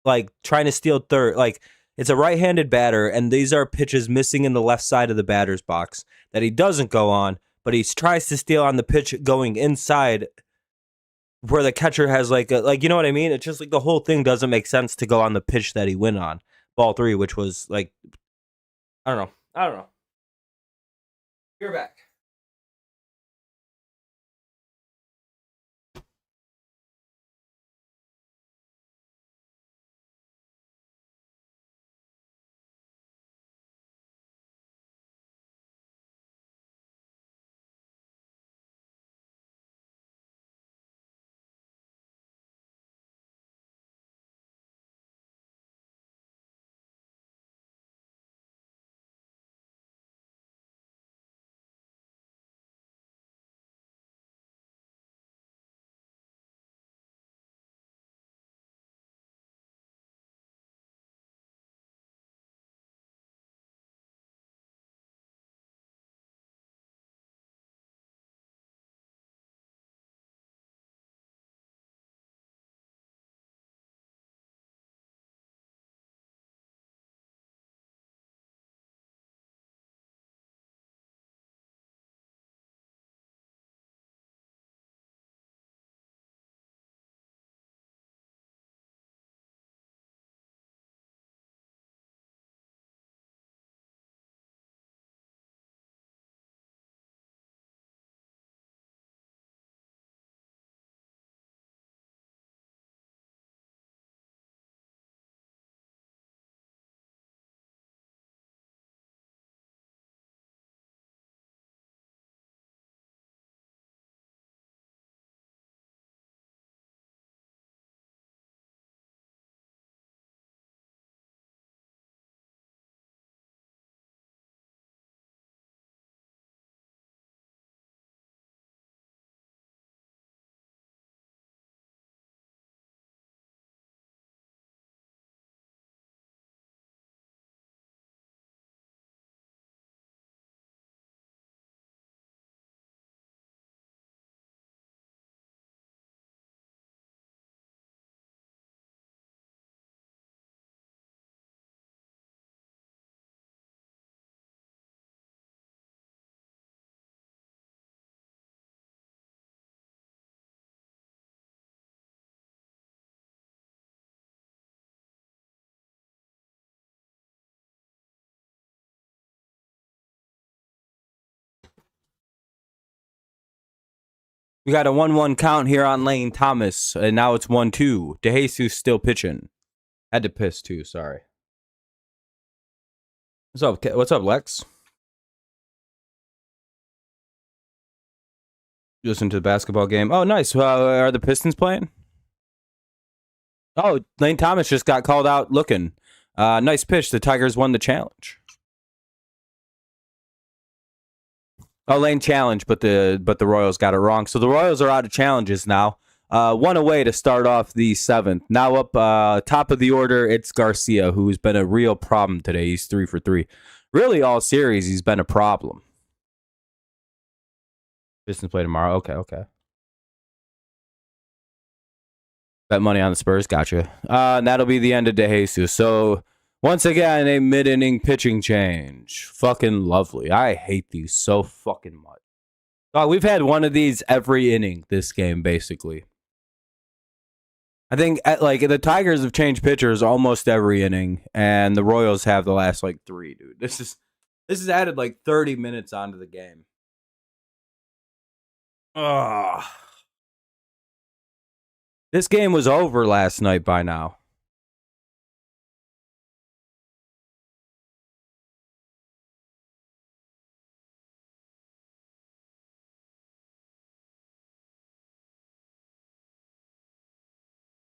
like trying to steal third. Like it's a right-handed batter, and these are pitches missing in the left side of the batter's box that he doesn't go on, but he tries to steal on the pitch going inside where the catcher has like you know what I mean? It's just like the whole thing doesn't make sense to go on the pitch that he went on, ball 3, which was like I don't know. You're back. We got a 1-1 count here on Lane Thomas, and now it's 1-2. DeJesus still pitching. Had to piss too, sorry. What's up, Lex? You listen to the basketball game. Oh, nice. Are the Pistons playing? Oh, Lane Thomas just got called out looking. Nice pitch. The Tigers won the challenge. Oh, Lane challenged, but the Royals got it wrong. So the Royals are out of challenges now. One away to start off the seventh. Now up top of the order, it's Garcia, who's been a real problem today. He's 3 for 3. Really, all series, he's been a problem. Pistons play tomorrow. Okay. Bet money on the Spurs. Gotcha. And that'll be the end of DeJesus. So once again, a mid-inning pitching change. Fucking lovely. I hate these so fucking much. Oh, we've had one of these every inning this game, basically. I think the Tigers have changed pitchers almost every inning, and the Royals have the last 3, dude. This has added 30 minutes onto the game. Ugh. This game was over last night by now.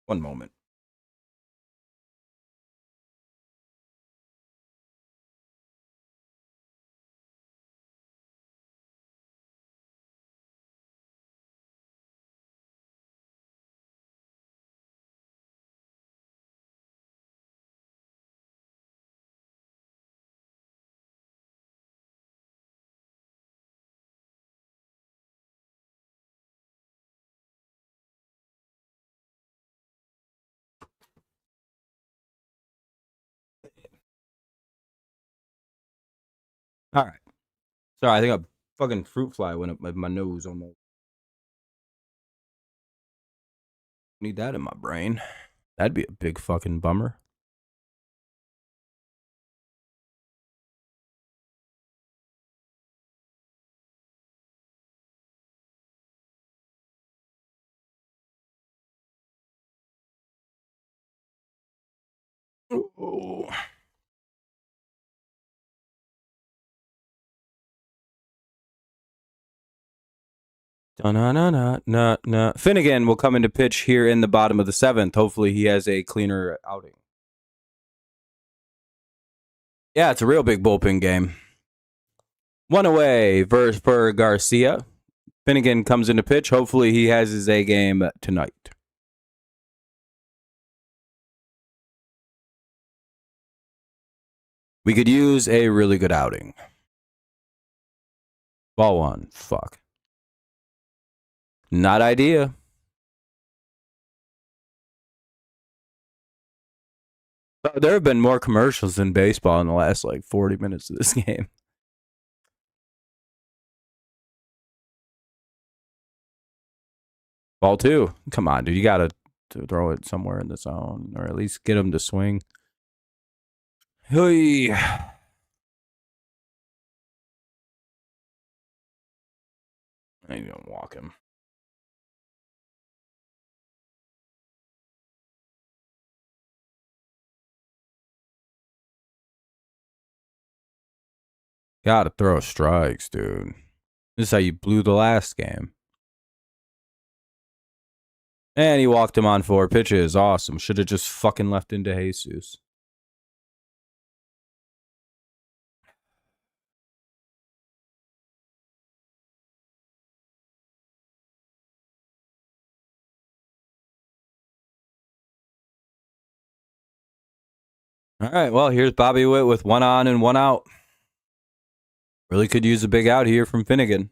One moment. All right. Sorry, I think a fucking fruit fly went up my nose almost. Need that in my brain. That'd be a big fucking bummer. Oh. Nah. Finnegan will come into pitch here in the bottom of the seventh. Hopefully he has a cleaner outing. Yeah, it's a real big bullpen game. One away for Garcia. Finnegan comes into pitch. Hopefully he has his A game tonight. We could use a really good outing. Ball one. Fuck. Not idea. There have been more commercials than baseball in the last 40 minutes of this game. Ball two. Come on, dude. You got to throw it somewhere in the zone or at least get him to swing. Hey. I ain't gonna walk him. Gotta throw strikes, dude. This is how you blew the last game. And he walked him on 4 pitches. Awesome. Should have just fucking left into Jesus. All right, well, here's Bobby Witt with 1 on and 1 out. Really could use a big out here from Finnegan.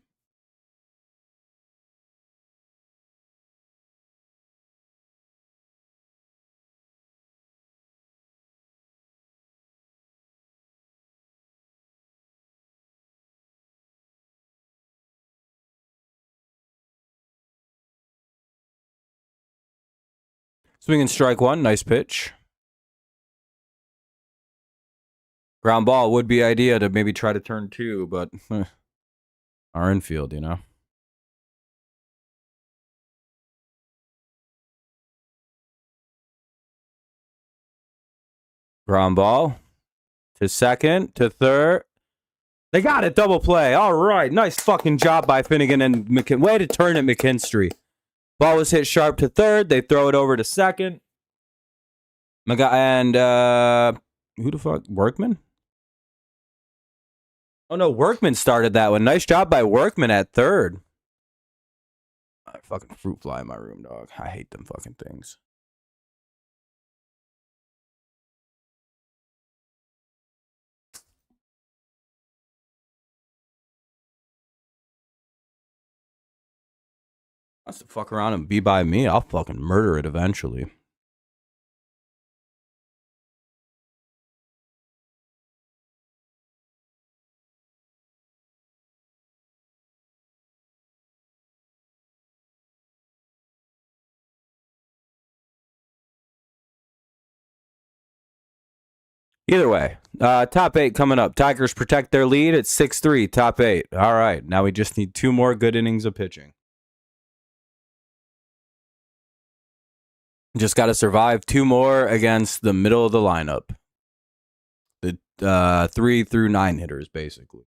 Swinging strike 1, nice pitch. Ground ball would be idea to maybe try to turn 2, but our infield, you know. Ground ball. to second to third. They got it. Double play. All right. Nice fucking job by Finnegan and McKin. Way to turn it, McKinstry. Ball was hit sharp to third. They throw it over to second. And who the fuck? Workman? Oh, no. Workman started that one. Nice job by Workman at third. Fucking fruit fly in my room, dog. I hate them fucking things. Wants to fuck around and be by me. I'll fucking murder it eventually. Either way, top 8 coming up. Tigers protect their lead at 6-3, top 8. All right, now we just need 2 more good innings of pitching. Just got to survive 2 more against the middle of the lineup. The 3 through 9 hitters, basically.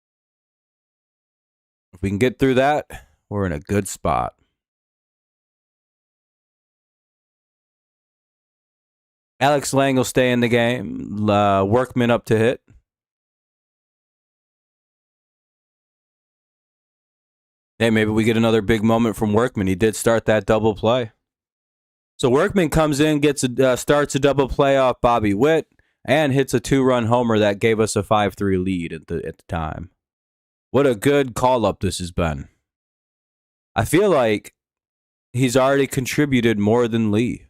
If we can get through that, we're in a good spot. Alex Lang will stay in the game. Workman up to hit. Hey, maybe we get another big moment from Workman. He did start that double play. So Workman comes in, starts a double play off Bobby Witt, and hits a 2-run homer that gave us a 5-3 lead at the time. What a good call-up this has been. I feel like he's already contributed more than Lee.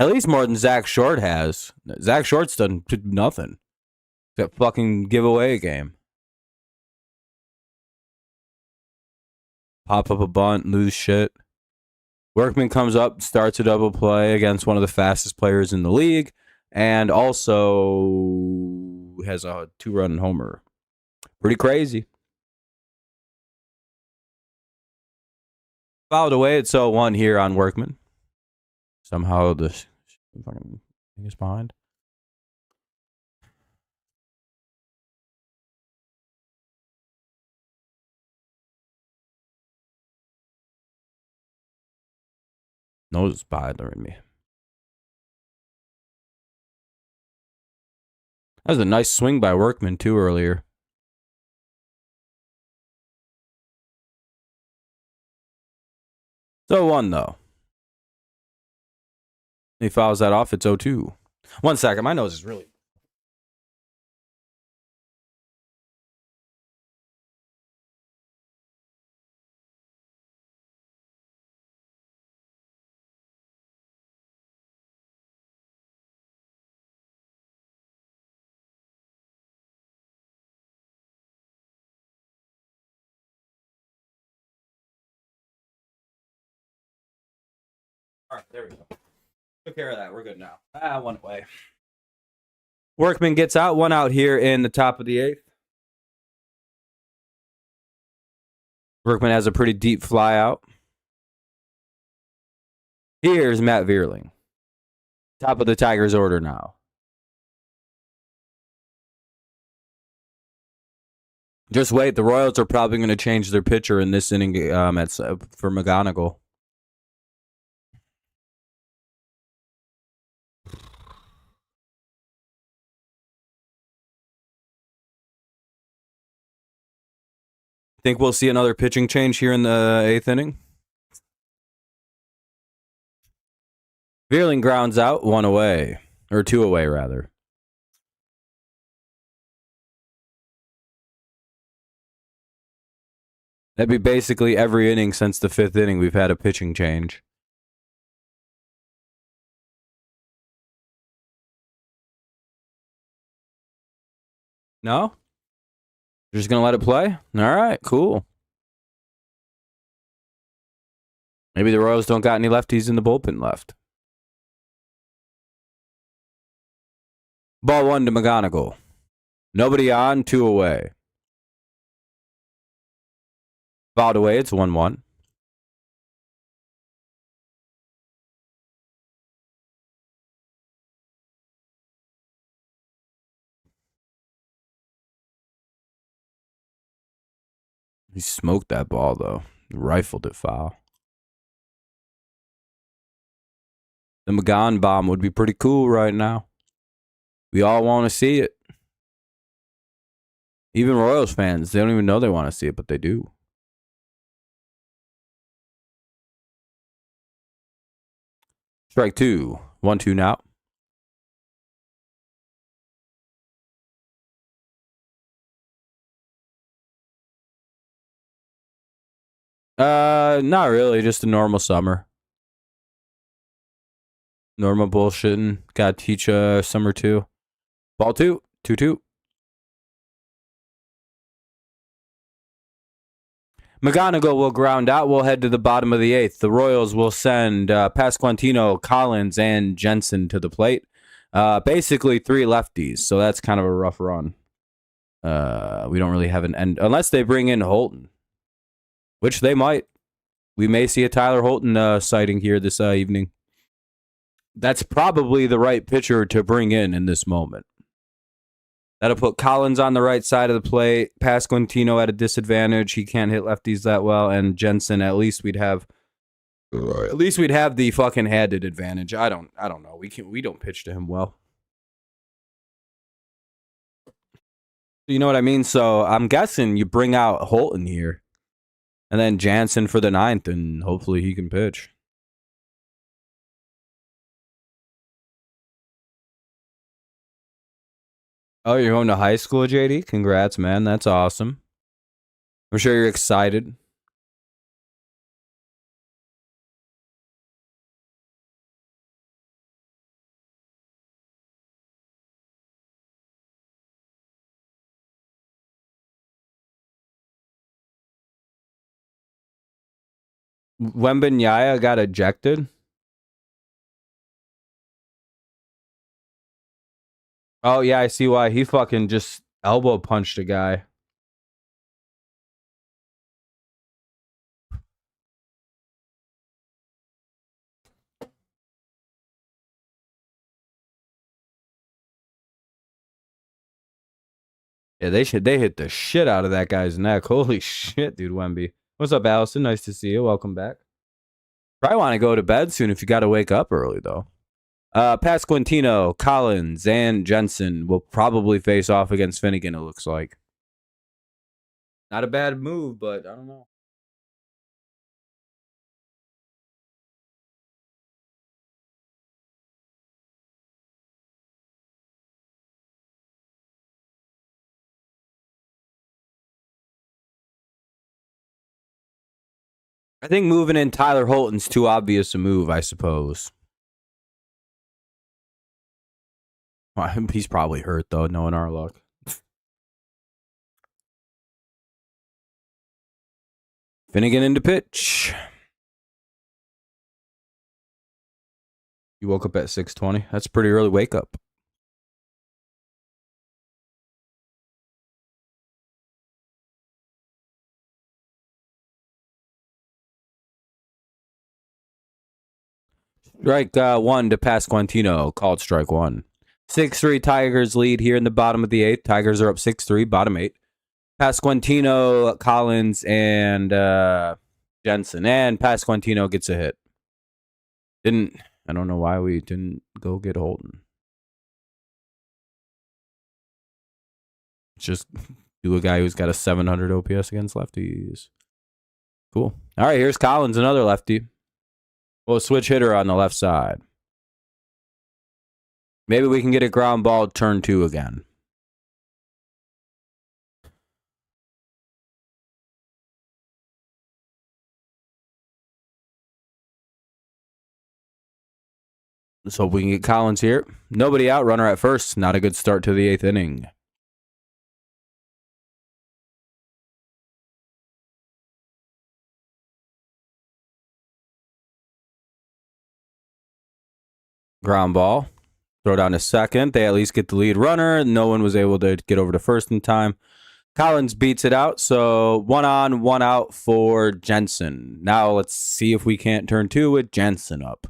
At least more than Zach Short has. Zach Short's done nothing except fucking give away a game. Pop up a bunt, lose shit. Workman comes up, starts a double play against one of the fastest players in the league, and also has a 2-run homer. Pretty crazy. Fouled away, it's 0-1 here on Workman. Somehow this fucking thing is behind. Nose is bothering me. That was a nice swing by Workman, too, earlier. So 1 though. He fouls that off. It's 0-2. 1 second. My nose is really. All right, there we go. Took care of that. We're good now. 1 away. Workman gets out. 1 out here in the top of the 8th. Workman has a pretty deep fly out. Here's Matt Vierling. Top of the Tigers order now. Just wait. The Royals are probably going to change their pitcher in this inning for McGonigal. Think we'll see another pitching change here in the 8th inning? Vierling grounds out. 1 away. Or 2 away, rather. That'd be basically every inning since the 5th inning we've had a pitching change. No? You're just going to let it play? All right, cool. Maybe the Royals don't got any lefties in the bullpen left. Ball 1 to McGonigal. Nobody on, 2 away. Fouled away, it's 1-1. He smoked that ball, though. Rifled it foul. The McGon bomb would be pretty cool right now. We all want to see it. Even Royals fans, they don't even know they want to see it, but they do. Strike 2. 1-2 now. Not really. Just a normal summer. Normal bullshitting. Gotta teach summer 2. Ball 2. 2-2. McGonigal will ground out. We'll head to the bottom of the 8th. The Royals will send Pasquantino, Collins, and Jensen to the plate. Basically 3 lefties, so that's kind of a rough run. We don't really have an end unless they bring in Holton, which they might. We may see a Tyler Holton sighting here this evening. That's probably the right pitcher to bring in this moment. That'll put Collins on the right side of the plate. Pasquantino at a disadvantage. He can't hit lefties that well. And Jensen, at least we'd have the fucking handed advantage. I don't know. We don't pitch to him well. You know what I mean? So I'm guessing you bring out Holton here. And then Jansen for the 9th, and hopefully he can pitch. Oh, you're going to high school, JD? Congrats, man. That's awesome. I'm sure you're excited. Wembanyama got ejected. Oh, yeah, I see why. He fucking just elbow punched a guy. Yeah, they hit the shit out of that guy's neck. Holy shit, dude, Wemby. What's up, Allison? Nice to see you. Welcome back. Probably want to go to bed soon if you got to wake up early, though. Pasquantino, Collins, and Jensen will probably face off against Finnegan, it looks like. Not a bad move, but I don't know. I think moving in Tyler Holton's too obvious a move, I suppose. He's probably hurt, though, knowing our luck. Finnegan into pitch. You woke up at 6:20. That's a pretty early wake up. Strike 1 to Pasquantino. Called strike 1. 6-3 Tigers lead here in the bottom of the 8th. Tigers are up 6-3, bottom 8. Pasquantino, Collins, and Jensen. And Pasquantino gets a hit. I don't know why we didn't go get Holton. Just do a guy who's got a 700 OPS against lefties. Cool. All right, here's Collins, another lefty. We'll switch hitter on the left side. Maybe we can get a ground ball turn 2 again. Let's hope we can get Collins here. Nobody out, runner at first. Not a good start to the 8th inning. Ground ball. Throw down to second. They at least get the lead runner. No one was able to get over to first in time. Collins beats it out. So 1 on, 1 out for Jensen. Now let's see if we can't turn 2 with Jensen up.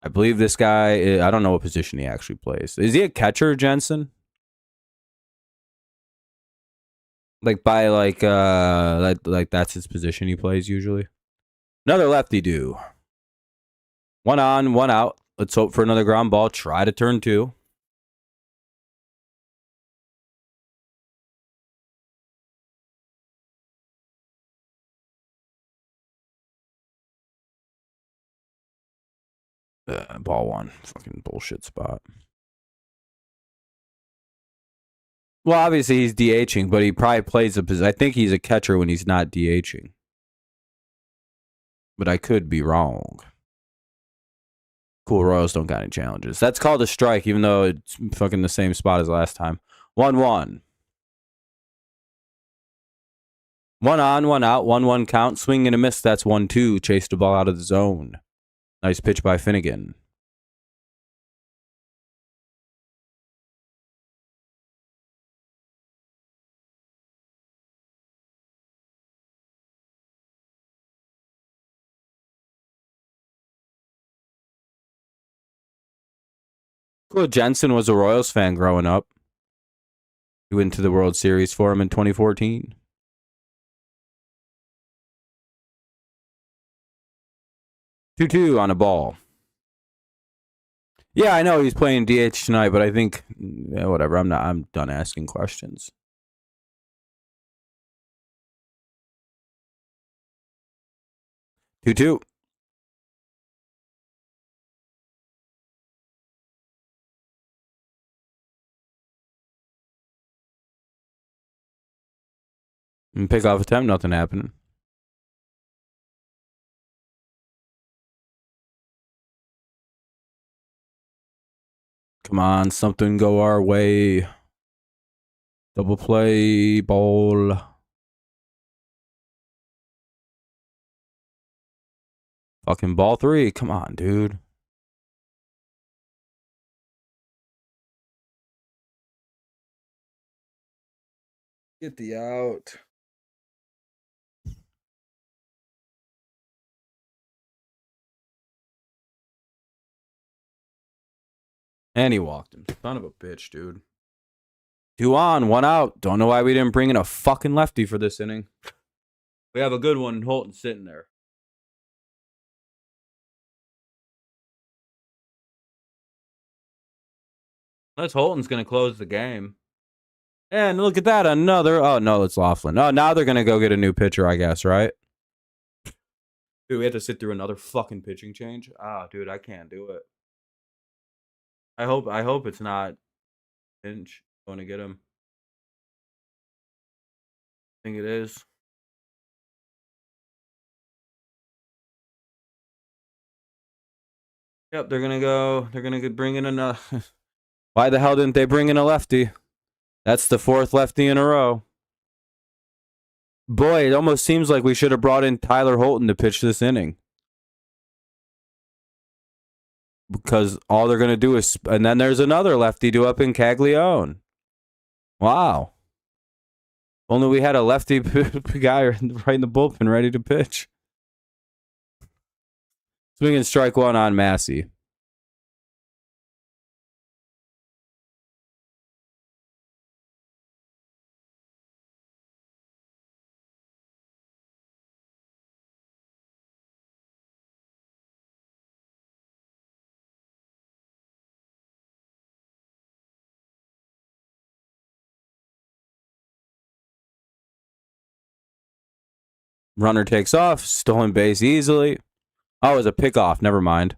I believe this guy, I don't know what position he actually plays. Is he a catcher, Jensen? Like like that's his position he plays usually. Another lefty do. One on, one out. Let's hope for another ground ball. Try to turn 2. Ball 1. Fucking bullshit spot. Well, obviously he's DHing, but he probably plays a position. I think he's a catcher when he's not DHing. But I could be wrong. Cool, Royals don't got any challenges. That's called a strike, even though it's fucking the same spot as last time. 1-1. One on, one out, 1-1 count. Swing and a miss. That's 1-2. Chased the ball out of the zone. Nice pitch by Finnegan. Cool. Jensen was a Royals fan growing up. He went to the World Series for him in 2014. 2-2 on a ball. Yeah, I know he's playing DH tonight, but I think whatever. I'm done asking questions. 2-2. And pickoff attempt, nothing happening. Come on, something go our way. Double play, ball. Fucking ball 3. Come on, dude. Get the out. And he walked him. Son of a bitch, dude. 2 on, 1 out. Don't know why we didn't bring in a fucking lefty for this inning. We have a good one. Holton sitting there. Unless Holton's going to close the game. And look at that. Another. Oh, no, it's Laughlin. Oh, now they're going to go get a new pitcher, I guess, right? Dude, we have to sit through another fucking pitching change. Ah, dude, I can't do it. I hope it's not Finch going to get him. I think it is. Yep, they're gonna bring in another. Why the hell didn't they bring in a lefty? That's the 4th lefty in a row. Boy, it almost seems like we should have brought in Tyler Holton to pitch this inning. Because all they're going to do is... And then there's another lefty due up in Caglione. Wow. Only we had a lefty guy right in the bullpen ready to pitch. Swing and strike 1 on Massey. Runner takes off. Stolen base easily. Oh, it was a pickoff. Never mind.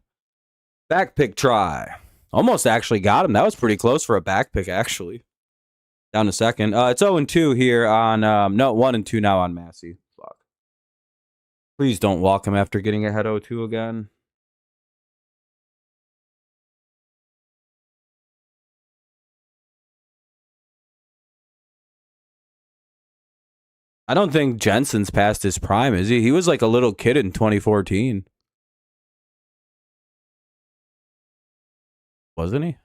Back pick try. Almost actually got him. That was pretty close for a back pick, actually. Down to second. It's 0-2 here on... no, 1-2 now on Massey. Fuck. Please don't walk him after getting ahead 0-2 again. I don't think Jensen's past his prime, is he? He was like a little kid in 2014. Wasn't he?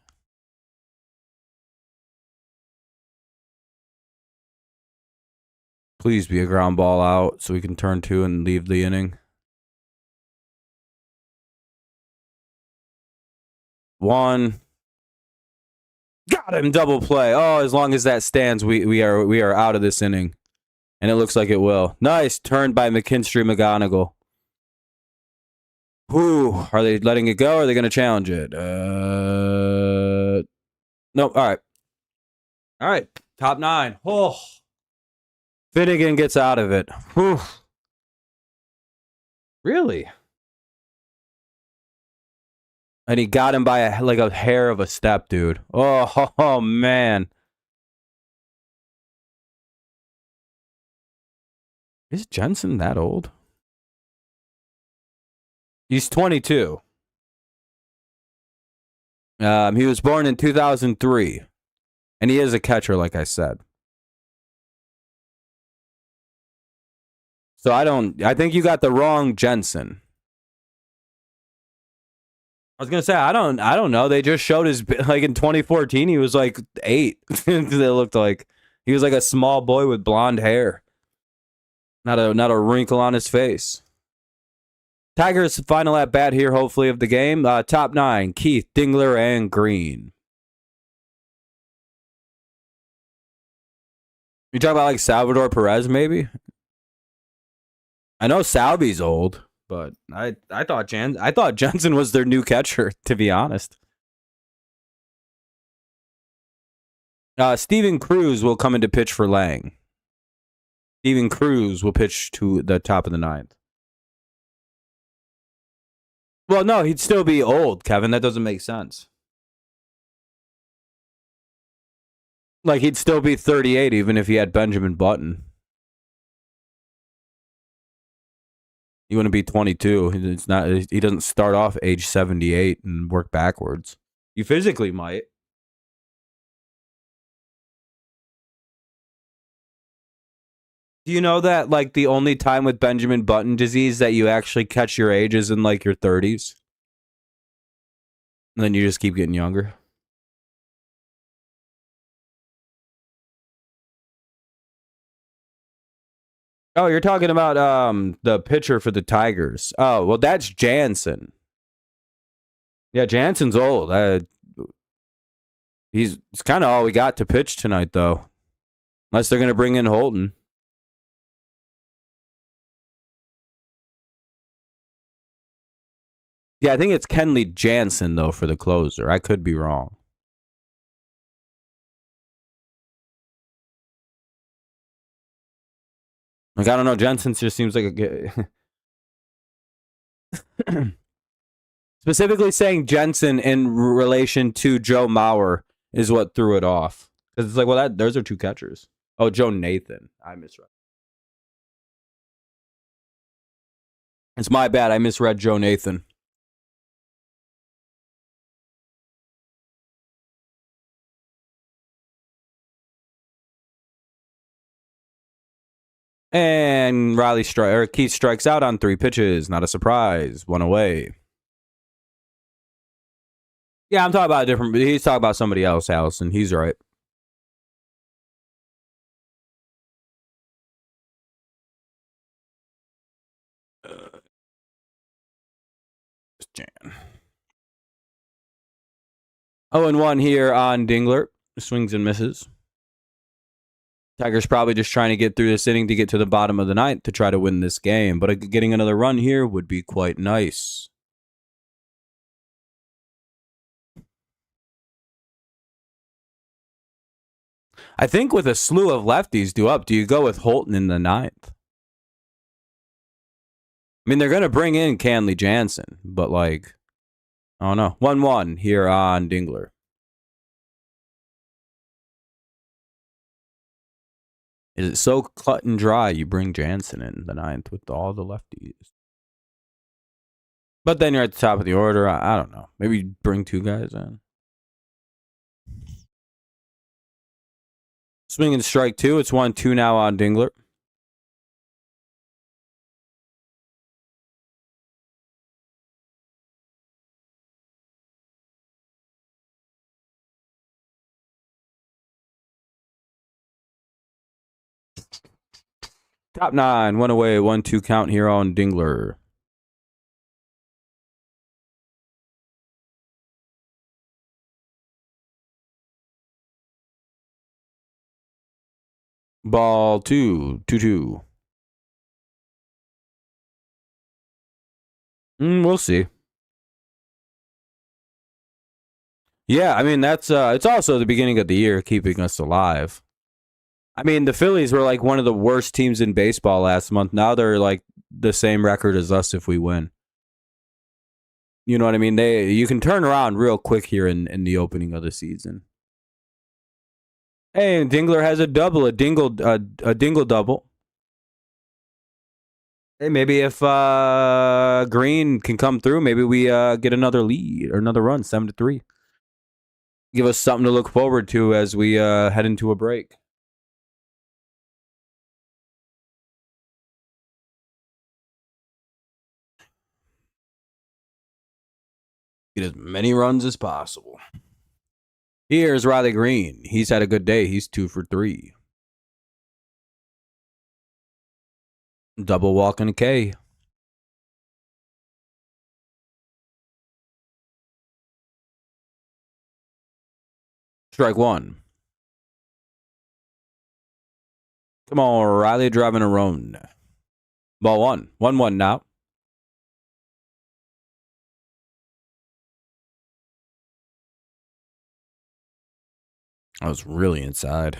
Please be a ground ball out so we can turn 2 and leave the inning. 1. Got him. Double play. Oh, as long as that stands, we are out of this inning. And it looks like it will. Nice turn by McKinstry McGonigal. Whew. Are they letting it go or are they going to challenge it? Nope. All right. All right. Top 9. Oh. Finnegan gets out of it. Whew. Really? And he got him by a hair of a step, dude. Oh man. Is Jensen that old? He's 22. He was born in 2003. And he is a catcher, like I said. So I think you got the wrong Jensen. I was gonna say I don't know. They just showed his like in 2014. He was like 8. They looked like he was like a small boy with blonde hair. Not a wrinkle on his face. Tigers final at bat here, hopefully, of the game. Top 9: Keith, Dingler, and Green. You talking about like Salvador Perez, maybe? I know Salvy's old. But I thought Jensen was their new catcher, to be honest. Steven Cruz will come into pitch for Lang. Steven Cruz will pitch to the top of the 9th. Well, no, he'd still be old, Kevin. That doesn't make sense. Like, he'd still be 38 even if he had Benjamin Button. You want to be 22. It's not. He doesn't start off age 78 and work backwards. You physically might. Do you know that like the only time with Benjamin Button disease that you actually catch your age is in like your 30s? And then you just keep getting younger. Oh, you're talking about the pitcher for the Tigers. Oh, well, that's Jansen. Yeah, Jansen's old. He's kind of all we got to pitch tonight, though. Unless they're going to bring in Holton. Yeah, I think it's Kenley Jansen, though, for the closer. I could be wrong. Like, I don't know. Jansen just seems like a... Specifically saying Jensen in relation to Joe Mauer is what threw it off. Because it's like, well, those are 2 catchers. Oh, Joe Nathan. I misread. It's my bad. I misread Joe Nathan. And Keith strikes out on 3 pitches. Not a surprise. 1 away. Yeah, I'm talking about a different. He's talking about somebody else, Allison. He's right. Jan. 0-1 here on Dingler. Swings and misses. Tigers probably just trying to get through this inning to get to the bottom of the 9th to try to win this game. But getting another run here would be quite nice. I think with a slew of lefties due up, do you go with Holton in the 9th? I mean, they're going to bring in Kenley Jansen, but like, I don't know. 1-1 here on Dingler. Is it so cut and dry you bring Jansen in the 9th with all the lefties? But then you're at the top of the order. I don't know. Maybe bring 2 guys in. Swing and strike 2. It's 1-2 now on Dingler. Top 9. 1 away. 1-2 count here on Dingler. Ball 2-2. We'll see. Yeah, I mean that's it's also the beginning of the year keeping us alive. I mean, the Phillies were like one of the worst teams in baseball last month. Now they're like the same record as us if we win. You know what I mean? You can turn around real quick here in the opening of the season. Hey, Dingler has a double, a dingle double. Hey, maybe if Green can come through, maybe we get another lead or another run, 7-3. Give us something to look forward to as we head into a break. Get as many runs as possible. Here's Riley Green. He's had a good day. He's 2 for 3. Double walk and a K. Strike 1. Come on, Riley driving a run. Ball 1. 1-1 now. I was really inside.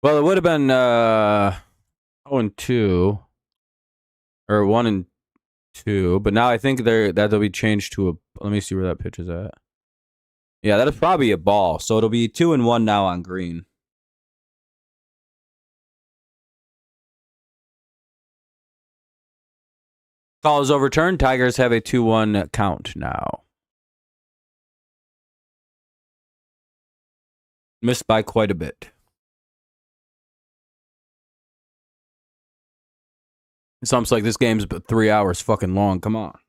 Well, it would have been 0-2 or 1-2, but now I think that'll be changed to a. Let me see where that pitch is at. Yeah, that is probably a ball, so it'll be 2-1 now on Green. Call is overturned. Tigers have a 2-1 count now. Missed by quite a bit. It's almost like this game's but 3 hours fucking long. Come on.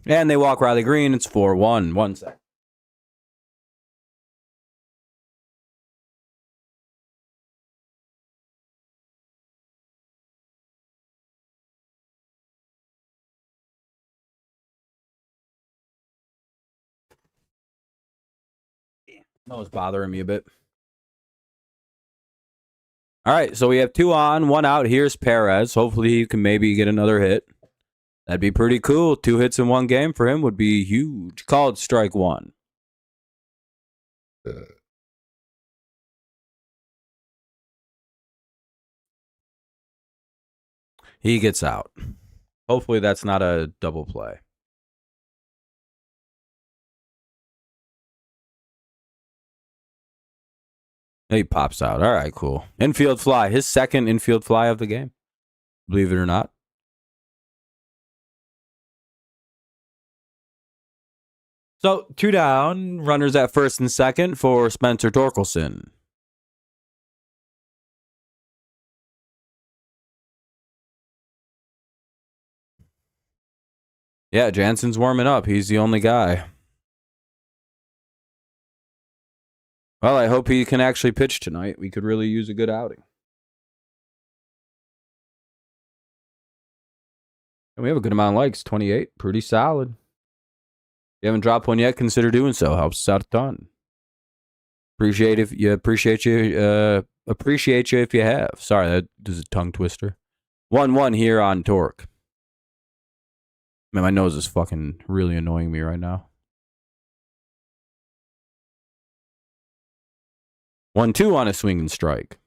And they walk Riley Green. It's 4-1. 1 sec. That was bothering me a bit. All right, so we have 2 on, 1 out. Here's Perez. Hopefully he can maybe get another hit. That'd be pretty cool. 2 hits in 1 game for him would be huge. Called strike 1. He gets out. Hopefully that's not a double play. He pops out. All right, cool. Infield fly. His second infield fly of the game. Believe it or not. So 2 down. Runners at first and second for Spencer Torkelson. Yeah, Jansen's warming up. He's the only guy. Well, I hope he can actually pitch tonight. We could really use a good outing. And we have a good amount of likes, 28. Pretty solid. If you haven't dropped one yet, consider doing so. Helps us out a ton. Appreciate you if you have. Sorry, that is a tongue twister. 1-1 here on Torque. Man, my nose is fucking really annoying me right now. 1-2 on a swing and strike.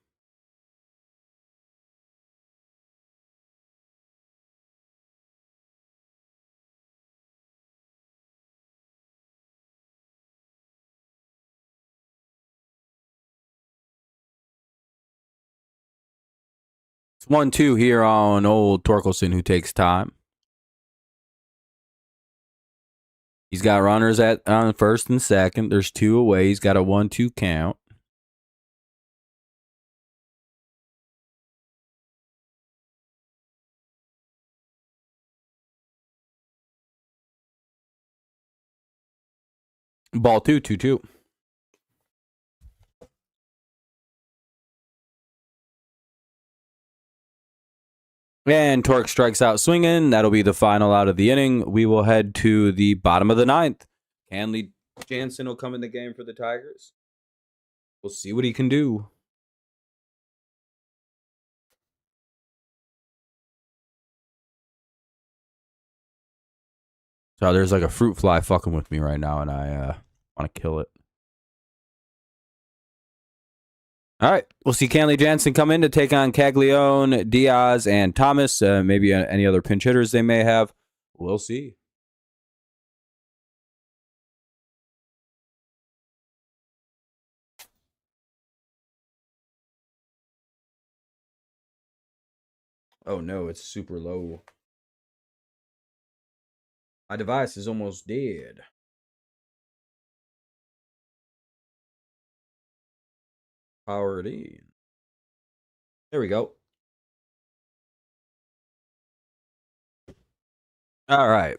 It's 1-2 here on old Torkelson, who takes time. He's got runners on first and second. There's 2 away. He's got a 1-2 count. Ball 2, 2-2. And Torque strikes out swinging. That'll be the final out of the inning. We will head to the bottom of the ninth. Kenley Jansen will come in the game for the Tigers. We'll see what he can do. So there's like a fruit fly fucking with me right now, and I want to kill it. All right, we'll see Kenley Jansen come in to take on Caglione, Diaz, and Thomas. Maybe any other pinch hitters they may have. We'll see. Oh no, it's super low. My device is almost dead. Power it in. There we go. All right.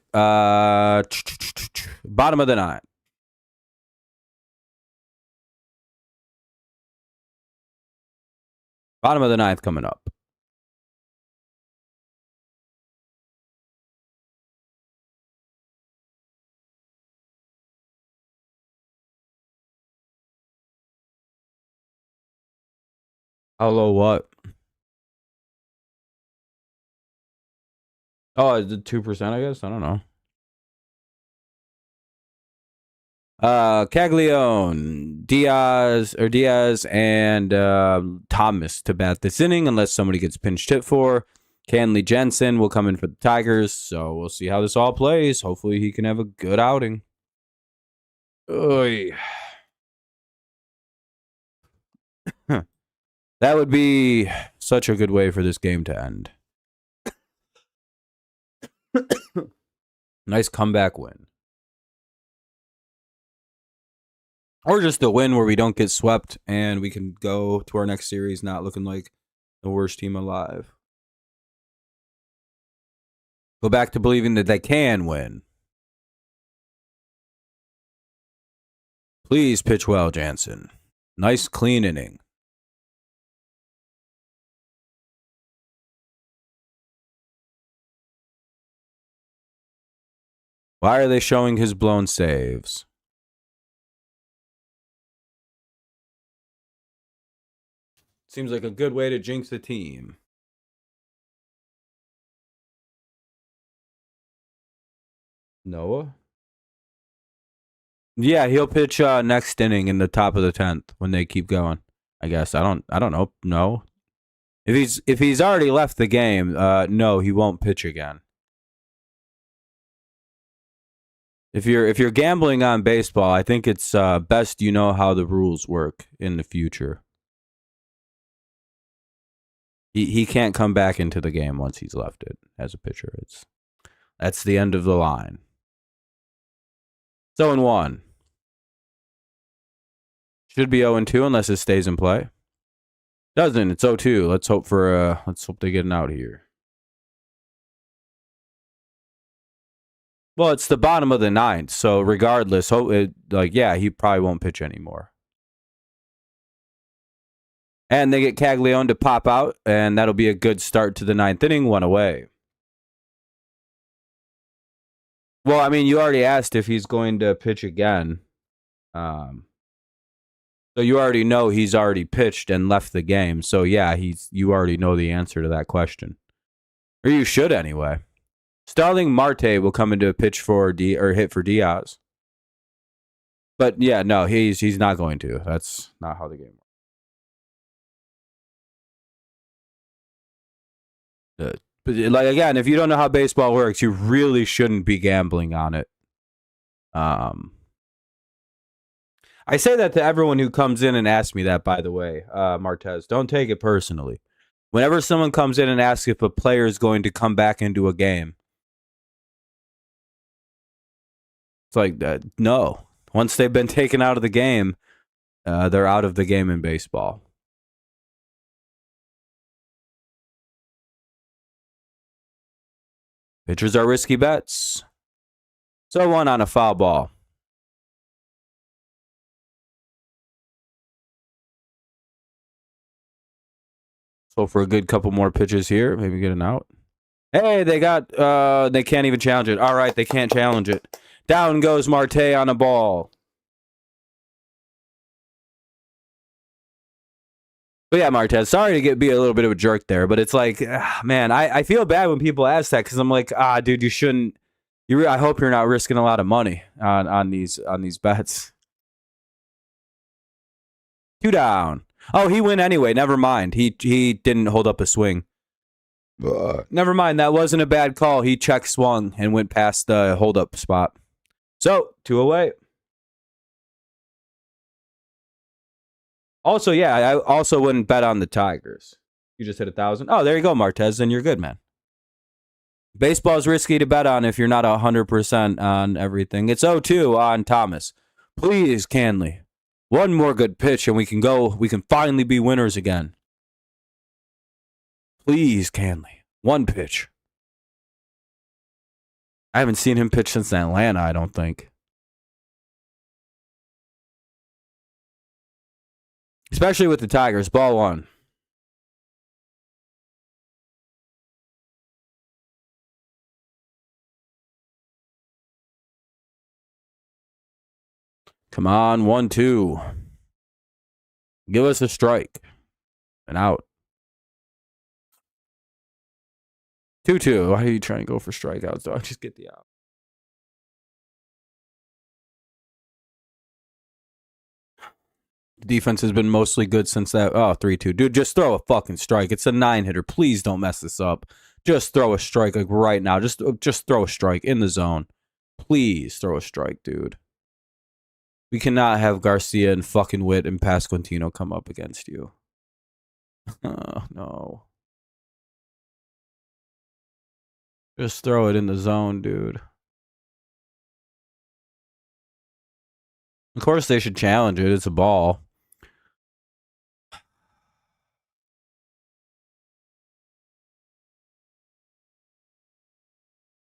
Bottom of the ninth. Bottom of the ninth coming up. Hello, what? Oh, is it 2%, I guess? I don't know. Caglione, Diaz, and Thomas to bat this inning unless somebody gets pinch hit for. Kenley Jansen will come in for the Tigers, so we'll see how this all plays. Hopefully he can have a good outing. Oy. That would be such a good way for this game to end. Nice comeback win. Or just a win where we don't get swept and we can go to our next series not looking like the worst team alive. Go back to believing that they can win. Please pitch well, Jansen. Nice clean inning. Why are they showing his blown saves? Seems like a good way to jinx the team. Noah? Yeah, he'll pitch next inning in the top of the 10th when they keep going. I guess. I don't know. No. If he's already left the game, no, he won't pitch again. If you're gambling on baseball, I think it's best you know how the rules work in the future. He can't come back into the game once he's left it as a pitcher. That's the end of the line. 0-1. Should be 0-2 unless it stays in play. Doesn't. It's 0-2. Let's hope they get an out here. Well, it's the bottom of the ninth, so regardless, he probably won't pitch anymore. And they get Caglione to pop out, and that'll be a good start to the ninth inning, one away. Well, I mean, you already asked if he's going to pitch again. So you already know he's already pitched and left the game. So yeah, you already know the answer to that question. Or you should anyway. Starling Marte will come into a pitch for hit for Diaz. But yeah, no, he's not going to. That's not how the game works. But like again, if you don't know how baseball works, you really shouldn't be gambling on it. I say that to everyone who comes in and asks me that, by the way, Martez. Don't take it personally. Whenever someone comes in and asks if a player is going to come back into a game, it's like, no. Once they've been taken out of the game, they're out of the game in baseball. Pitchers are risky bets. So one on a foul ball. So for a good couple more pitches here, maybe get an out. Hey, they can't even challenge it. All right, they can't challenge it. Down goes Marte on a ball. But yeah, Martez, sorry to be a little bit of a jerk there, but it's like, man, I feel bad when people ask that because I'm like, dude, you shouldn't. I hope you're not risking a lot of money on these bets. 2 down. Oh, he went anyway. Never mind. He didn't hold up a swing. Never mind. That wasn't a bad call. He check swung and went past the hold up spot. So 2 away. Also, yeah, I also wouldn't bet on the Tigers. You just hit 1,000. Oh, there you go, Martez. Then you're good, man. Baseball's risky to bet on if you're not 100% on everything. It's 0-2 on Thomas. Please, Canley. One more good pitch and we can go. We can finally be winners again. Please, Canley. One pitch. I haven't seen him pitch since Atlanta, I don't think. Especially with the Tigers. Ball 1. Come on, 1-2. Give us a strike. And out. 2-2. Why are you trying to go for strikeouts? So I just get the out. The defense has been mostly good since that. Oh, 3-2. Dude, just throw a fucking strike. It's a 9-hitter. Please don't mess this up. Just throw a strike like right now. Just throw a strike in the zone. Please throw a strike, dude. We cannot have Garcia and fucking Witt and Pasquantino come up against you. Oh, no. Just throw it in the zone, dude. Of course they should challenge it. It's a ball.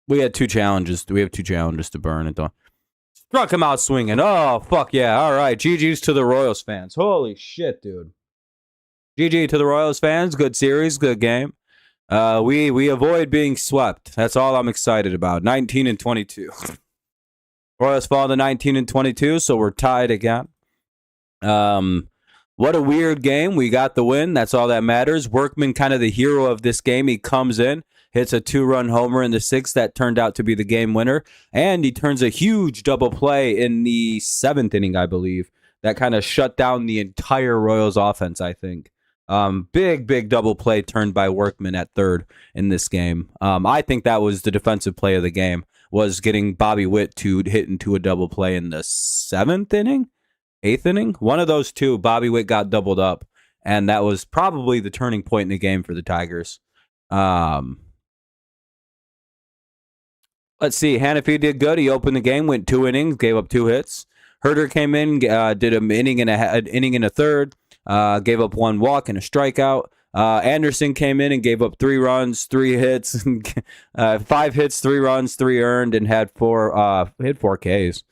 We had 2 challenges. We have 2 challenges to burn it, though. Struck him out swinging. Oh, fuck yeah. All right. GG's to the Royals fans. Holy shit, dude. GG to the Royals fans. Good series. Good game. We avoid being swept. That's all I'm excited about. 19-22. Royals fall to 19-22, so we're tied again. What a weird game. We got the win. That's all that matters. Workman, kind of the hero of this game. He comes in, hits a 2-run homer in the 6th that turned out to be the game winner, and he turns a huge double play in the 7th inning, I believe. That kind of shut down the entire Royals offense, I think. Big double play turned by Workman at 3rd in this game. I think that was the defensive play of the game, was getting Bobby Witt to hit into a double play in the 7th inning, 8th inning. One of those 2, Bobby Witt got doubled up, and that was probably the turning point in the game for the Tigers. Let's see. Hanafi did good. He opened the game, went 2 innings, gave up 2 hits. Herder came in, did an inning and a third, gave up 1 walk and a strikeout. Anderson came in and gave up 3 runs, 3 hits, 5 hits, 3 runs, 3 earned, and had 4 Ks.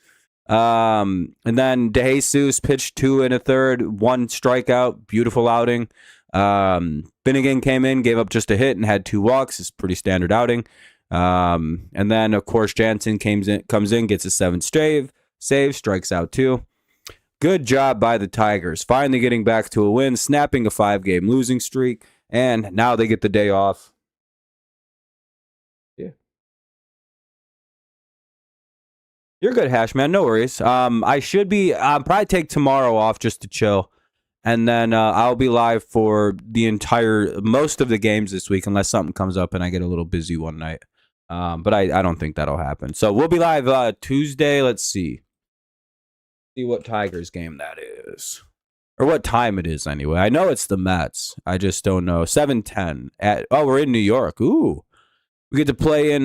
And then DeJesus pitched 2 and a third, 1 strikeout, beautiful outing. Finnegan came in, gave up just a hit and had 2 walks. It's pretty standard outing. And then of course Jansen comes in, gets a 7th save, strikes out 2. Good job by the Tigers, finally getting back to a win, snapping a 5-game losing streak, and now they get the day off. Yeah. You're good, Hash, man. No worries. I should be, probably take tomorrow off just to chill. And then I'll be live for most of the games this week, unless something comes up and I get a little busy one night. But I don't think that'll happen. So we'll be live Tuesday. Let's see what Tigers game that is, or what time it is anyway. I know it's the Mets. I just don't know. 7:10 we're in New York. Ooh, we get to play in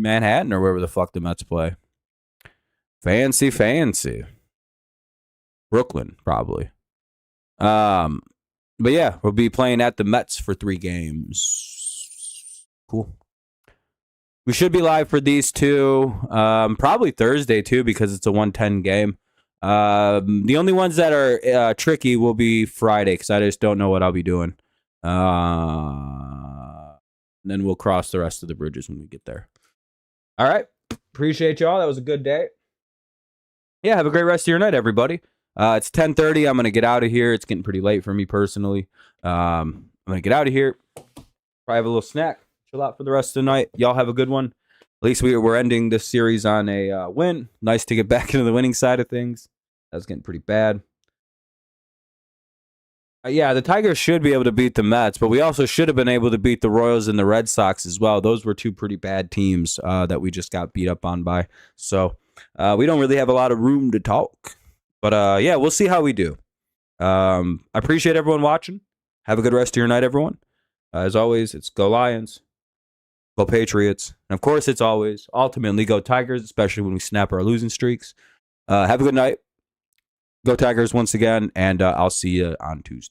Manhattan or wherever the fuck the Mets play. Fancy. Brooklyn, probably. But yeah, we'll be playing at the Mets for 3 games. Cool. We should be live for these 2. Probably Thursday too, because it's a 1:10 game. The only ones that are tricky will be Friday, because I just don't know what I'll be doing. and then we'll cross the rest of the bridges when we get there. All right. Appreciate y'all. That was a good day. Yeah, have a great rest of your night, everybody. It's 10:30. I'm going to get out of here. It's getting pretty late for me personally. I'm going to get out of here. Probably have a little snack. Chill out for the rest of the night. Y'all have a good one. At least we're ending this series on a win. Nice to get back into the winning side of things. That was getting pretty bad. Yeah, the Tigers should be able to beat the Mets, but we also should have been able to beat the Royals and the Red Sox as well. Those were two pretty bad teams that we just got beat up on by. So we don't really have a lot of room to talk. But yeah, we'll see how we do. I appreciate everyone watching. Have a good rest of your night, everyone. As always, it's Go Lions, Go Patriots, and of course, it's always, ultimately, Go Tigers, especially when we snap our losing streaks. Have a good night. Go Tigers once again, and I'll see you on Tuesday.